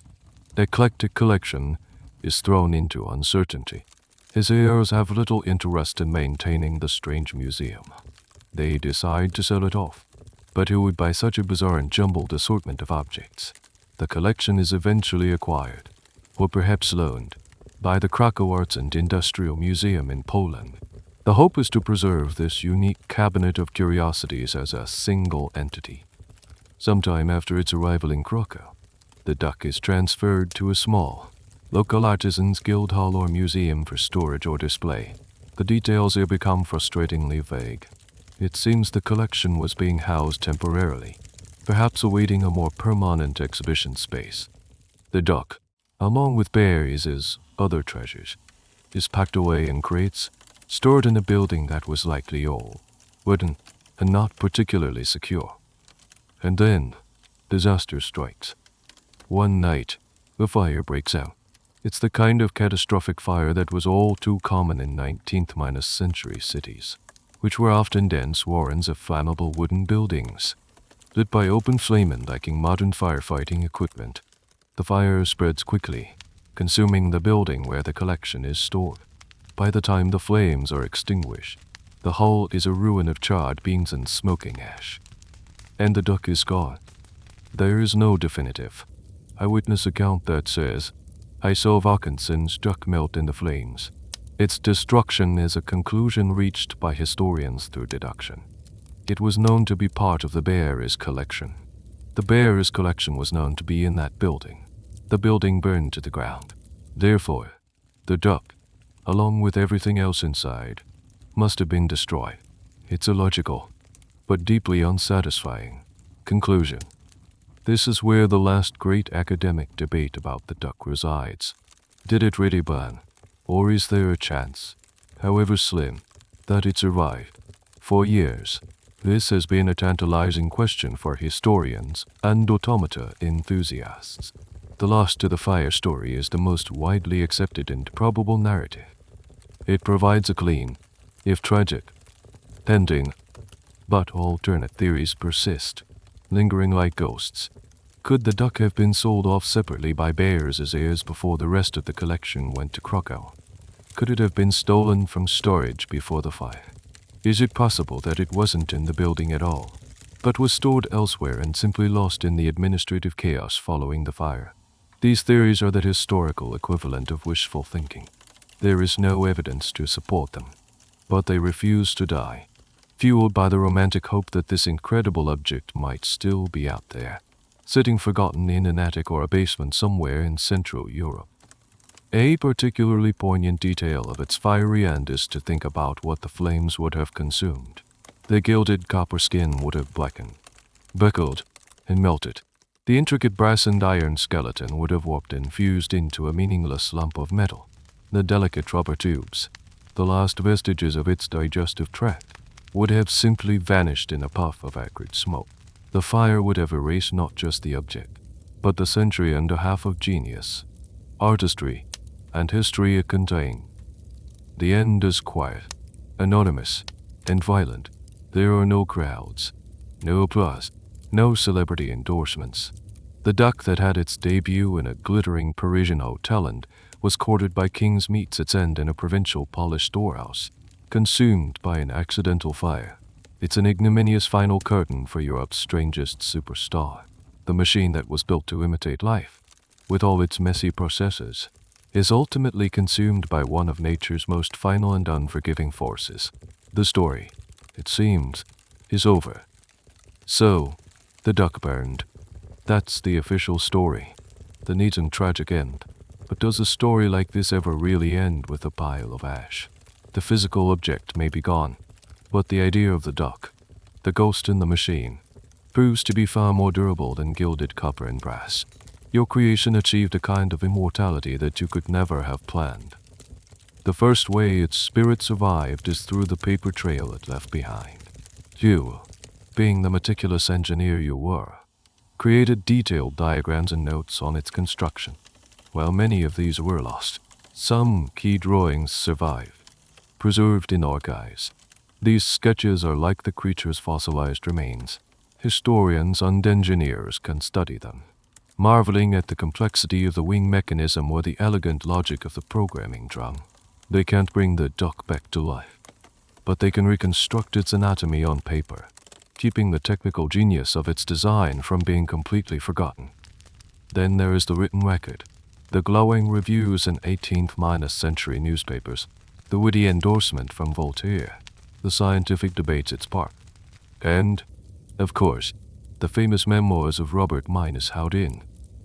eclectic collection is thrown into uncertainty. His heirs have little interest in maintaining the strange museum. They decide to sell it off, but who would buy such a bizarre and jumbled assortment of objects? The collection is eventually acquired, or perhaps loaned, by the Krakow Arts and Industrial Museum in Poland. The hope is to preserve this unique cabinet of curiosities as a single entity. Sometime after its arrival in Krakow, the duck is transferred to a small, local artisans guild hall or museum for storage or display. The details here become frustratingly vague. It seems the collection was being housed temporarily, perhaps awaiting a more permanent exhibition space. The duck, along with Barris's other treasures, is packed away in crates, stored in a building that was likely old, wooden, and not particularly secure. And then, disaster strikes. One night, a fire breaks out. It's the kind of catastrophic fire that was all too common in 19th-century cities, which were often dense warrens of flammable wooden buildings, lit by open flame and lacking modern firefighting equipment. The fire spreads quickly, consuming the building where the collection is stored. By the time the flames are extinguished, the hull is a ruin of charred beams and smoking ash. And the duck is gone. There is no definitive eyewitness account that says, "I saw Vaucanson's duck melt in the flames." Its destruction is a conclusion reached by historians through deduction. It was known to be part of the Barris collection. The bear's collection was known to be in that building. The building burned to the ground. Therefore, the duck, along with everything else inside, must have been destroyed. It's illogical, but deeply unsatisfying. Conclusion. This is where the last great academic debate about the duck resides. Did it really burn? Or is there a chance, however slim, that it survived? For years, this has been a tantalizing question for historians and automata enthusiasts. The Lost to the Fire story is the most widely accepted and probable narrative. It provides a clean, if tragic, ending, but alternate theories persist, lingering like ghosts. Could the duck have been sold off separately by bears as heirs before the rest of the collection went to Krakow? Could it have been stolen from storage before the fire? Is it possible that it wasn't in the building at all, but was stored elsewhere and simply lost in the administrative chaos following the fire? These theories are the historical equivalent of wishful thinking. There is no evidence to support them, but they refuse to die, fueled by the romantic hope that this incredible object might still be out there, sitting forgotten in an attic or a basement somewhere in Central Europe. A particularly poignant detail of its fiery end is to think about what the flames would have consumed. The gilded copper skin would have blackened, buckled, and melted. The intricate brass and iron skeleton would have warped and fused into a meaningless lump of metal. The delicate rubber tubes, the last vestiges of its digestive tract, would have simply vanished in a puff of acrid smoke. The fire would have erased not just the object, but the century and a half of genius, artistry, and history it contained. The end is quiet, anonymous, and violent. There are no crowds, no applause, no celebrity endorsements. The duck that had its debut in a glittering Parisian hotel and was courted by kings meets its end in a provincial polished storehouse, consumed by an accidental fire. It's an ignominious final curtain for Europe's strangest superstar. The machine that was built to imitate life, with all its messy processes, is ultimately consumed by one of nature's most final and unforgiving forces. The story, it seems, is over. So, the duck burned. That's the official story. The neat and tragic end. But does a story like this ever really end with a pile of ash? The physical object may be gone, but the idea of the duck, the ghost in the machine, proves to be far more durable than gilded copper and brass. Your creation achieved a kind of immortality that you could never have planned. The first way its spirit survived is through the paper trail it left behind. You, being the meticulous engineer you were, created detailed diagrams and notes on its construction. While many of these were lost, some key drawings survive, preserved in archives. These sketches are like the creature's fossilized remains. Historians and engineers can study them, marveling at the complexity of the wing mechanism or the elegant logic of the programming drum. They can't bring the duck back to life, but they can reconstruct its anatomy on paper, keeping the technical genius of its design from being completely forgotten. Then there is the written record, the glowing reviews in 18th-century newspapers, the witty endorsement from Voltaire, the scientific debates it sparked, and, of course, the famous memoirs of Robert Houdin.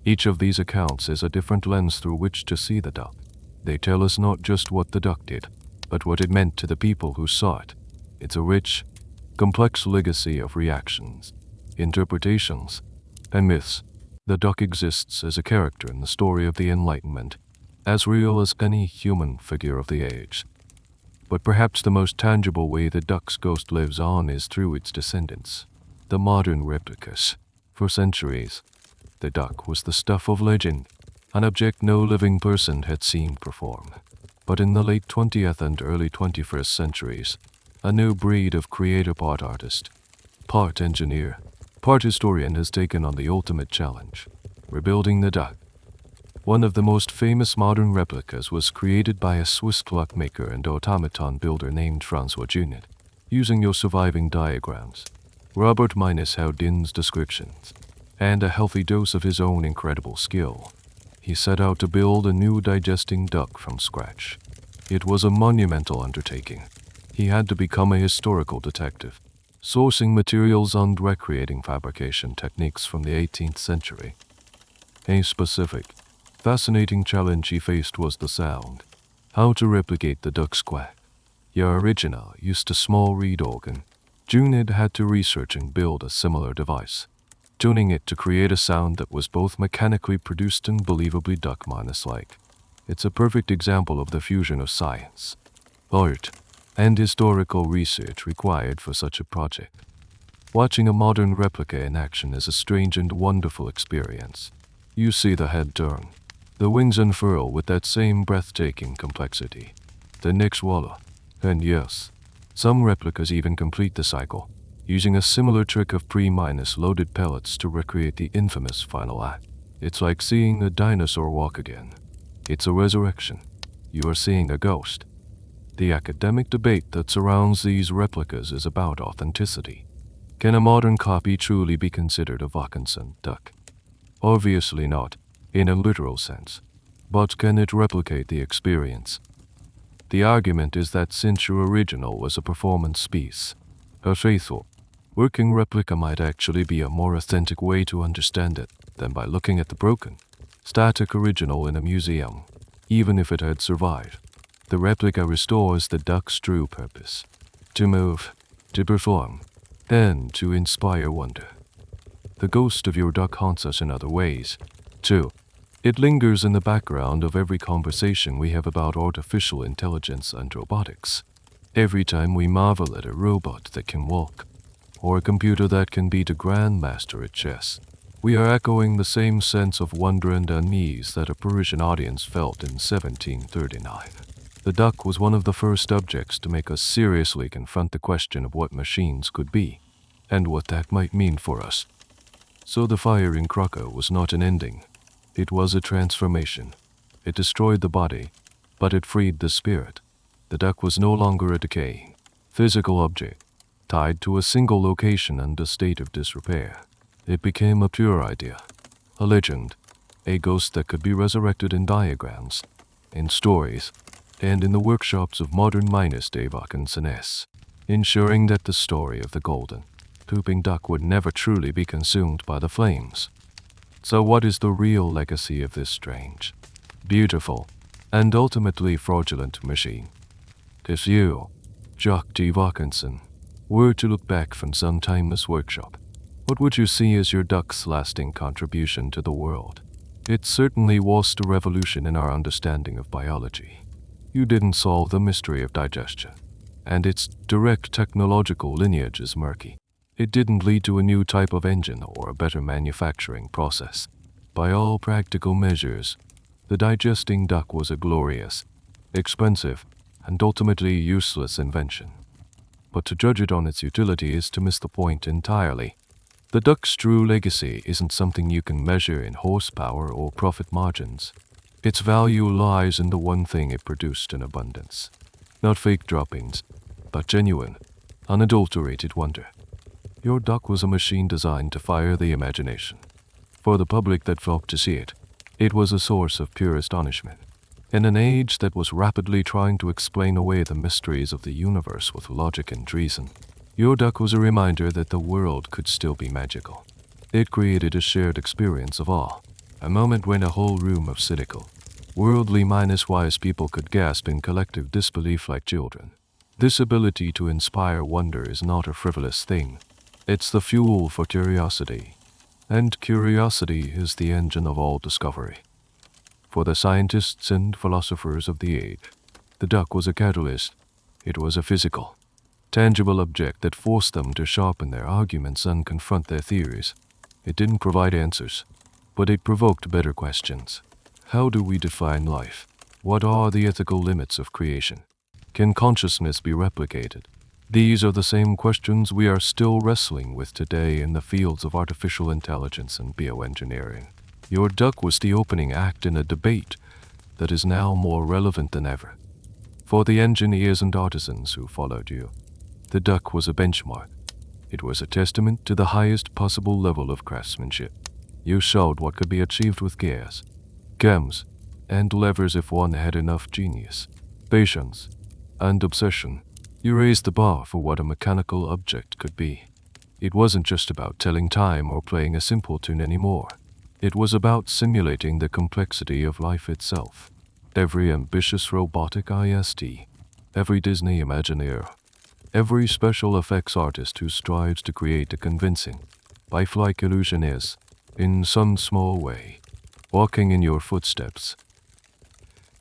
Each of these accounts is a different lens through which to see the duck. They tell us not just what the duck did, but what it meant to the people who saw it. It's a rich, complex legacy of reactions, interpretations, and myths. The duck exists as a character in the story of the Enlightenment, as real as any human figure of the age. But perhaps the most tangible way the duck's ghost lives on is through its descendants, the modern replicas. For centuries, the duck was the stuff of legend, an object no living person had seen perform. But in the late 20th and early 21st centuries, a new breed of creative art artist, part engineer, part historian has taken on the ultimate challenge, rebuilding the duck. One of the most famous modern replicas was created by a Swiss clockmaker and automaton builder named François Junet, using your surviving diagrams, Robert Houdin's descriptions, and a healthy dose of his own incredible skill. He set out to build a new digesting duck from scratch. It was a monumental undertaking. He had to become a historical detective, sourcing materials and recreating fabrication techniques from the 18th century. A specific, fascinating challenge he faced was the sound. How to replicate the duck's quack. Your original used a small reed organ. Junid had to research and build a similar device, tuning it to create a sound that was both mechanically produced and believably duck-like. It's a perfect example of the fusion of science, art, and historical research required for such a project. Watching a modern replica in action is a strange and wonderful experience. You see the head turn, the wings unfurl with that same breathtaking complexity, the neck swallow, and yes, some replicas even complete the cycle, using a similar trick of pre-loaded pellets to recreate the infamous final act. It's like seeing a dinosaur walk again. It's a resurrection. You are seeing a ghost. The academic debate that surrounds these replicas is about authenticity. Can a modern copy truly be considered a Vaucanson duck? Obviously not, in a literal sense. But can it replicate the experience? The argument is that since your original was a performance piece, a faithful, working replica might actually be a more authentic way to understand it than by looking at the broken, static original in a museum. Even if it had survived, the replica restores the duck's true purpose: to move, to perform, and to inspire wonder. The ghost of your duck haunts us in other ways, too. It lingers in the background of every conversation we have about artificial intelligence and robotics. Every time we marvel at a robot that can walk, or a computer that can beat a grandmaster at chess, we are echoing the same sense of wonder and unease that a Parisian audience felt in 1739. The duck was one of the first objects to make us seriously confront the question of what machines could be, and what that might mean for us. So the fire in Krakow was not an ending. It was a transformation. It destroyed the body, but it freed the spirit. The duck was no longer a decaying, physical object, tied to a single location and a state of disrepair. It became a pure idea, a legend, a ghost that could be resurrected in diagrams, in stories, and in the workshops of modern Jacques de Vaucanson, ensuring that the story of the golden, pooping duck would never truly be consumed by the flames. So what is the real legacy of this strange, beautiful, and ultimately fraudulent machine? If you, Jacques de Vaucanson, were to look back from some timeless workshop, what would you see as your duck's lasting contribution to the world? It certainly was a revolution in our understanding of biology. You didn't solve the mystery of digestion, and its direct technological lineage is murky. It didn't lead to a new type of engine or a better manufacturing process. By all practical measures, the digesting duck was a glorious, expensive, and ultimately useless invention. But to judge it on its utility is to miss the point entirely. The duck's true legacy isn't something you can measure in horsepower or profit margins. Its value lies in the one thing it produced in abundance. Not fake droppings, but genuine, unadulterated wonder. Your duck was a machine designed to fire the imagination. For the public that flocked to see it, it was a source of pure astonishment. In an age that was rapidly trying to explain away the mysteries of the universe with logic and reason, your duck was a reminder that the world could still be magical. It created a shared experience of awe, a moment when a whole room of cynical, worldly-wise people could gasp in collective disbelief like children. This ability to inspire wonder is not a frivolous thing. It's the fuel for curiosity, and curiosity is the engine of all discovery. For the scientists and philosophers of the age, the duck was a catalyst. It was a physical, tangible object that forced them to sharpen their arguments and confront their theories. It didn't provide answers, but it provoked better questions. How do we define life? What are the ethical limits of creation? Can consciousness be replicated? These are the same questions we are still wrestling with today in the fields of artificial intelligence and bioengineering. Your duck was the opening act in a debate that is now more relevant than ever. For the engineers and artisans who followed you, the duck was a benchmark. It was a testament to the highest possible level of craftsmanship. You showed what could be achieved with gears, gems, and levers if one had enough genius, patience, and obsession. You raised the bar for what a mechanical object could be. It wasn't just about telling time or playing a simple tune anymore. It was about simulating the complexity of life itself. Every ambitious robotic IST, every Disney Imagineer, every special effects artist who strives to create a convincing, lifelike illusion is, in some small way, walking in your footsteps.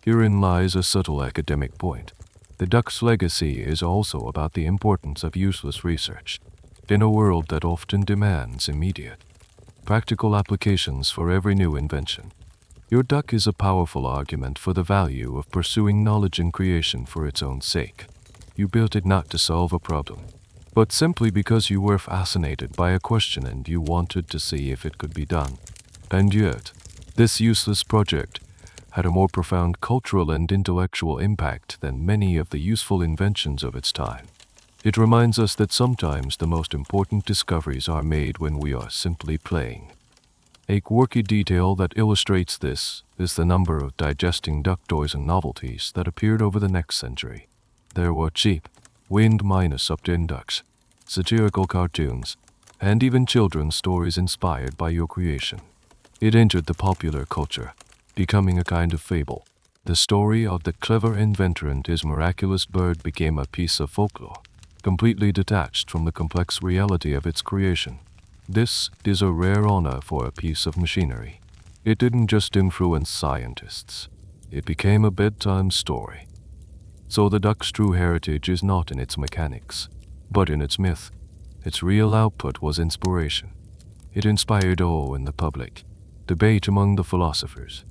Herein lies a subtle academic point. The duck's legacy is also about the importance of useless research. In a world that often demands immediate, practical applications for every new invention, your duck is a powerful argument for the value of pursuing knowledge and creation for its own sake. You built it not to solve a problem, but simply because you were fascinated by a question and you wanted to see if it could be done. And yet, this useless project had a more profound cultural and intellectual impact than many of the useful inventions of its time. It reminds us that sometimes the most important discoveries are made when we are simply playing. A quirky detail that illustrates this is the number of digesting duck toys and novelties that appeared over the next century. There were cheap, wind-up-to ducks, satirical cartoons, and even children's stories inspired by your creation. It entered the popular culture, becoming a kind of fable. The story of the clever inventor and his miraculous bird became a piece of folklore, completely detached from the complex reality of its creation. This is a rare honor for a piece of machinery. It didn't just influence scientists. It became a bedtime story. So the duck's true heritage is not in its mechanics, but in its myth. Its real output was inspiration. It inspired awe in the public, debate among the philosophers,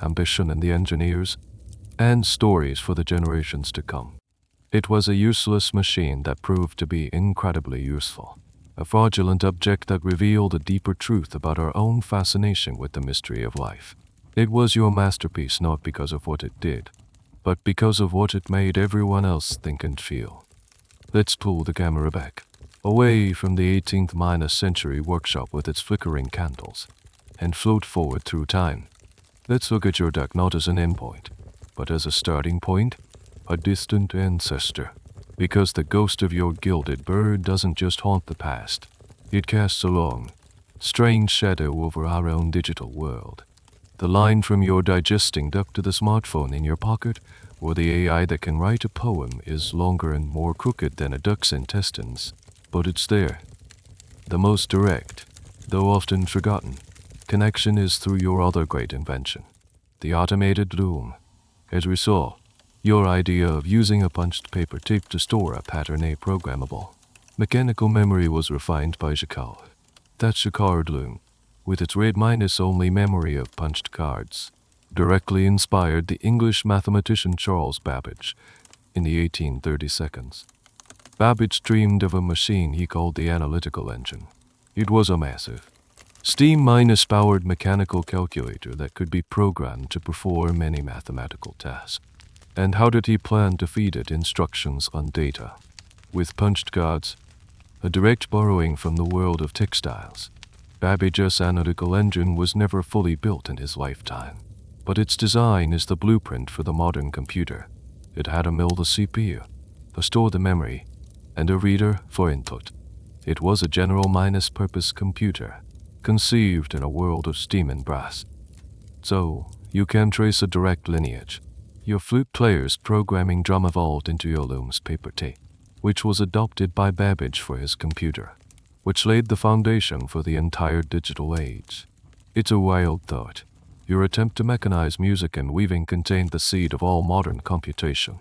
ambition in the engineers, and stories for the generations to come. It was a useless machine that proved to be incredibly useful, a fraudulent object that revealed a deeper truth about our own fascination with the mystery of life. It was your masterpiece not because of what it did, but because of what it made everyone else think and feel. Let's pull the camera back, away from the 18th century workshop with its flickering candles, and float forward through time. Let's look at your duck not as an endpoint, but as a starting point, a distant ancestor. Because the ghost of your gilded bird doesn't just haunt the past, it casts a long, strange shadow over our own digital world. The line from your digesting duck to the smartphone in your pocket, or the AI that can write a poem, is longer and more crooked than a duck's intestines, but it's there. The most direct, though often forgotten, connection is through your other great invention, the automated loom. As we saw, your idea of using a punched paper tape to store a pattern A programmable mechanical memory was refined by Jacques. That Jacquard loom, with its read-only memory of punched cards, directly inspired the English mathematician Charles Babbage in the 1832. Babbage dreamed of a machine he called the analytical engine. It was a massive, steam-powered mechanical calculator that could be programmed to perform any mathematical task. And how did he plan to feed it instructions on data? With punched cards, a direct borrowing from the world of textiles. Babbage's analytical engine was never fully built in his lifetime, but its design is the blueprint for the modern computer. It had a mill the CPU, to store the memory, and a reader for input. It was a general-purpose computer, conceived in a world of steam and brass. So, you can trace a direct lineage. Your Flute Player's programming drum evolved into your loom's paper tape, which was adopted by Babbage for his computer, which laid the foundation for the entire digital age. It's a wild thought. Your attempt to mechanize music and weaving contained the seed of all modern computation.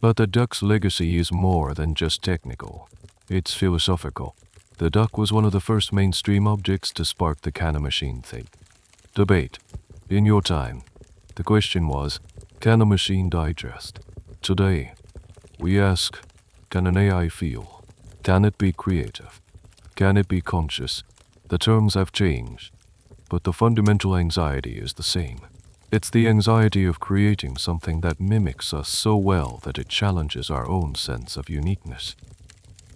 But the duck's legacy is more than just technical. It's philosophical. The duck was one of the first mainstream objects to spark the can a machine thing debate. In your time, the question was, can a machine digest? Today, we ask, can an AI feel? Can it be creative? Can it be conscious? The terms have changed, but the fundamental anxiety is the same. It's the anxiety of creating something that mimics us so well that it challenges our own sense of uniqueness.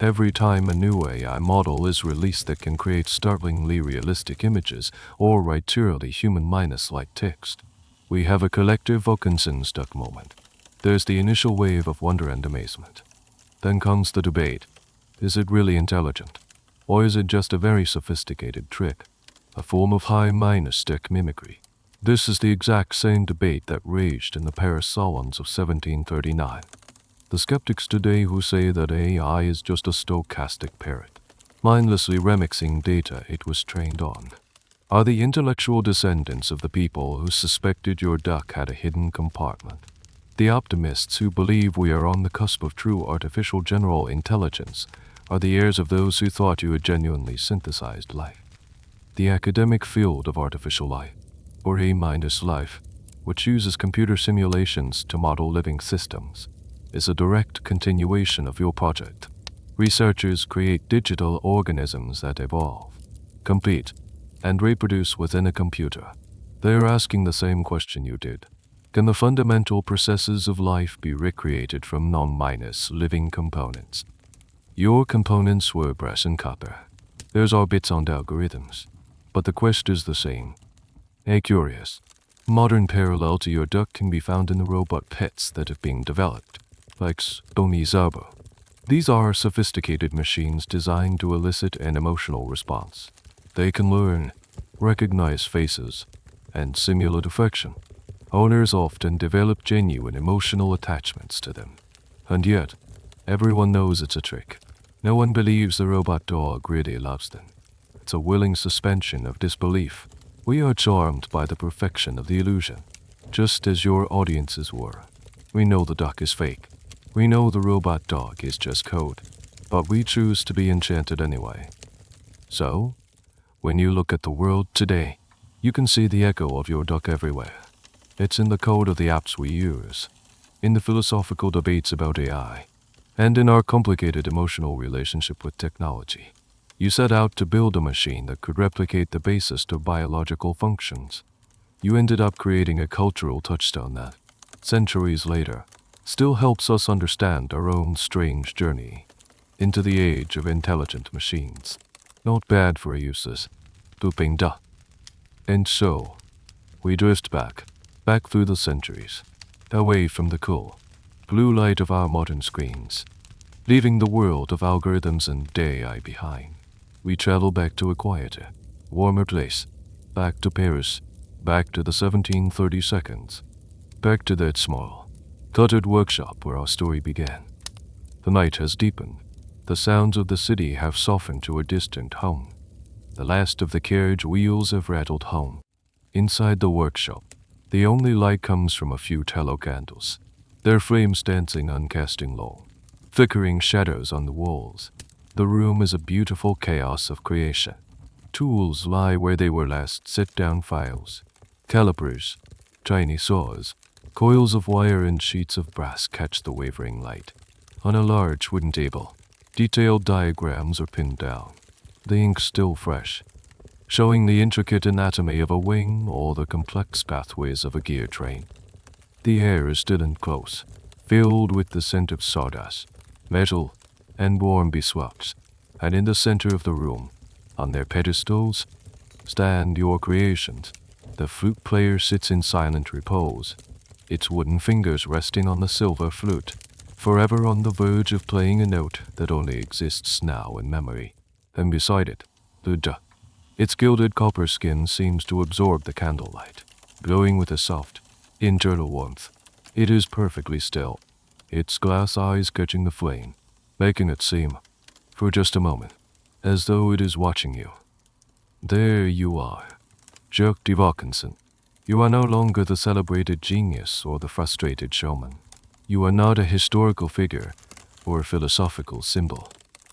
Every time a new AI model is released that can create startlingly realistic images or write truly human-like text, we have a collective Vaucanson's duck moment. There's the initial wave of wonder and amazement. Then comes the debate. Is it really intelligent? Or is it just a very sophisticated trick? A form of high-minus-tech mimicry? This is the exact same debate that raged in the Paris salons of 1739. The skeptics today who say that AI is just a stochastic parrot, mindlessly remixing data it was trained on, are the intellectual descendants of the people who suspected your duck had a hidden compartment. The optimists who believe we are on the cusp of true artificial general intelligence are the heirs of those who thought you had genuinely synthesized life. The academic field of artificial life, or A-life, which uses computer simulations to model living systems, is a direct continuation of your project. Researchers create digital organisms that evolve, compete, and reproduce within a computer. They are asking the same question you did. Can the fundamental processes of life be recreated from non-minus living components? Your components were brass and copper. Theirs are bits and algorithms. But the quest is the same. A curious, modern parallel to your duck can be found in the robot pets that have been developed, like Zabo. These are sophisticated machines designed to elicit an emotional response. They can learn, recognize faces, and simulate affection. Owners often develop genuine emotional attachments to them. And yet, everyone knows it's a trick. No one believes the robot dog really loves them. It's a willing suspension of disbelief. We are charmed by the perfection of the illusion, just as your audiences were. We know the duck is fake. We know the robot dog is just code. But we choose to be enchanted anyway. So, when you look at the world today, you can see the echo of your duck everywhere. It's in the code of the apps we use, in the philosophical debates about AI, and in our complicated emotional relationship with technology. You set out to build a machine that could replicate the basis to biological functions. You ended up creating a cultural touchstone that, centuries later, still helps us understand our own strange journey into the age of intelligent machines. Not bad for a useless, pooping duck. And so, we drift back through the centuries, away from the cool, blue light of our modern screens, leaving the world of algorithms and AI behind. We travel back to a quieter, warmer place, back to Paris, back to the 1732, back to that small, cluttered workshop where our story began. The night has deepened. The sounds of the city have softened to a distant hum. The last of the carriage wheels have rattled home. Inside the workshop, the only light comes from a few tallow candles, their flames dancing on casting low, flickering shadows on the walls. The room is a beautiful chaos of creation. Tools lie where they were last set-down files. Calipers, tiny saws, coils of wire and sheets of brass catch the wavering light. On a large wooden table, detailed diagrams are pinned down, the ink still fresh, showing the intricate anatomy of a wing or the complex pathways of a gear train. The air is still and close, filled with the scent of sawdust, metal, and warm beeswax, and in the center of the room, on their pedestals, stand your creations. The flute player sits in silent repose, its wooden fingers resting on the silver flute, forever on the verge of playing a note that only exists now in memory. And beside it, the duck. Its gilded copper skin seems to absorb the candlelight, glowing with a soft, internal warmth. It is perfectly still, its glass eyes catching the flame, making it seem, for just a moment, as though it is watching you. There you are, Jacques de Vaucanson. You are no longer the celebrated genius or the frustrated showman. You are not a historical figure or a philosophical symbol.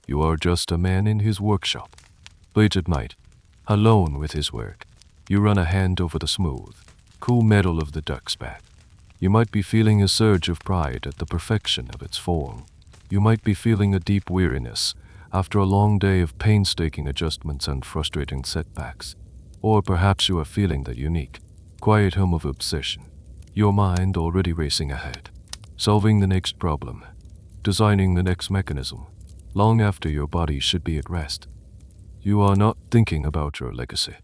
You are just a man in his workshop, late at night, alone with his work. You run a hand over the smooth, cool metal of the duck's back. You might be feeling a surge of pride at the perfection of its form. You might be feeling a deep weariness after a long day of painstaking adjustments and frustrating setbacks. Or perhaps you are feeling the unique, quiet hum of obsession, your mind already racing ahead, solving the next problem, designing the next mechanism, long after your body should be at rest. You are not thinking about your legacy.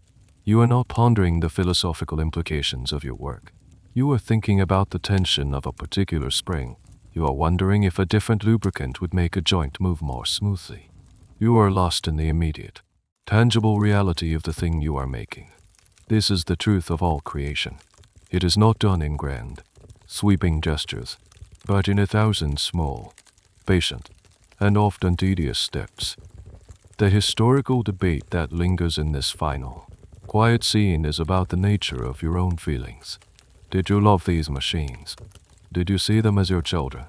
You are not pondering the philosophical implications of your work. You are thinking about the tension of a particular spring, You are wondering if a different lubricant would make a joint move more smoothly. You are lost in the immediate, tangible reality of the thing you are making. This is the truth of all creation. It is not done in grand, sweeping gestures, but in 1,000 small, patient, and often tedious steps. The historical debate that lingers in this final, quiet scene is about the nature of your own feelings. Did you love these machines? Did you see them as your children,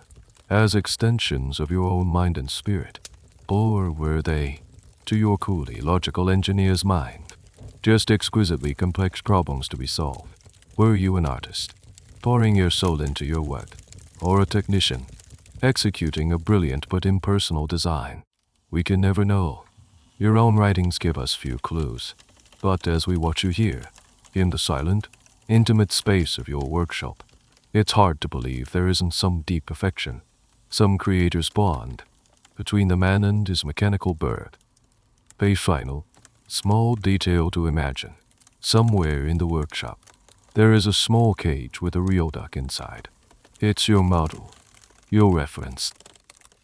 as extensions of your own mind and spirit? Or were they, to your coolly logical engineer's mind, just exquisitely complex problems to be solved? Were you an artist, pouring your soul into your work, or a technician, executing a brilliant but impersonal design? We can never know. Your own writings give us few clues, but as we watch you here, in the silent, intimate space of your workshop, it's hard to believe there isn't some deep affection, some creator's bond, between the man and his mechanical bird. A final, small detail to imagine. Somewhere in the workshop, there is a small cage with a real duck inside. It's your model, your reference.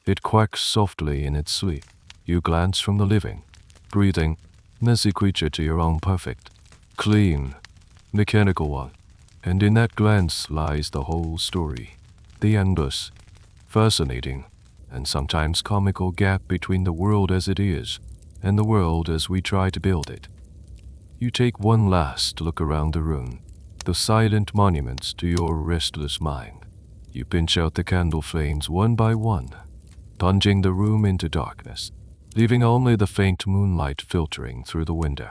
It quacks softly in its sleep. You glance from the living, breathing, messy creature to your own perfect, clean, mechanical one. And in that glance lies the whole story. The endless, fascinating, and sometimes comical gap between the world as it is and the world as we try to build it. You take one last look around the room, the silent monuments to your restless mind. You pinch out the candle flames one by one, plunging the room into darkness, leaving only the faint moonlight filtering through the window.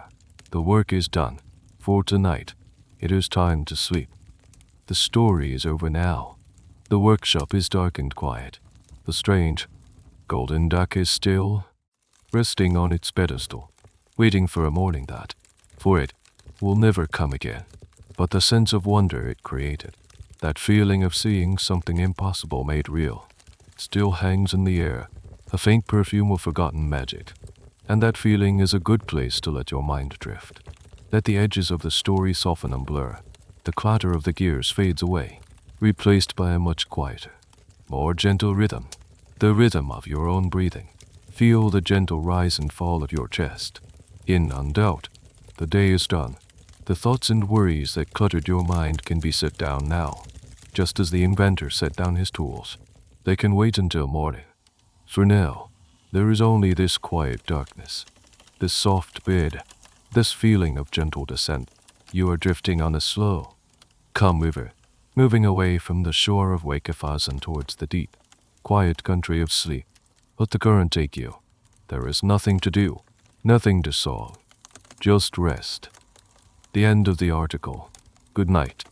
The work is done. For tonight, it is time to sleep. The story is over now. The workshop is dark and quiet. The strange, golden duck is still, resting on its pedestal, waiting for a morning that, for it, will never come again. But the sense of wonder it created, that feeling of seeing something impossible made real, still hangs in the air, a faint perfume of forgotten magic. And that feeling is a good place to let your mind drift. Let the edges of the story soften and blur. The clatter of the gears fades away, replaced by a much quieter, more gentle rhythm, the rhythm of your own breathing. Feel the gentle rise and fall of your chest. In doubt, the day is done. The thoughts and worries that cluttered your mind can be set down now, just as the inventor set down his tools. They can wait until morning. For now, there is only this quiet darkness, this soft bed, this feeling of gentle descent. You are drifting on a slow, calm river, moving away from the shore of Wakefaz and towards the deep, quiet country of sleep. Let the current take you. There is nothing to do, nothing to solve, just rest. The end of the article. Good night.